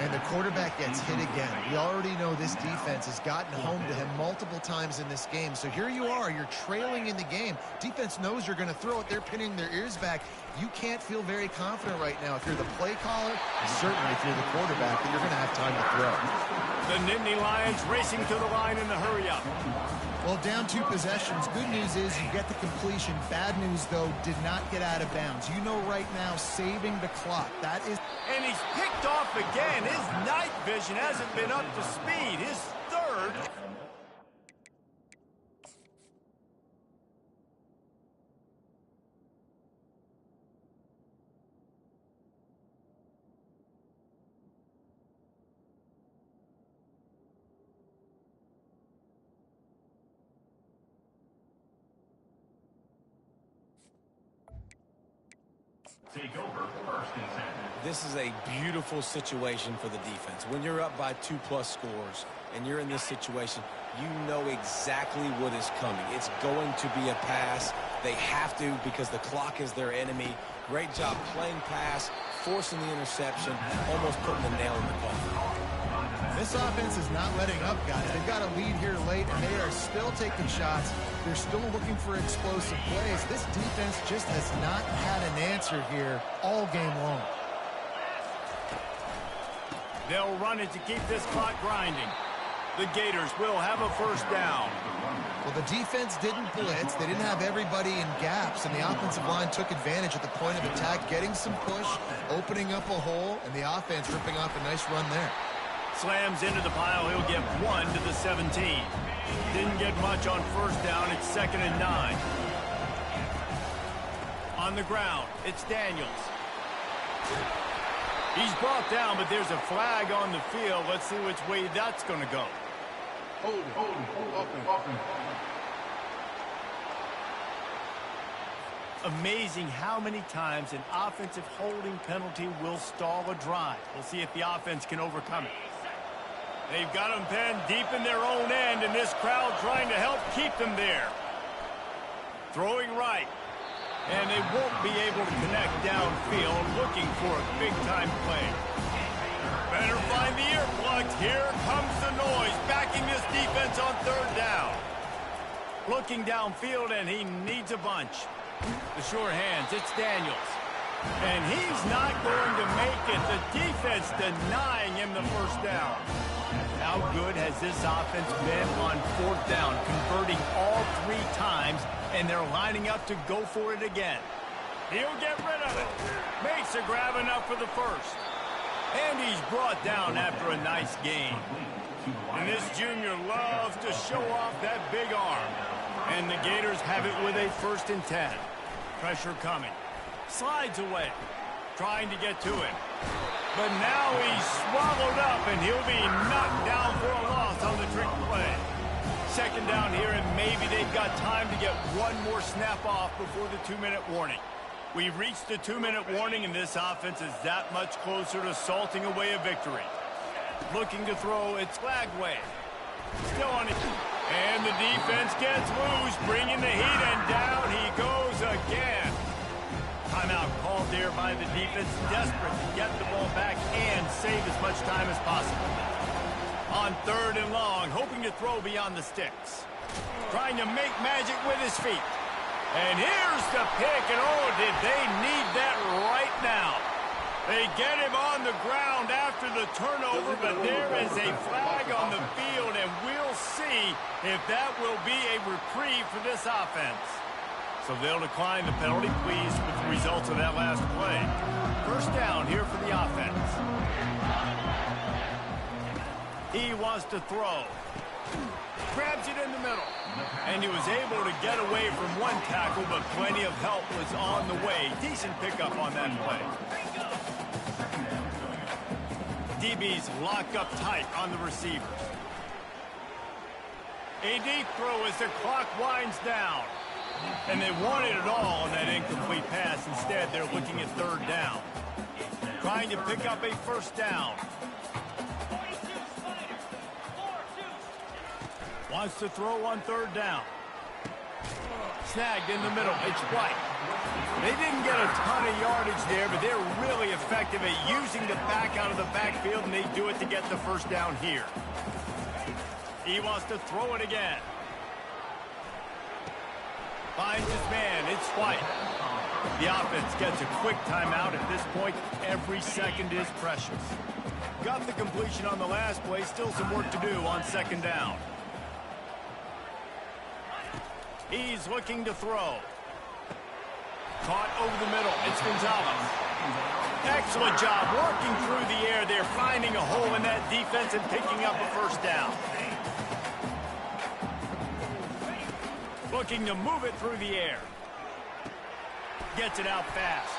And the quarterback gets hit again. We already know this defense has gotten home to him multiple times in this game. So here you are, you're trailing in the game. Defense knows you're going to throw it. They're pinning their ears back. You can't feel very confident right now if you're the play caller, and certainly if you're the quarterback, that you're going to have time to throw. The Nittany Lions racing to the line in the hurry-up. Well, down 2 possessions. Good news is you get the completion. Bad news, though, did not get out of bounds. You know right now, saving the clock. That is... And he's picked off again. His night vision hasn't been up to speed. His third... Take over 1st and 10. This is a beautiful situation for the defense. When you're up by 2+ scores and you're in this situation, you know exactly what is coming. It's going to be a pass. They have to because the clock is their enemy. Great job playing pass, forcing the interception, almost putting the nail in the coffin. This offense is not letting up, guys. They've got a lead here late, and they are still taking shots. They're still looking for explosive plays. This defense just has not had an answer here all game long. They'll run it to keep this clock grinding. The Gators will have a first down. Well, the defense didn't blitz. They didn't have everybody in gaps, and the offensive line took advantage at the point of attack, getting some push, opening up a hole, and the offense ripping off a nice run there. Slams into the pile. He'll get 1 to the 17. Didn't get much on first down. It's 2nd and 9. On the ground, it's Daniels. He's brought down, but there's a flag on the field. Let's see which way that's going to go. Hold it. Amazing how many times an offensive holding penalty will stall a drive. We'll see if the offense can overcome it. They've got them penned deep in their own end, and this crowd trying to help keep them there. Throwing right. And they won't be able to connect downfield, looking for a big-time play. Better find the earplugs. Here comes the noise, backing this defense on 3rd down. Looking downfield, and he needs a bunch. The sure hands, it's Daniels. And he's not going to make it. The defense denying him the first down. How good has this offense been on 4th down, converting all 3 times, and they're lining up to go for it again. He'll get rid of it. Makes a grab enough for the first. And he's brought down after a nice gain. And this junior loves to show off that big arm. And the Gators have it with a 1st and 10. Pressure coming. Slides away. Trying to get to him. But now he's swallowed up, and he'll be knocked down for a loss on the trick play. 2nd down here, and maybe they've got time to get one more snap off before the 2-minute warning. We've reached the 2-minute warning, and this offense is that much closer to salting away a victory. Looking to throw, it's Flagway. Still on it. And the defense gets loose, bringing the heat, and down he goes again. Timeout called there by the defense, desperate to get the ball back and save as much time as possible. On 3rd and long, hoping to throw beyond the sticks. Trying to make magic with his feet. And here's the pick, and oh, did they need that right now. They get him on the ground after the turnover, but there is a flag on the field, and we'll see if that will be a reprieve for this offense. So they'll decline the penalty, pleased with the results of that last play. 1st down here for the offense. He wants to throw. Grabs it in the middle. And he was able to get away from one tackle, but plenty of help was on the way. Decent pickup on that play. DBs lock up tight on the receivers. A deep throw as the clock winds down. And they wanted it all on that incomplete pass. Instead, they're looking at 3rd down. Trying to pick up a 1st down. Wants to throw on 3rd down. Snagged in the middle. It's White. They didn't get a ton of yardage there, but they're really effective at using the back out of the backfield, and they do it to get the 1st down here. He wants to throw it again. Finds his man. It's White. The offense gets a quick timeout. At this point, every second is precious. Got the completion on the last play. Still some work to do on 2nd down. He's looking to throw. Caught over the middle. It's Gonzalez. Excellent job working through the air. They're finding a hole in that defense and picking up a 1st down. Looking to move it through the air. Gets it out fast.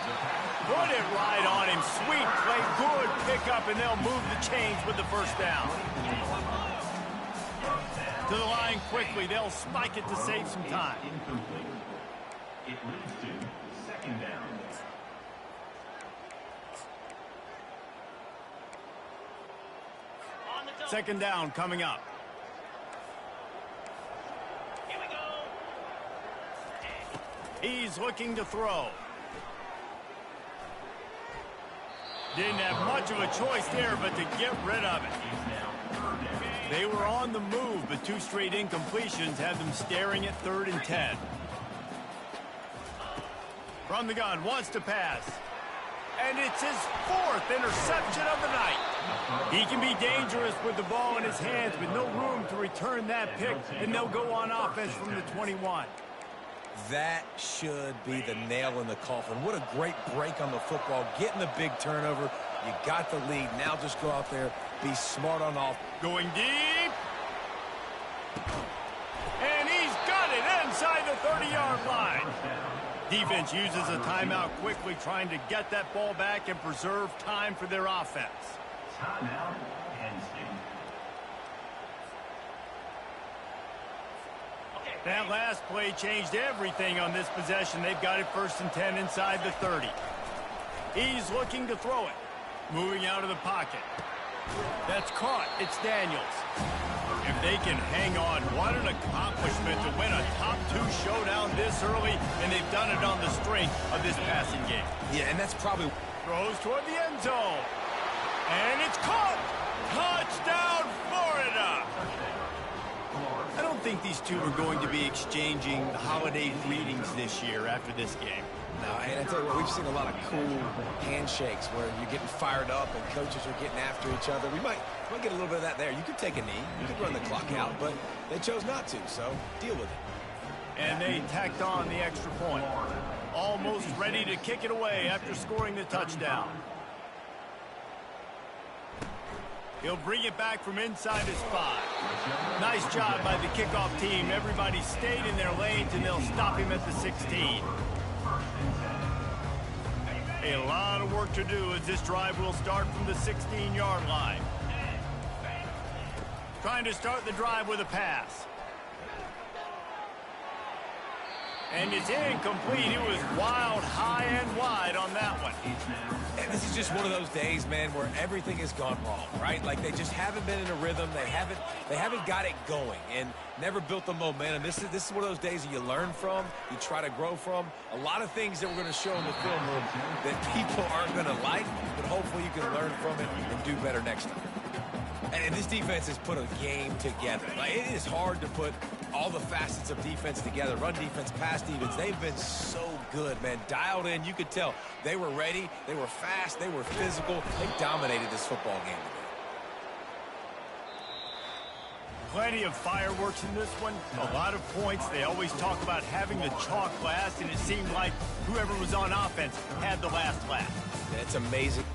Put it right on him. Sweet play. Good pickup, and they'll move the chains with the 1st down. To the line quickly. They'll spike it to save some time. It leads to 2nd down. 2nd down coming up. He's looking to throw. Didn't have much of a choice there, but to get rid of it. They were on the move, but 2 straight incompletions had them staring at 3rd and 10. From the gun, wants to pass. And it's his 4th interception of the night. He can be dangerous with the ball in his hands, with no room to return that pick, and they'll go on offense from the 21. That should be the nail in the coffin. What a great break on the football. Getting the big turnover. You got the lead. Now just go out there, be smart on off. Going deep. 30-yard line. Defense uses a timeout quickly, trying to get that ball back and preserve time for their offense. Timeout, Penn State. That last play changed everything on this possession. They've got it 1st and 10 inside the 30. He's looking to throw it. Moving out of the pocket. That's caught. It's Daniels. If they can hang on, what an accomplishment to win a top 2 showdown this early, and they've done it on the strength of this passing game. Yeah, and that's probably... Throws toward the end zone. And it's caught! Touchdown, Florida! I don't think these two are going to be exchanging holiday greetings this year after this game. No, and I tell you what, we've seen a lot of cool handshakes where you're getting fired up and coaches are getting after each other. We might get a little bit of that there. You could take a knee, you could run the clock out, but they chose not to, so deal with it. And they tacked on the extra point. Almost ready to kick it away after scoring the touchdown. He'll bring it back from inside his 5. Nice job by the kickoff team. Everybody stayed in their lanes, and they'll stop him at the 16. A lot of work to do as this drive will start from the 16-yard line. Trying to start the drive with a pass. And it's incomplete. It was wild, high and wide on that one. And this is just one of those days, man, where everything has gone wrong, right? Like they just haven't been in a rhythm. They haven't got it going and never built the momentum. This is one of those days that you learn from, you try to grow from. A lot of things that we're going to show in the film room that people aren't going to like, but hopefully you can learn from it and do better next time. And this defense has put a game together. Like, it is hard to put all the facets of defense together. Run defense, pass defense. They've been so good, man. Dialed in. You could tell they were ready. They were fast. They were physical. They dominated this football game today. Plenty of fireworks in this one. A lot of points. They always talk about having the chalk last, and it seemed like whoever was on offense had the last laugh. It's amazing.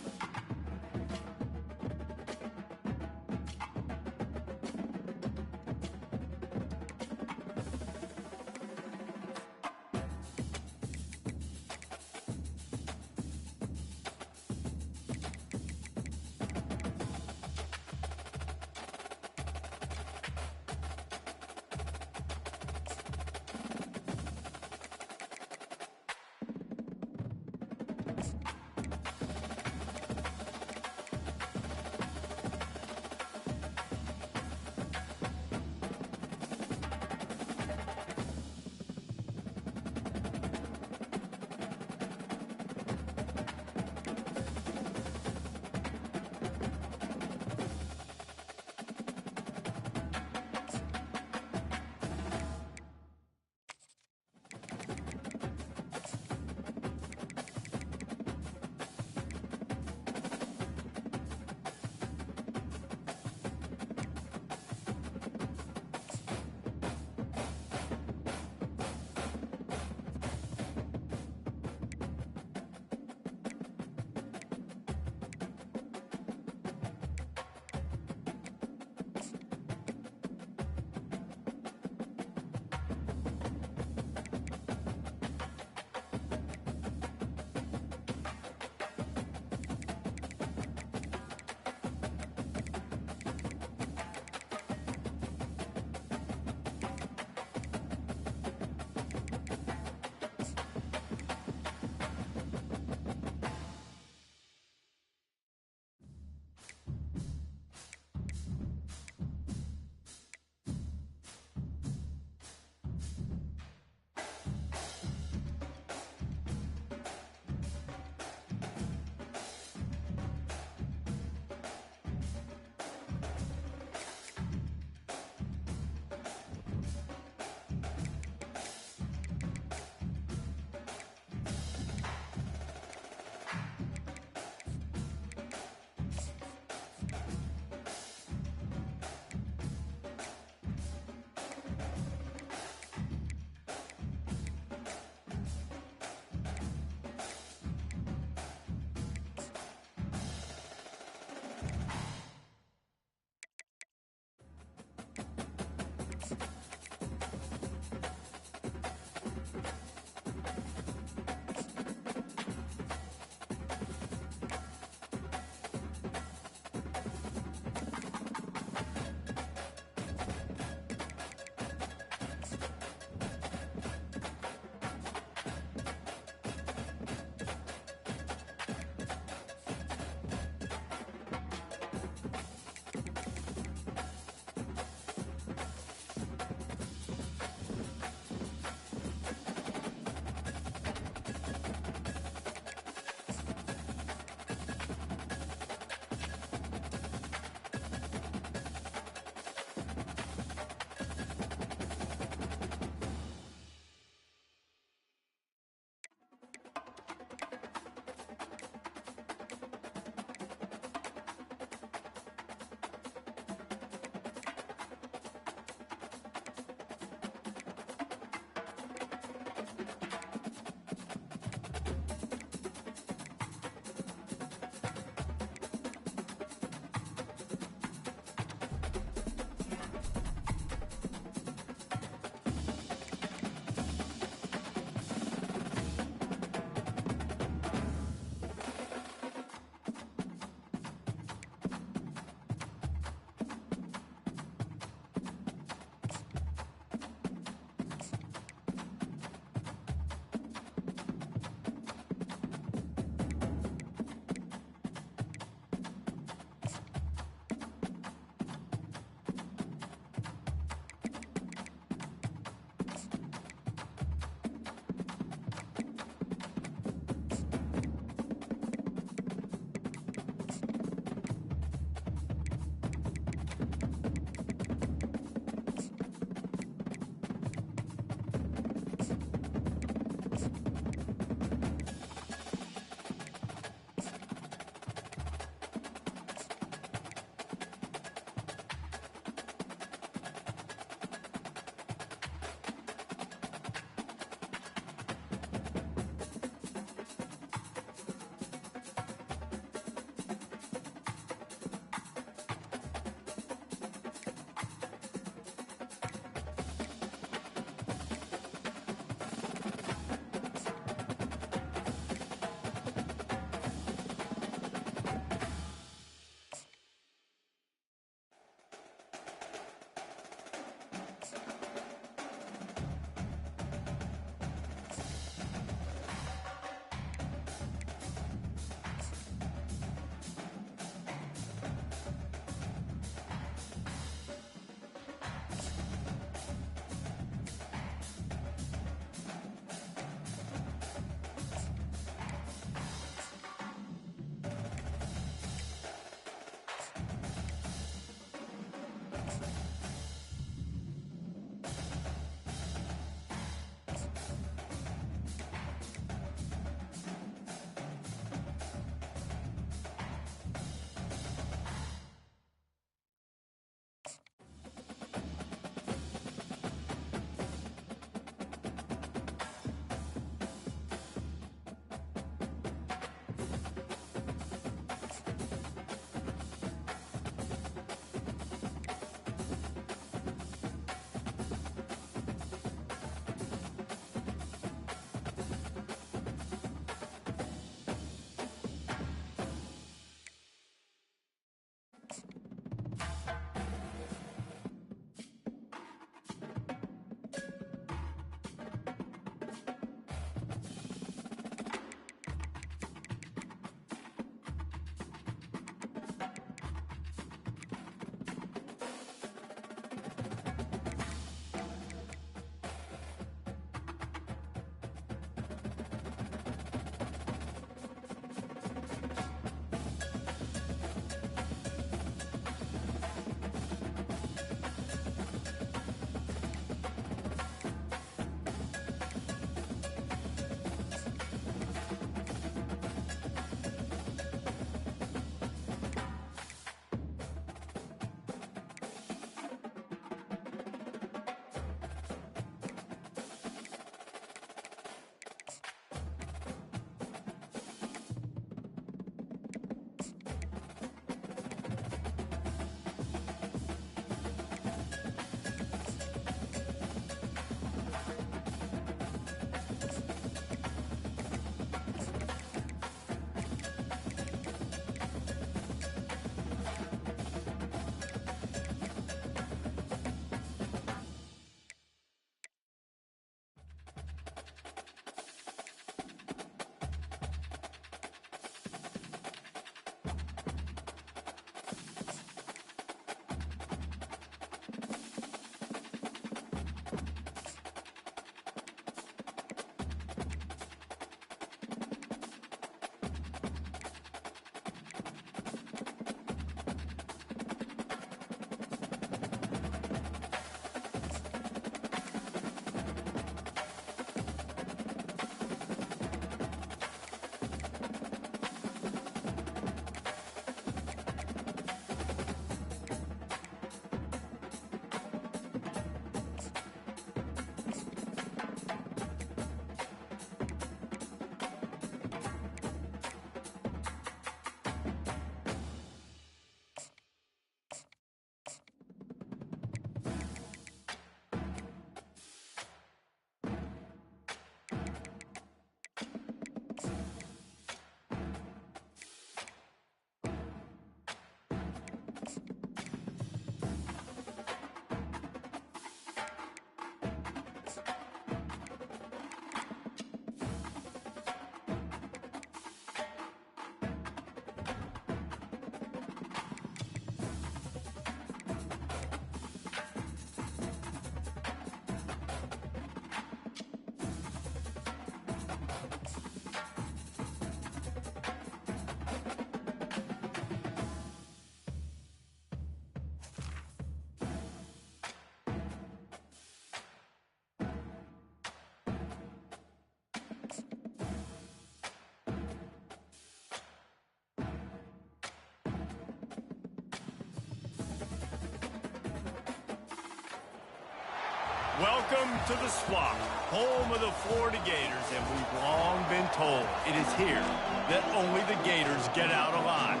Welcome to the Swamp, home of the Florida Gators, and we've long been told it is here that only the Gators get out alive.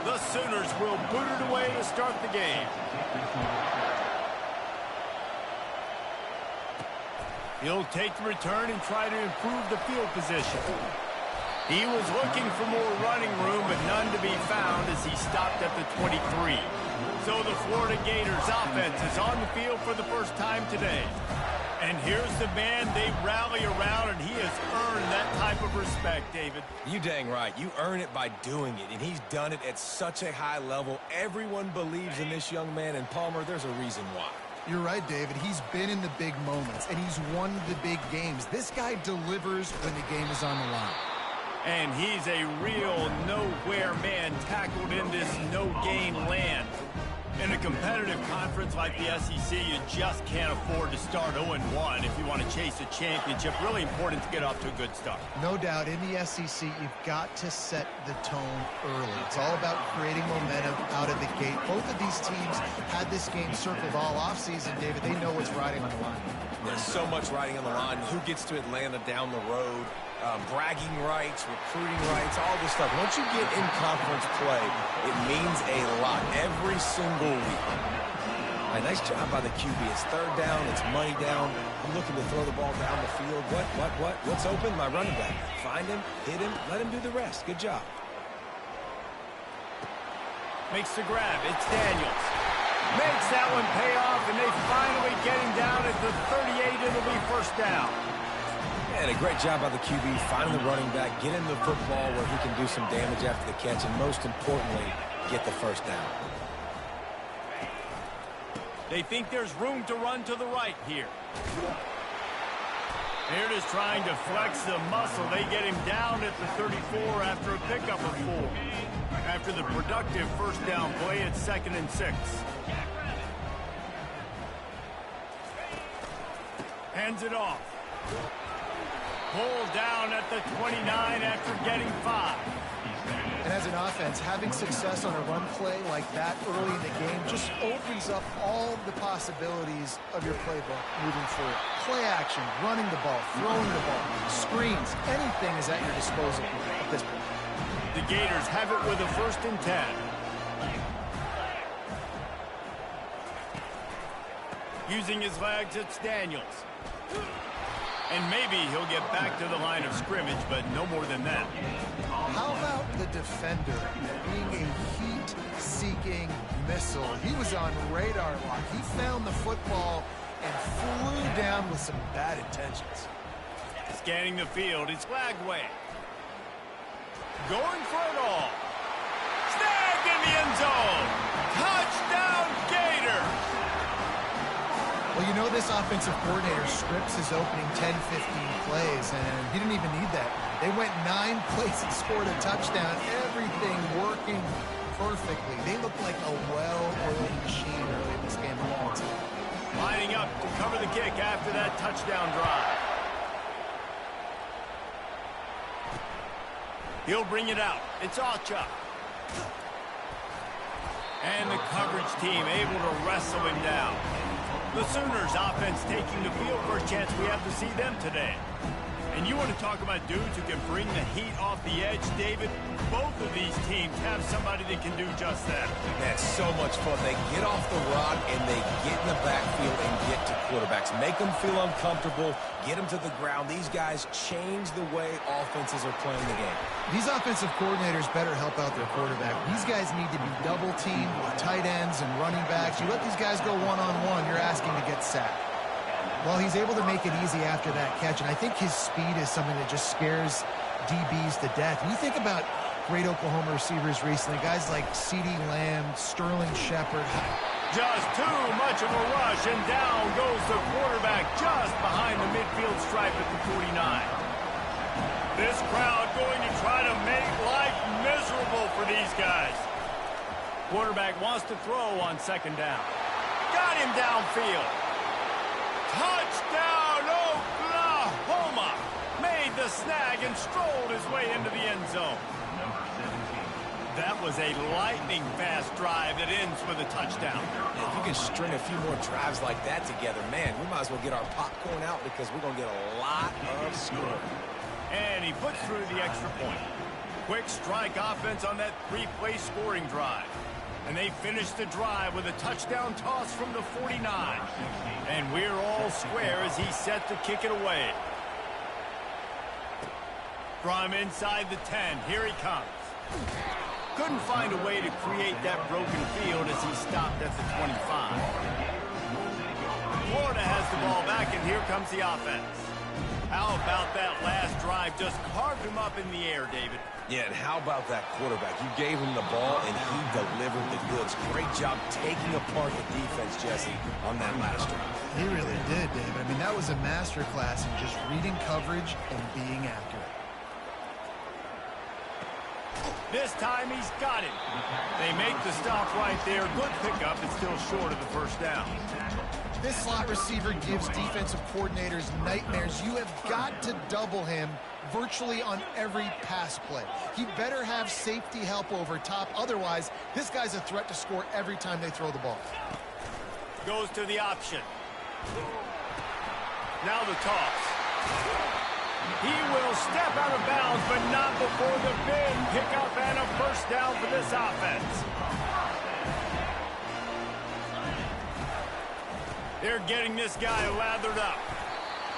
The Sooners will boot it away to start the game. He'll take the return and try to improve the field position. He was looking for more running room, but none to be found as he stopped at the 23. So the Florida Gators offense is on the field for the first time today. And here's the man they rally around, and he has earned that type of respect, David. You dang right. You earn it by doing it, and he's done it at such a high level. Everyone believes in this young man, and Palmer, there's a reason why. You're right, David. He's been in the big moments, and he's won the big games. This guy delivers when the game is on the line. And he's a real nowhere man tackled in this no-gain land. In a competitive conference like the SEC, you just can't afford to start 0-1 if you want to chase a championship. Really important to get off to a good start. No doubt, in the SEC, you've got to set the tone early. It's all about creating momentum out of the gate. Both of these teams had this game circled all offseason, David. They know what's riding on the line. There's so much riding on the line. Who gets to Atlanta down the road? Bragging rights, recruiting rights, all this stuff. Once you get in conference play, it means a lot every single week. All right, nice job by the QB. It's third down. It's money down. I'm looking to throw the ball down the field. What? What's open? My running back. Find him, hit him, let him do the rest. Good job. Makes the grab. It's Daniels. Makes that one pay off, and they finally get him down at the 38. It'll be first down. And a great job by the QB, finding the running back, get him the football where he can do some damage after the catch, and most importantly, get the first down. They think there's room to run to the right here. They're just trying to flex the muscle. They get him down at the 34 after a pickup of 4. After the productive first down play, it's 2nd and 6. Hands it off. Pulled down at the 29 after getting 5. And as an offense, having success on a run play like that early in the game just opens up all the possibilities of your playbook moving forward. Play action, running the ball, throwing the ball, screens, anything is at your disposal at this point. The Gators have it with a 1st and 10. Using his legs, it's Daniels. And maybe he'll get back to the line of scrimmage, but no more than that. How about the defender being a heat-seeking missile? He was on radar lock. He found the football and flew down with some bad intentions. Scanning the field, it's Lagway. Going for it all. Snagged in the end zone. Touchdown, Gators! Well, you know this offensive coordinator scripts his opening 10, 15 plays, and he didn't even need that. They went 9 plays and scored a touchdown. Everything working perfectly. They look like a well-oiled machine early in this game. Lining up to cover the kick after that touchdown drive. He'll bring it out. It's Ocha. And the coverage team able to wrestle him down. The Sooners offense taking the field. First chance we have to see them today. And you want to talk about dudes who can bring the heat off the edge, David? Both of these teams have somebody that can do just that. That's so much fun. They get off the rock and they get in the backfield and get to quarterbacks. Make them feel uncomfortable. Get them to the ground. These guys change the way offenses are playing the game. These offensive coordinators better help out their quarterback. These guys need to be double-teamed with tight ends and running backs. You let these guys go one-on-one, you're asking to get sacked. Well, he's able to make it easy after that catch, and I think his speed is something that just scares DBs to death. And you think about great Oklahoma receivers recently, guys like CeeDee Lamb, Sterling Shepard. Just too much of a rush, and down goes the quarterback just behind the midfield stripe at the 49. This crowd going to try to make life miserable for these guys. Quarterback wants to throw on 2nd down. Got him downfield. Touchdown, Oklahoma! Made the snag and strolled his way into the end zone. That was a lightning-fast drive that ends with a touchdown. Yeah, if you can string a few more drives like that together, man, we might as well get our popcorn out because we're going to get a lot of scoring. And he puts through the extra point. Quick strike offense on that three-play scoring drive. And they finish the drive with a touchdown toss from the 49. And we're all square as he's set to kick it away. From inside the 10, here he comes. Couldn't find a way to create that broken field as he stopped at the 25. Florida has the ball back, and here comes the offense. How about that last drive? Just carved him up in the air, David. Yeah, and how about that quarterback? You gave him the ball, and he delivered the goods. Great job taking apart the defense, Jesse, on that last drive. He really did, David. I mean, that was a masterclass in just reading coverage and being accurate. This time he's got it. They make the stop right there. Good pickup. It's still short of the first down. This slot receiver gives defensive coordinators nightmares. You have got to double him virtually on every pass play. He better have safety help over top. Otherwise, this guy's a threat to score every time they throw the ball. Goes to the option. Now the toss. He will step out of bounds, but not before the big pickup and a first down for this offense. They're getting this guy lathered up.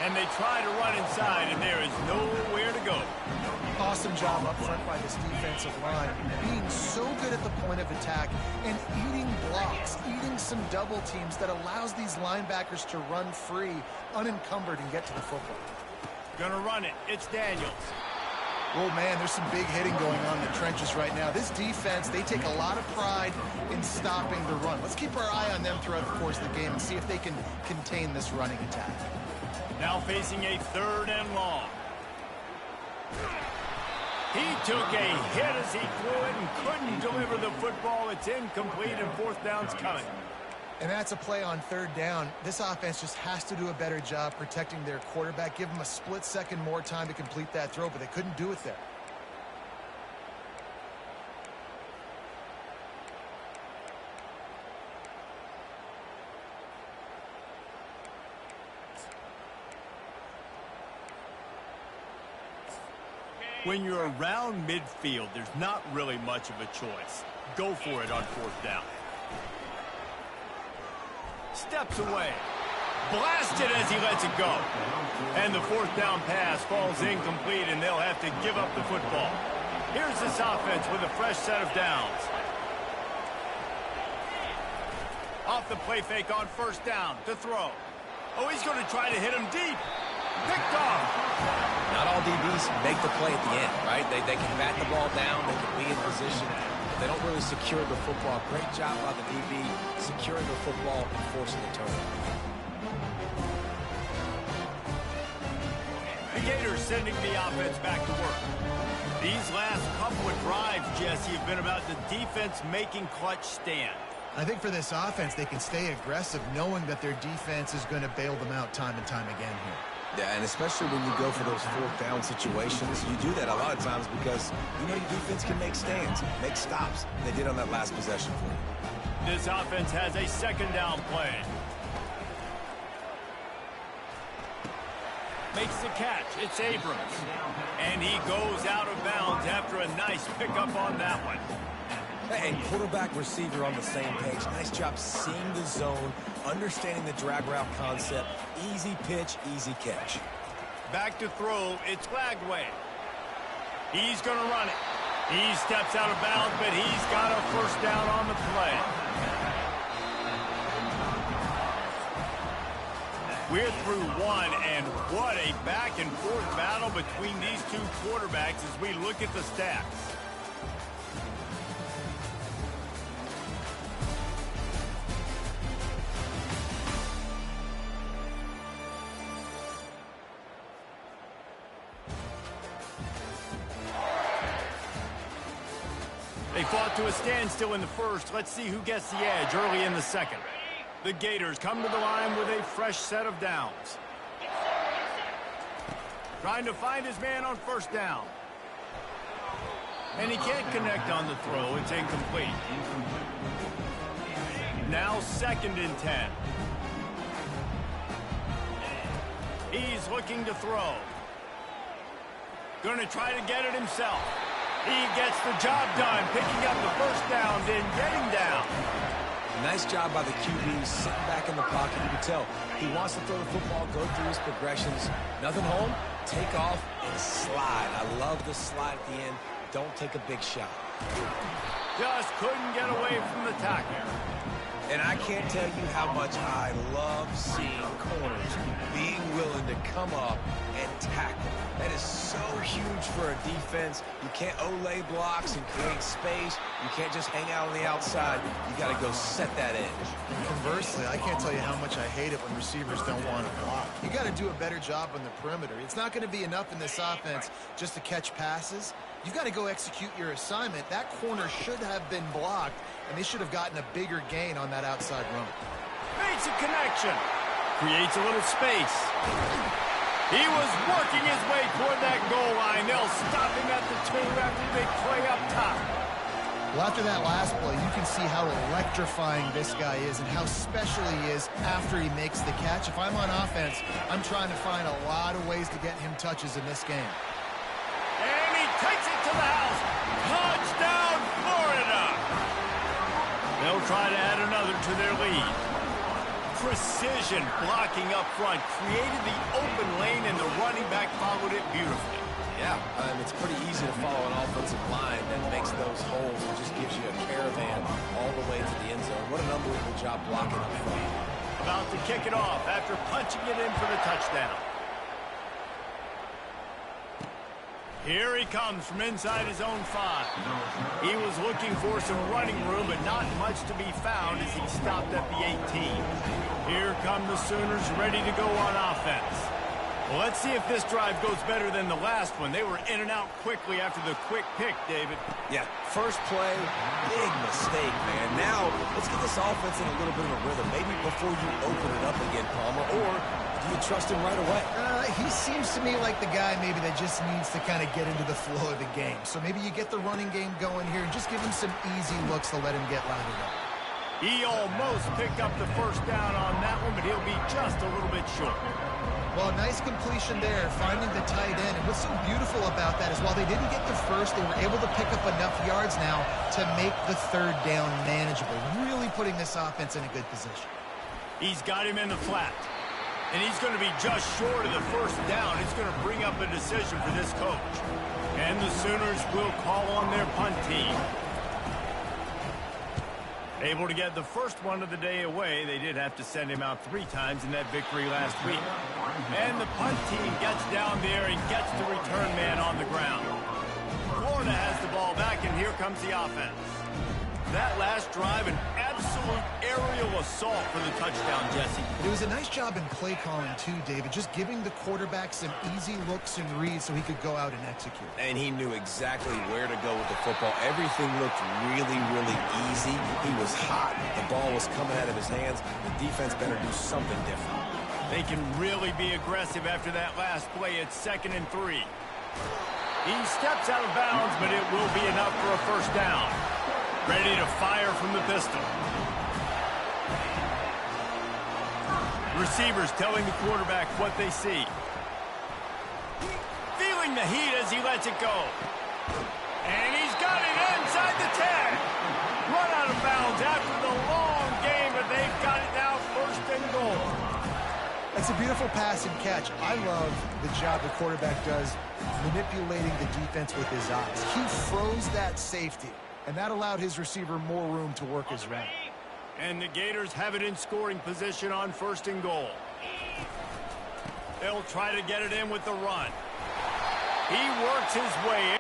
And they try to run inside, and there is nowhere to go. Awesome job up front by this defensive line. Being so good at the point of attack and eating blocks, eating some double teams that allows these linebackers to run free, unencumbered, and get to the football. Gonna run it. It's Daniels. Oh, man, there's some big hitting going on in the trenches right now. This defense, they take a lot of pride in stopping the run. Let's keep our eye on them throughout the course of the game and see if they can contain this running attack. Now facing a 3rd and long. He took a hit as he threw it and couldn't deliver the football. It's incomplete and 4th down's coming. And that's a play on 3rd down. This offense just has to do a better job protecting their quarterback. Give him a split second more time to complete that throw, but they couldn't do it there. When you're around midfield, there's not really much of a choice. Go for it on 4th down. Steps away. Blasted as he lets it go. And the 4th down pass falls incomplete, and they'll have to give up the football. Here's this offense with a fresh set of downs. Off the play fake on 1st down to throw. Oh, he's going to try to hit him deep. Picked off. Not all DBs make the play at the end, right? They can bat the ball down, they can be in position. They don't really secure the football. Great job by the DB securing the football and forcing the turnover. The Gators sending the offense back to work. These last couple of drives, Jesse, have been about the defense making clutch stand. I think for this offense, they can stay aggressive knowing that their defense is going to bail them out time and time again here. Yeah, and especially when you go for those 4th down situations, you do that a lot of times because you know your defense can make stands, make stops. They did on that last possession for you. This offense has a 2nd down play. Makes the catch. It's Abrams. And he goes out of bounds after a nice pickup on that one. And quarterback receiver on the same page. Nice job seeing the zone, understanding the drag route concept. Easy pitch, easy catch. Back to throw. It's Lagway. He's going to run it. He steps out of bounds, but he's got a 1st down on the play. We're through one, and what a back-and-forth battle between these two quarterbacks as we look at the stats. They fought to a standstill in the 1st. Let's see who gets the edge early in the 2nd. The Gators come to the line with a fresh set of downs. Trying to find his man on 1st down. And he can't connect on the throw. It's incomplete. Now 2nd and 10. He's looking to throw. Going to try to get it himself. He gets the job done, picking up the first down, then getting down. Nice job by the QB, sitting back in the pocket. You can tell he wants to throw the football, go through his progressions. Nothing home, take off, and slide. I love the slide at the end. Don't take a big shot. Just couldn't get away from the tackle. And I can't tell you how much I love seeing corners being willing to come up and tackle. That is so huge for a defense. You can't olay blocks and create space. You can't just hang out on the outside. You got to go set that edge. Conversely, I can't tell you how much I hate it when receivers don't want to block. You got to do a better job on the perimeter. It's not going to be enough in this offense just to catch passes. You've got to go execute your assignment. That corner should have been blocked, and they should have gotten a bigger gain on that outside run. Makes a connection. Creates a little space. He was working his way toward that goal line. They'll stop him at the 2 after the big play up top. Well, after that last play, you can see how electrifying this guy is and how special he is after he makes the catch. If I'm on offense, I'm trying to find a lot of ways to get him touches in this game. And he takes it to the house. Touchdown, Florida. They'll try to add another to their lead. Precision blocking up front created the open lane, and the running back followed it beautifully. Yeah, it's pretty easy to follow an offensive line that makes those holes and just gives you a caravan all the way to the end zone. What an unbelievable job blocking up front. About to kick it off after punching it in for the touchdown. Here he comes from inside his own 5. He was looking for some running room, but not much to be found as he stopped at the 18. Here come the Sooners ready to go on offense. Well, let's see if this drive goes better than the last one. They were in and out quickly after the quick pick, David. Yeah, first play, big mistake, man. Now, let's get this offense in a little bit of a rhythm. Maybe before you open it up again, Palmer, or do you trust him right away? He seems to me like the guy maybe that just needs to kind of get into the flow of the game. So maybe you get the running game going here and just give him some easy looks to let him get rounded up. He almost picked up the first down on that one, but he'll be just a little bit short. Well, a nice completion there, finding the tight end. And what's so beautiful about that is while they didn't get the first, they were able to pick up enough yards now to make the 3rd down manageable, really putting this offense in a good position. He's got him in the flat. And he's going to be just short of the first down. It's going to bring up a decision for this coach. And the Sooners will call on their punt team. Able to get the first one of the day away. They did have to send him out 3 times in that victory last week. And the punt team gets down there and gets the return man on the ground. Florida has the ball back, and here comes the offense. That last drive, an absolute aerial assault for the touchdown, Jesse. It was a nice job in play calling, too, David, just giving the quarterback some easy looks and reads so he could go out and execute. And he knew exactly where to go with the football. Everything looked really, really easy. He was hot. The ball was coming out of his hands. The defense better do something different. They can really be aggressive after that last play. It's 2nd and 3. He steps out of bounds, but it will be enough for a first down. Ready to fire from the pistol. Receivers telling the quarterback what they see. Feeling the heat as he lets it go. And he's got it inside the 10. Run out of bounds after the long game, but they've got it now 1st and goal. That's a beautiful pass and catch. I love the job the quarterback does manipulating the defense with his eyes. He froze that safety, and that allowed his receiver more room to work his route. And the Gators have it in scoring position on 1st and goal. They'll try to get it in with the run. He works his way in.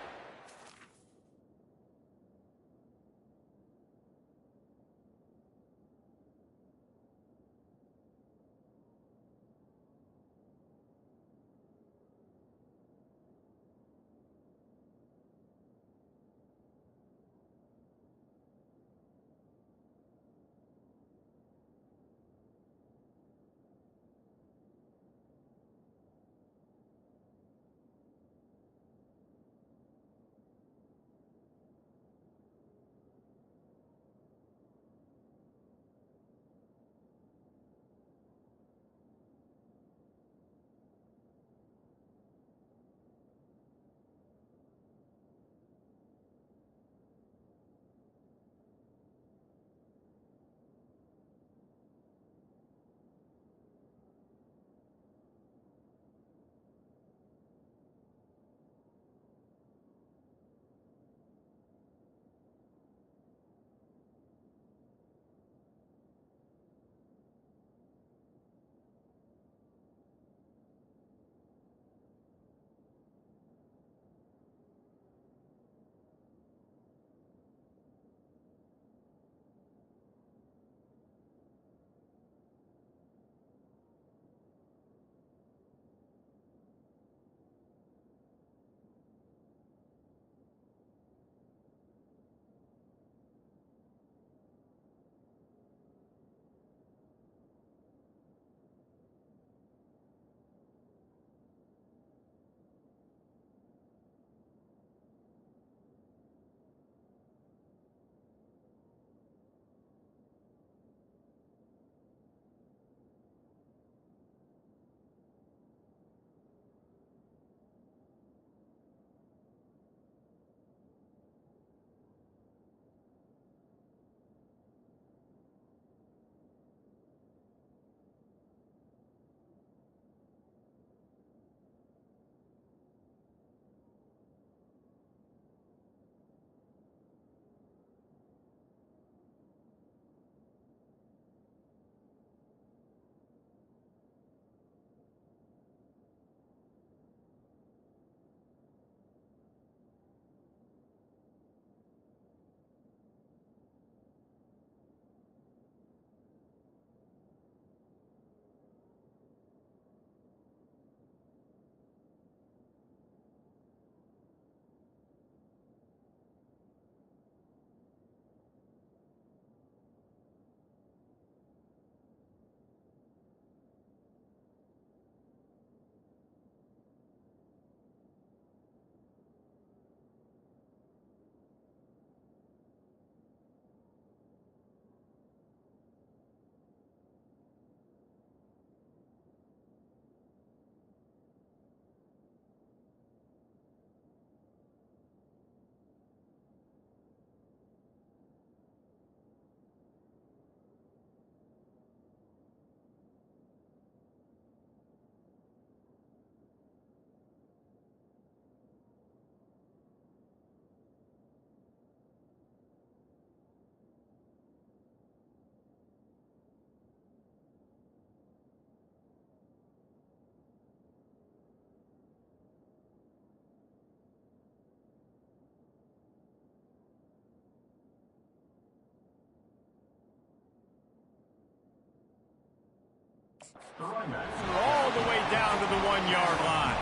They're all the way down to the 1-yard line.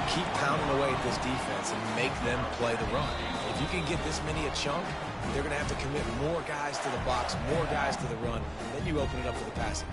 Keep pounding away at this defense and make them play the run. If you can get this many a chunk, they're going to have to commit more guys to the box, more guys to the run. Then you open it up for the passing.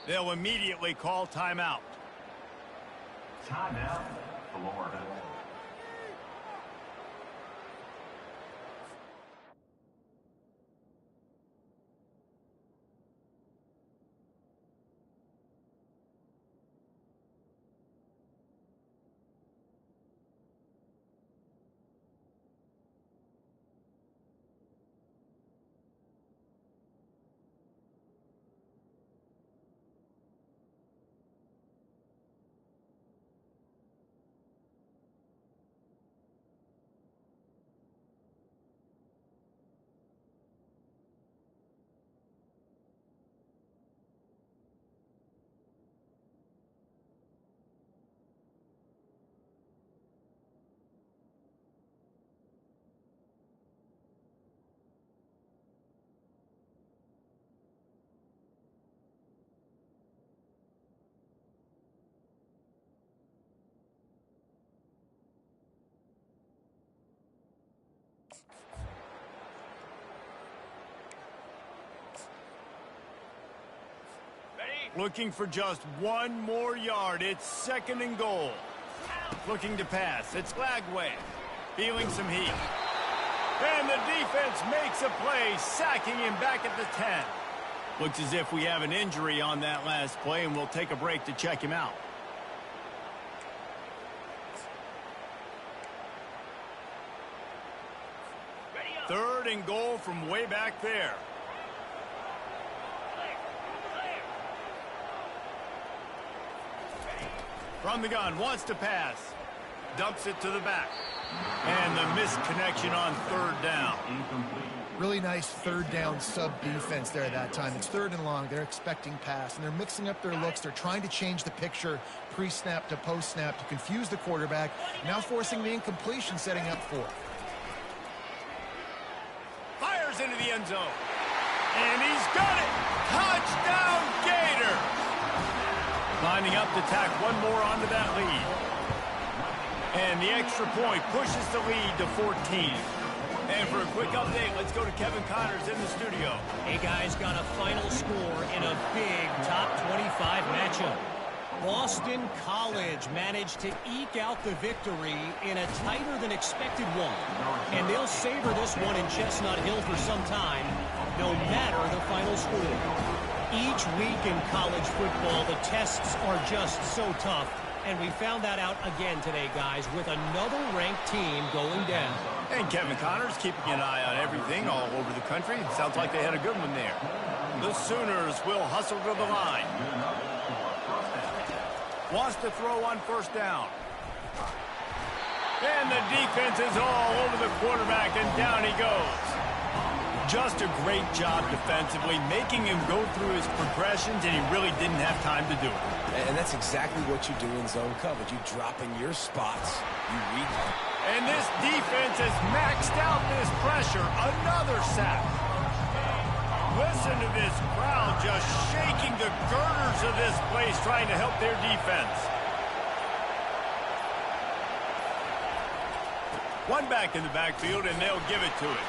They'll immediately call timeout. Timeout, Florida. Looking for just one more yard. It's 2nd and goal. Looking to pass. It's Lagway. Feeling some heat. And the defense makes a play, sacking him back at the 10. Looks as if we have an injury on that last play, and we'll take a break to check him out. Third and goal from way back there. From the gun, wants to pass. Dumps it to the back. And the missed connection on 3rd down. Really nice 3rd down sub defense there that time. It's 3rd and long. They're expecting pass, and they're mixing up their looks. They're trying to change the picture pre-snap to post-snap to confuse the quarterback, now forcing the incompletion, setting up 4th. Fires into the end zone. And he's got it. Touchdown, Gator. Lining up to tack one more onto that lead. And the extra point pushes the lead to 14. And for a quick update, let's go to Kevin Connors in the studio. Hey, guys, got a final score in a big top 25 matchup. Boston College managed to eke out the victory in a tighter than expected one. And they'll savor this one in Chestnut Hill for some time, no matter the final score. Each week in college football, the tests are just so tough. And we found that out again today, guys, with another ranked team going down. And Kevin Connors keeping an eye on everything all over the country. Sounds like they had a good one there. The Sooners will hustle to the line. Wants to throw on 1st down. And the defense is all over the quarterback, and down he goes. Just a great job defensively, making him go through his progressions, and he really didn't have time to do it. And that's exactly what you do in zone coverage. You drop in your spots, you read them. And this defense has maxed out this pressure. Another sack. Listen to this crowd just shaking the girders of this place, trying to help their defense. One back in the backfield, and they'll give it to it.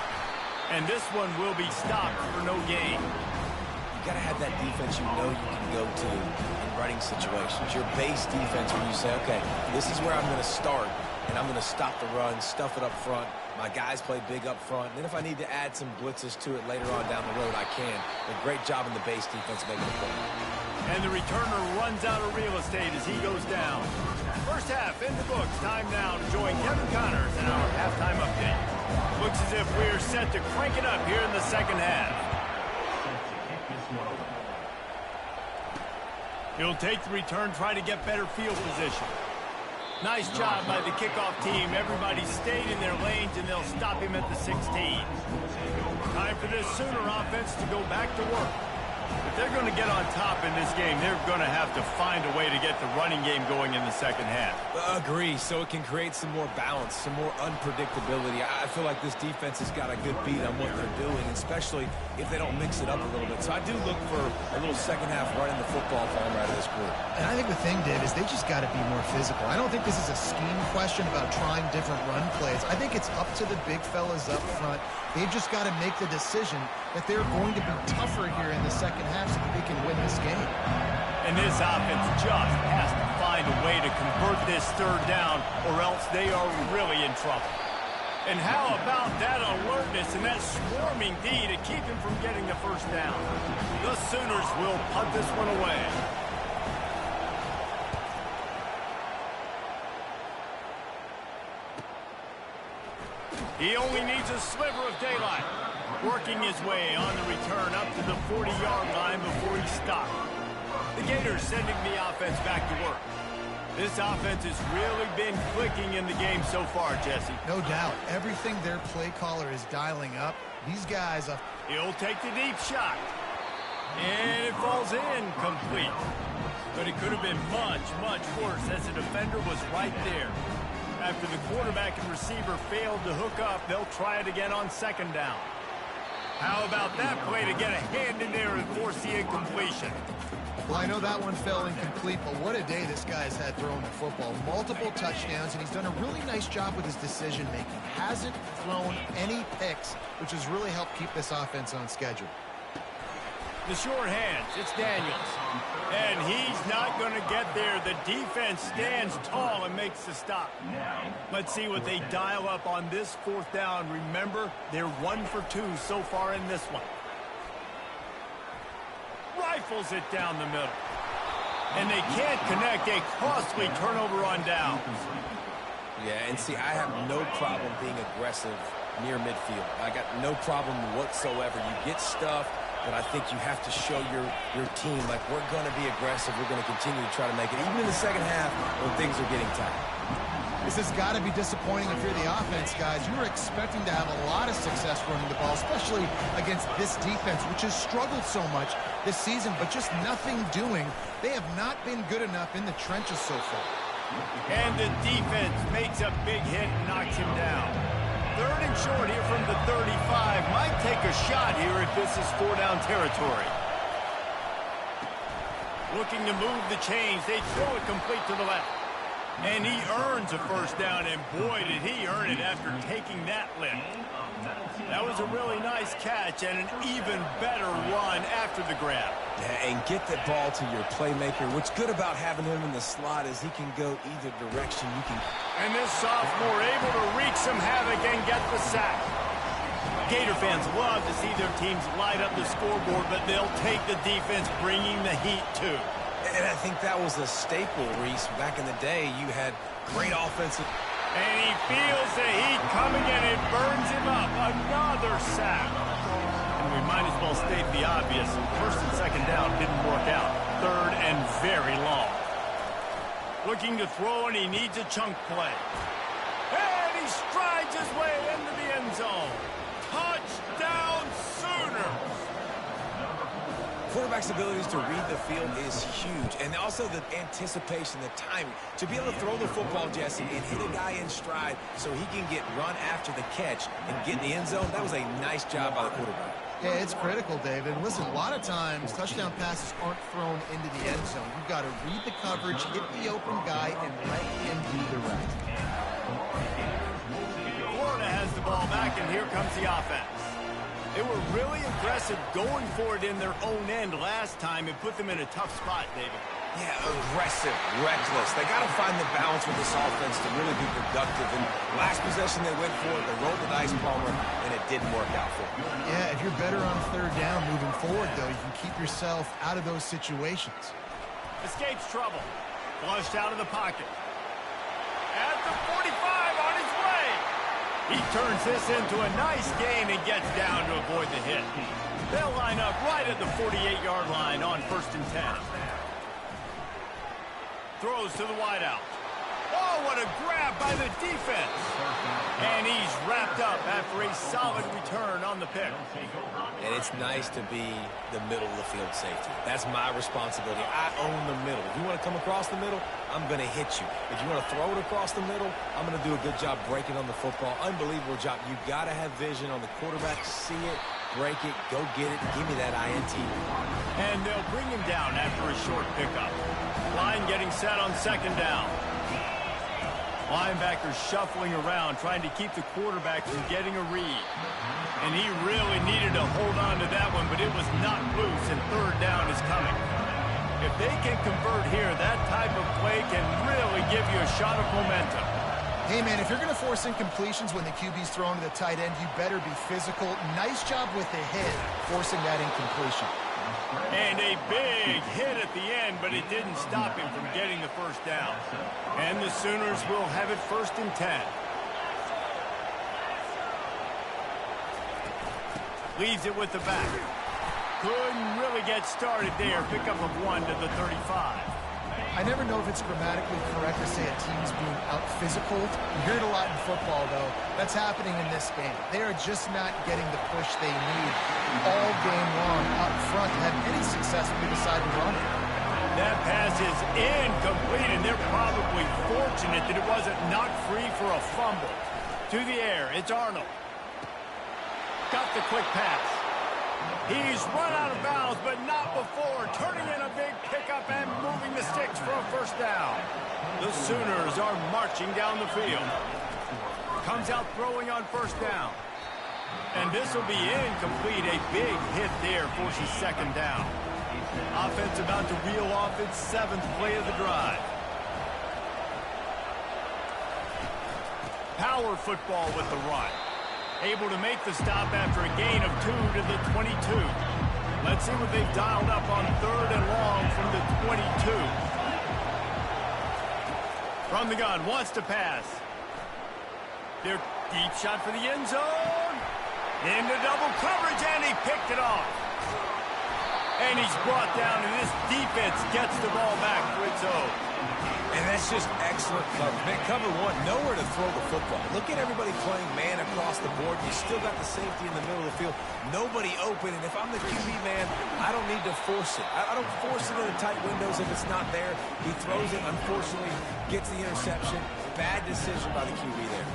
And this one will be stopped for no gain. You got to have that defense you know you can go to in running situations. Your base defense when you say, okay, this is where I'm going to start, and I'm going to stop the run, stuff it up front. My guys play big up front. And then if I need to add some blitzes to it later on down the road, I can. A great job in the base defense making a play. And the returner runs out of real estate as he goes down. First half in the books. Time now to join Kevin Connors in our halftime update. Looks as if we're set to crank it up here in the 2nd half. He'll take the return, try to get better field position. Nice job by the kickoff team. Everybody stayed in their lanes, and they'll stop him at the 16. Time for this Sooner offense to go back to work. If they're going to get on top in this game, they're going to have to find a way to get the running game going in the second half. Agree, so it can create some more balance, some more unpredictability. I feel like this defense has got a good beat on what they're doing, especially if they don't mix it up a little bit. So I do look for a little second half running the football falling right of this group. And I think the thing, Dave, is they just got to be more physical. I don't think this is a scheme question about trying different run plays. I think it's up to the big fellas up front. They've just got to make the decision that they're going to be tougher here in the second half so that they can win this game. And this offense just has to find a way to convert this third down, or else they are really in trouble. And how about that alertness and that swarming D to keep him from getting the first down? The Sooners will punt this one away. He only needs a sliver of daylight. Working his way on the return up to the 40-yard line before he stopped. The Gators sending the offense back to work. This offense has really been clicking in the game so far, Jesse. No doubt. Everything their play caller is dialing up, these guys... He'll take the deep shot. And it falls in complete. But it could have been much, much worse as the defender was right there. After the quarterback and receiver failed to hook up, they'll try it again on second down. How about that play to get a hand in there and force the incompletion? Well, I know that one fell incomplete, but what a day this guy's had throwing the football. Multiple touchdowns, and he's done a really nice job with his decision-making. Hasn't thrown any picks, which has really helped keep this offense on schedule. The short hands, it's Daniels. And he's not going to get there. The defense stands tall and makes the stop. Let's see what they dial up on this fourth down. Remember, they're 1 for 2 so far in this one. Rifles it down the middle. And they can't connect. A costly turnover on downs. Yeah, and see, I have no problem being aggressive near midfield. I got no problem whatsoever. You get stuff, but I think you have to show your team, like, we're going to be aggressive. We're going to continue to try to make it, even in the second half when things are getting tight. This has got to be disappointing if you're the offense, guys. You were expecting to have a lot of success running the ball, especially against this defense, which has struggled so much this season, but just nothing doing. They have not been good enough in the trenches so far. And the defense makes a big hit and knocks him down. Third and short here from the 35. Might take a shot here if this is 4-down territory. Looking to move the chains. They throw it complete to the left. And he earns a first down, and boy, did he earn it after taking that lift. That was a really nice catch and an even better run after the grab. Yeah, and get the ball to your playmaker. What's good about having him in the slot is he can go either direction. And this sophomore able to wreak some havoc and get the sack. Gator fans love to see their teams light up the scoreboard, but they'll take the defense bringing the heat too. And I think that was a staple, Reese. Back in the day, you had great offensive... And he feels the heat coming, and it burns him up. Another sack. And we might as well state the obvious. First and second down didn't work out. Third and very long. Looking to throw, and he needs a chunk play. And he strides his way into the end zone. Touchdown, Sooners! Quarterback's abilities to read the field is huge, and also the anticipation, the timing. To be able to throw the football, Jesse, and hit a guy in stride so he can get run after the catch and get in the end zone, that was a nice job by the quarterback. Yeah, it's critical, David. Listen, a lot of times touchdown passes aren't thrown into the end zone. You've got to read the coverage, hit the open guy, and let him do the rest. Florida has the ball back, and here comes the offense. They were really aggressive going for it in their own end last time and put them in a tough spot, David. Yeah, aggressive, reckless. They got to find the balance with this offense to really be productive. And last possession they went for it, they rolled the dice, Palmer, and it didn't work out for them. Yeah, if you're better on third down moving forward, though, you can keep yourself out of those situations. Escapes trouble. Flushed out of the pocket. At the 45 on his way. He turns this into a nice gain and gets down to avoid the hit. They'll line up right at the 48-yard line on 1st and 10. throws to the wideout. Oh, what a grab by the defense. And he's wrapped up after a solid return on the pick. And it's nice to be the middle of the field safety. That's my responsibility. I own the middle. If you want to come across the middle, I'm going to hit you. If you want to throw it across the middle, I'm going to do a good job breaking on the football. Unbelievable job. You got to have vision on the quarterback. See it, break it, go get it, give me that INT. And they'll bring him down after a short pickup. Line getting set on second down. Linebackers shuffling around, trying to keep the quarterback from getting a read. And he really needed to hold on to that one, but it was not loose, and third down is coming. If they can convert here, that type of play can really give you a shot of momentum. Hey, man, if you're going to force incompletions when the QB's thrown to the tight end, you better be physical. Nice job with the hit, forcing that incompletion. And a big hit at the end, but it didn't stop him from getting the first down. And the Sooners will have it 1st and 10. Leaves it with the back. Couldn't really get started there. Pickup of 1 to the 35. I never know if it's grammatically correct to say a team's being out-physical. You hear it a lot in football, though. That's happening in this game. They are just not getting the push they need all game long up front to have any success when they decide to run it. That pass is incomplete, and they're probably fortunate that it wasn't knocked free for a fumble. To the air, it's Arnold. Got the quick pass. He's run out of bounds, but not before. Turning in a big pickup and moving the sticks for a first down. The Sooners are marching down the field. Comes out throwing on first down. And this will be incomplete. A big hit there forces second down. Offense about to reel off its 7th play of the drive. Power football with the run. Able to make the stop after a gain of 2 to the 22. Let's see what they've dialed up on 3rd and long from the 22. From the gun, wants to pass. Their deep shot for the end zone. Into double coverage, and he picked it off. And he's brought down, and this defense gets the ball back for its own. And that's just excellent coverage. Man, cover 1, nowhere to throw the football. Look at everybody playing man across the board. You still got the safety in the middle of the field. Nobody open, and if I'm the QB, man, I don't need to force it. I don't force it in the tight windows if it's not there. He throws it, unfortunately, gets the interception. Bad decision by the QB there.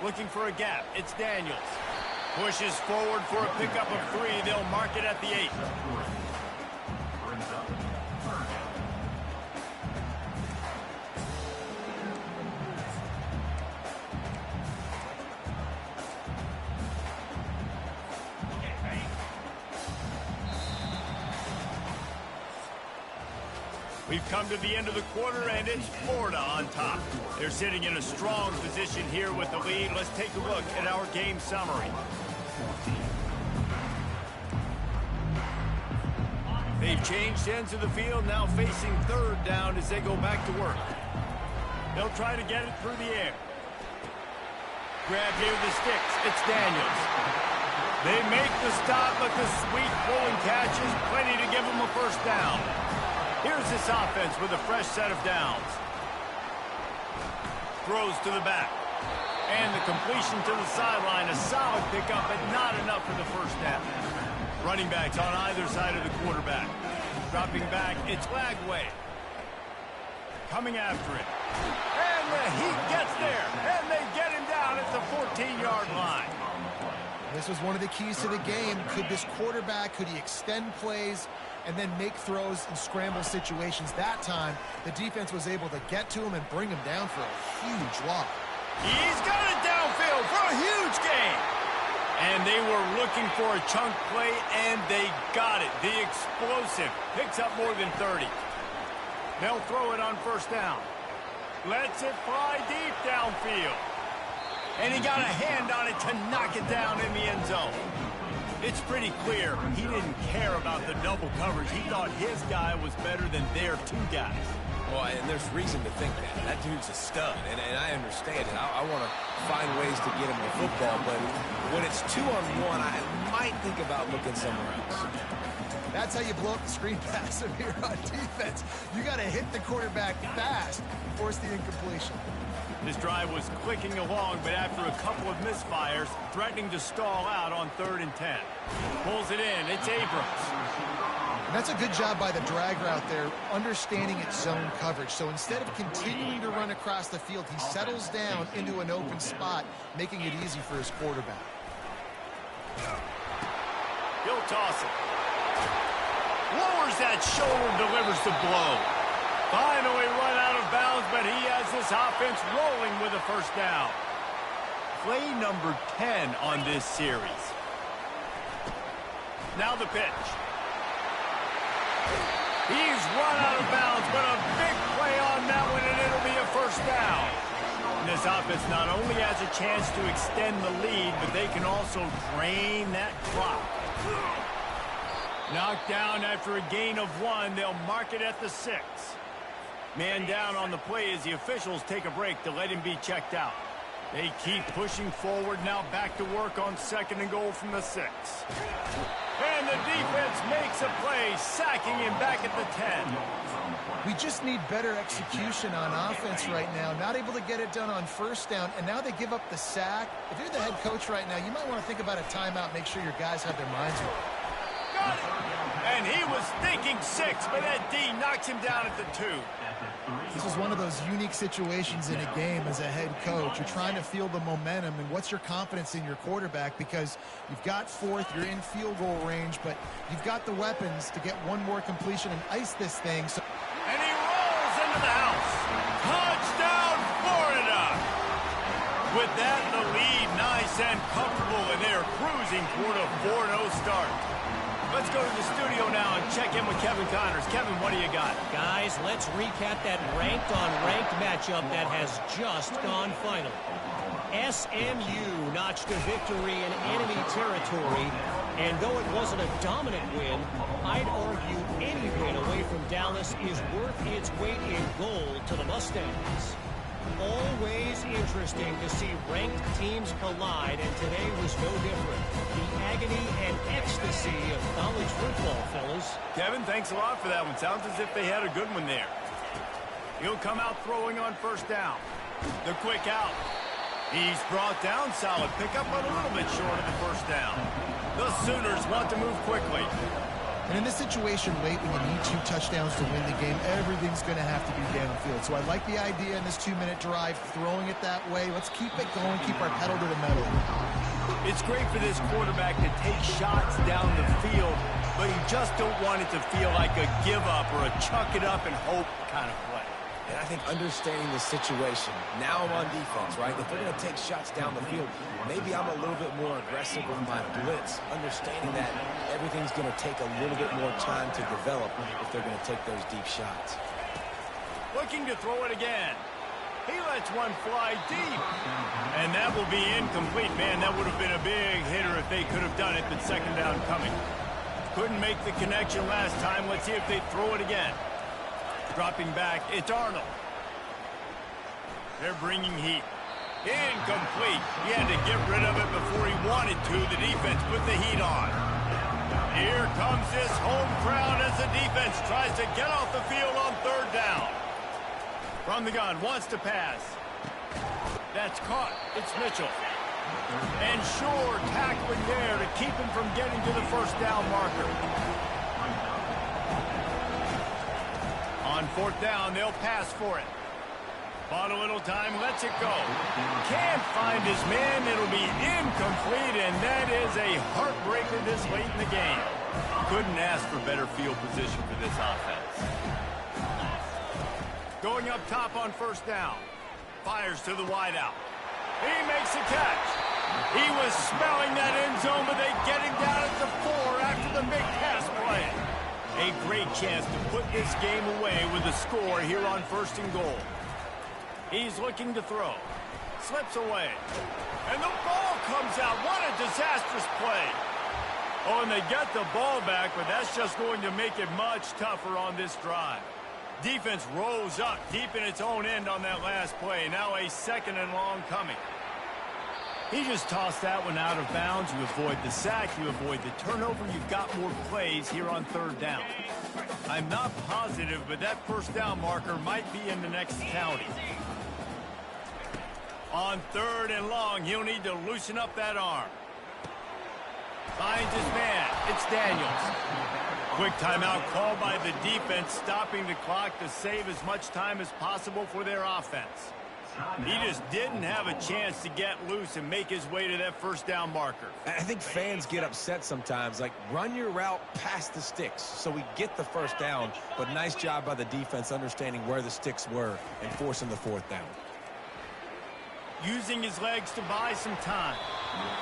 Looking for a gap. It's Daniels. Pushes forward for a pickup of 3. They'll mark it at the 8. We've come to the end of the quarter, and it's Florida on top. They're sitting in a strong position here with the lead. Let's take a look at our game summary. They've changed ends of the field, now facing 3rd down as they go back to work. They'll try to get it through the air. Grab near the sticks. It's Daniels. They make the stop, but the sweet rolling catch is plenty to give them a first down. Here's this offense with a fresh set of downs. Throws to the back. And the completion to the sideline. A solid pickup, but not enough for the first down. Running backs on either side of the quarterback. Dropping back, it's Lagway. Coming after it. And the Heat gets there. And they get him down at the 14-yard line. This was one of the keys to the game. Could this quarterback, could he extend plays and then make throws in scramble situations? That time, the defense was able to get to him and bring him down for a huge loss. He's got it downfield for a huge gain. And they were looking for a chunk play, and they got it. The explosive picks up more than 30. They'll throw it on first down. Lets it fly deep downfield. And he got a hand on it to knock it down in the end zone. It's pretty clear he didn't care about the double coverage. He thought his guy was better than their 2 guys. Well, and there's reason to think that. That dude's a stud, and I understand it. I want to find ways to get him the football, but when it's 2-on-1, I might think about looking somewhere else. That's how you blow up the screen pass here on defense. You got to hit the quarterback fast and force the incompletion. This drive was clicking along, but after a couple of misfires, threatening to stall out on 3rd and 10. Pulls it in. It's Abrams. And that's a good job by the drag route there, understanding its zone coverage. So instead of continuing to run across the field, he settles down into an open spot, making it easy for his quarterback. He'll toss it. Lowers that shoulder, delivers the blow. Finally run out of bounds, but he has this offense rolling with a first down. Play number 10 on this series. Now the pitch. He's run out of bounds, but a big play on that one, and it'll be a first down. And this offense not only has a chance to extend the lead, but they can also drain that clock. Knocked down after a gain of 1. They'll mark it at the 6. Man down on the play as the officials take a break to let him be checked out. They keep pushing forward, now back to work on 2nd and goal from the 6. And the defense makes a play, sacking him back at the 10. We just need better execution on offense right now. Not able to get it done on first down, and now they give up the sack. If you're the head coach right now, you might want to think about a timeout, make sure your guys have their minds right. Got it! And he was thinking 6, but that D knocks him down at the 2. This is one of those unique situations in a game as a head coach. You're trying to feel the momentum, and what's your confidence in your quarterback, because you've got 4th, you're in field goal range, but you've got the weapons to get one more completion and ice this thing. So and he rolls into the house. Touchdown, Florida! With that, the lead nice and comfortable, and they are cruising toward a 4-0 start. Let's go to the studio now and check in with Kevin Connors. Kevin, what do you got? Guys, let's recap that ranked-on-ranked matchup that has just gone final. SMU notched a victory in enemy territory, and though it wasn't a dominant win, I'd argue any win away from Dallas is worth its weight in gold to the Mustangs. Always interesting to see ranked teams collide, and today was no different. The agony and ecstasy of college football, fellas. Kevin, thanks a lot for that one. Sounds as if they had a good one there. He'll come out throwing on first down. The quick out. He's brought down. Solid pickup, but a little bit short of the first down. The Sooners want to move quickly. And in this situation late when you need 2 touchdowns to win the game, everything's going to have to be downfield. So I like the idea in this 2-minute drive, throwing it that way. Let's keep it going, keep our pedal to the metal. It's great for this quarterback to take shots down the field, but you just don't want it to feel like a give-up or a chuck it up and hope kind of play. And I think understanding the situation, now I'm on defense, right? If they're going to take shots down the field, maybe I'm a little bit more aggressive with my blitz, understanding that everything's going to take a little bit more time to develop if they're going to take those deep shots. Looking to throw it again. He lets one fly deep. And that will be incomplete. Man, that would have been a big hitter if they could have done it, but 2nd down coming. Couldn't make the connection last time. Let's see if they throw it again. Dropping back, it's Arnold. They're bringing heat. Incomplete. He had to get rid of it before he wanted to. The defense put the heat on. Here comes this home crowd as the defense tries to get off the field on 3rd down. From the gun, wants to pass. That's caught. It's Mitchell. And Shore tackling there to keep him from getting to the first down marker. On 4th down, they'll pass for it. Bought a little time, lets it go. Can't find his man. It'll be incomplete, and that is a heartbreaker this late in the game. Couldn't ask for better field position for this offense. Going up top on 1st down. Fires to the wideout. He makes a catch. He was smelling that end zone, but they get him down at the 4 after the big pass play. A great chance to put this game away with a score here on 1st and goal. He's looking to throw. Slips away. And the ball comes out. What a disastrous play. Oh, and they get the ball back, but that's just going to make it much tougher on this drive. Defense rose up deep in its own end on that last play. Now a 2nd and long coming. He just tossed that one out of bounds. You avoid the sack, you avoid the turnover. You've got more plays here on third down. I'm not positive, but that first down marker might be in the next county. On third and long, he'll need to loosen up that arm. Finds his man. It's Daniels. Quick timeout called by the defense, stopping the clock to save as much time as possible for their offense. He just didn't have a chance to get loose and make his way to that first down marker. I think fans get upset sometimes, like run your route past the sticks so we get the first down, but nice job by the defense understanding where the sticks were and forcing the fourth down. Using his legs to buy some time.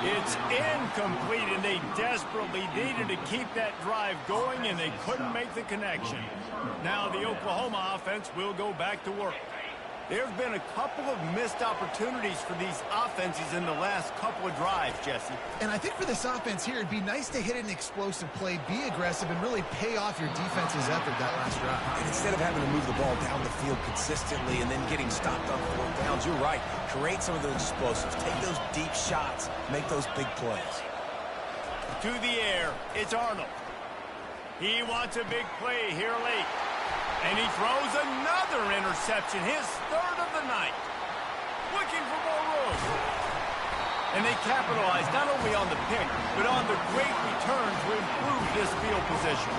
It's incomplete, and they desperately needed to keep that drive going, and they couldn't make the connection. Now the Oklahoma offense will go back to work. There have been a couple of missed opportunities for these offenses in the last couple of drives, Jesse. And I think for this offense here, it'd be nice to hit an explosive play, be aggressive, and really pay off your defense's effort that last drive. And instead of having to move the ball down the field consistently and then getting stopped on fourth downs, you're right. Create some of those explosives. Take those deep shots. Make those big plays. To the air, it's Arnold. He wants a big play here late. And he throws another interception, his third of the night. Looking for more room. And they capitalize not only on the pick, but on the great return to improve this field position.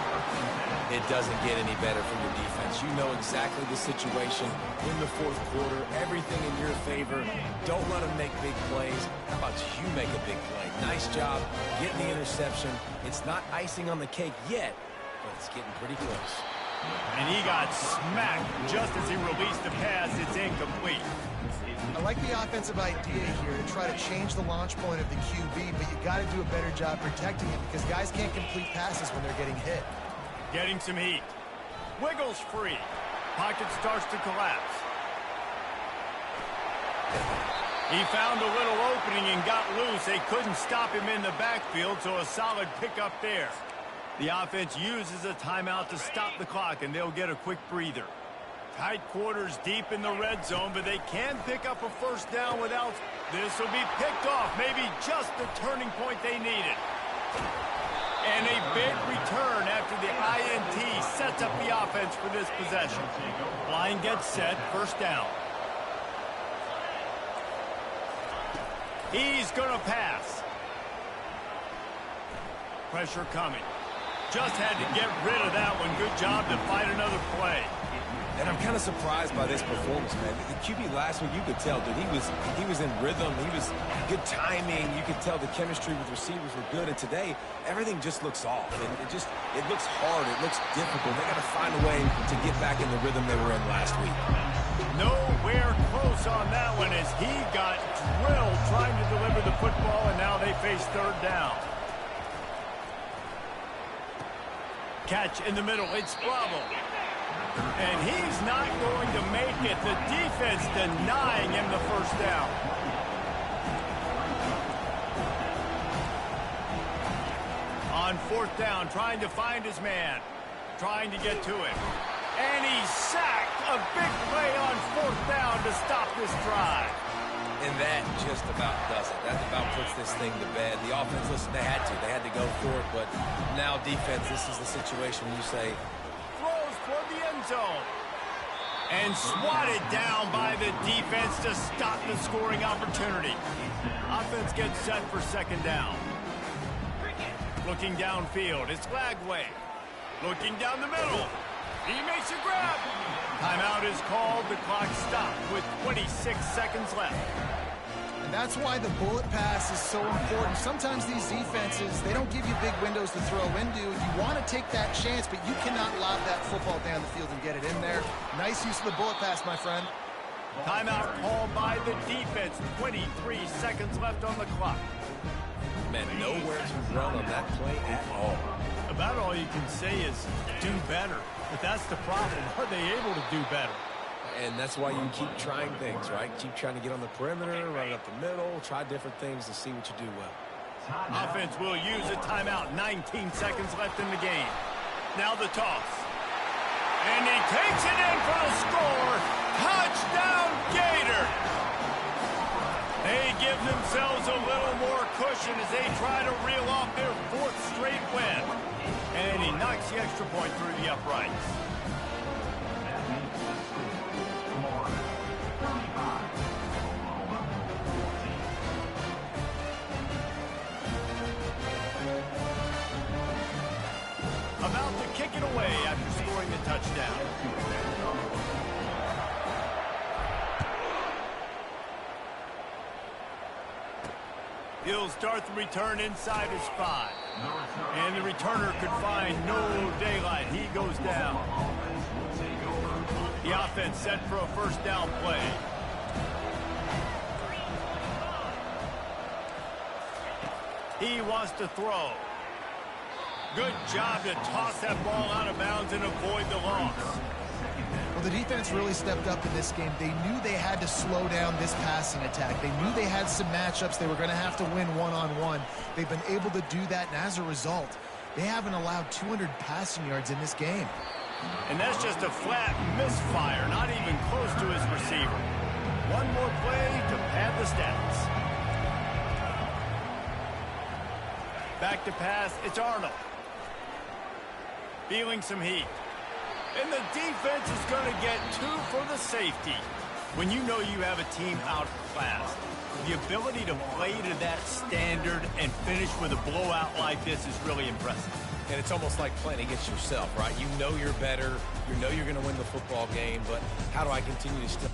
It doesn't get any better for your defense. You know exactly the situation in the fourth quarter, everything in your favor. Don't let them make big plays. How about you make a big play? Nice job getting the interception. It's not icing on the cake yet, but it's getting pretty close. And he got smacked just as he released the pass. It's incomplete. I like the offensive idea here to try to change the launch point of the QB, but you got to do a better job protecting it because guys can't complete passes when they're getting hit. Getting some heat. Wiggles free. Pocket starts to collapse. He found a little opening and got loose. They couldn't stop him in the backfield, so a solid pickup there. The offense uses a timeout to stop the clock, and they'll get a quick breather. Tight quarters deep in the red zone, but they can pick up a first down without. This will be picked off, maybe just the turning point they needed. And a big return after the INT sets up the offense for this possession. Line gets set, first down. He's going to pass. Pressure coming. Just had to get rid of that one. Good job to find another play. And I'm kind of surprised by this performance, man. The QB last week, you could tell, dude, he was in rhythm. He was good timing. You could tell the chemistry with receivers were good. And today, everything just looks off. And it looks hard. It looks difficult. They got to find a way to get back in the rhythm they were in last week. Nowhere close on that one as he got drilled trying to deliver the football, and now they face third down. Catch in the middle. It's Bravo. And he's not going to make it. The defense denying him the first down. On fourth down, trying to find his man. Trying to get to him. And he's sacked. A big play on fourth down to stop this drive. And that just about does it. That about puts this thing to bed. The offense, listen, they had to go for it. But now defense, this is the situation where you say, throws toward the end zone. And swatted down by the defense to stop the scoring opportunity. Offense gets set for second down. Looking downfield, it's Lagway. Looking down the middle. He makes a grab. Timeout is called. The clock stopped with 26 seconds left. And that's why the bullet pass is so important. Sometimes these defenses, they don't give you big windows to throw into. You want to take that chance, but you cannot lob that football down the field and get it in there. Nice use of the bullet pass, my friend. Timeout called by the defense. 23 seconds left on the clock. Man, nowhere to run on that play at all. About all you can say is do better. But that's the problem. Are they able to do better? And that's why you keep trying things, right? Keep trying to get on the perimeter, run it up the middle, try different things to see what you do well. Offense will use a timeout. 19 seconds left in the game. Now the toss. And he takes it in for the score. Touchdown, Gator. They give themselves a little more cushion as they try to reel off their 4th straight win. And he knocks the extra point through the uprights. About to kick it away after scoring the touchdown. He'll start the return inside his 5. And the returner could find no daylight. He goes down. The offense set for a first down play. He wants to throw. Good job to toss that ball out of bounds and avoid the loss. Well, the defense really stepped up in this game. They knew they had to slow down this passing attack. They knew they had some matchups they were going to have to win one-on-one. They've been able to do that, and as a result, they haven't allowed 200 passing yards in this game. And that's just a flat misfire, not even close to his receiver. One more play to pad the stats. Back to pass, it's Arnold. Feeling some heat. And the defense is going to get 2 for the safety. When you know you have a team outclassed, the ability to play to that standard and finish with a blowout like this is really impressive. And it's almost like playing against yourself, right? You know you're better. You know you're going to win the football game, but how do I continue to still...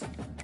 it.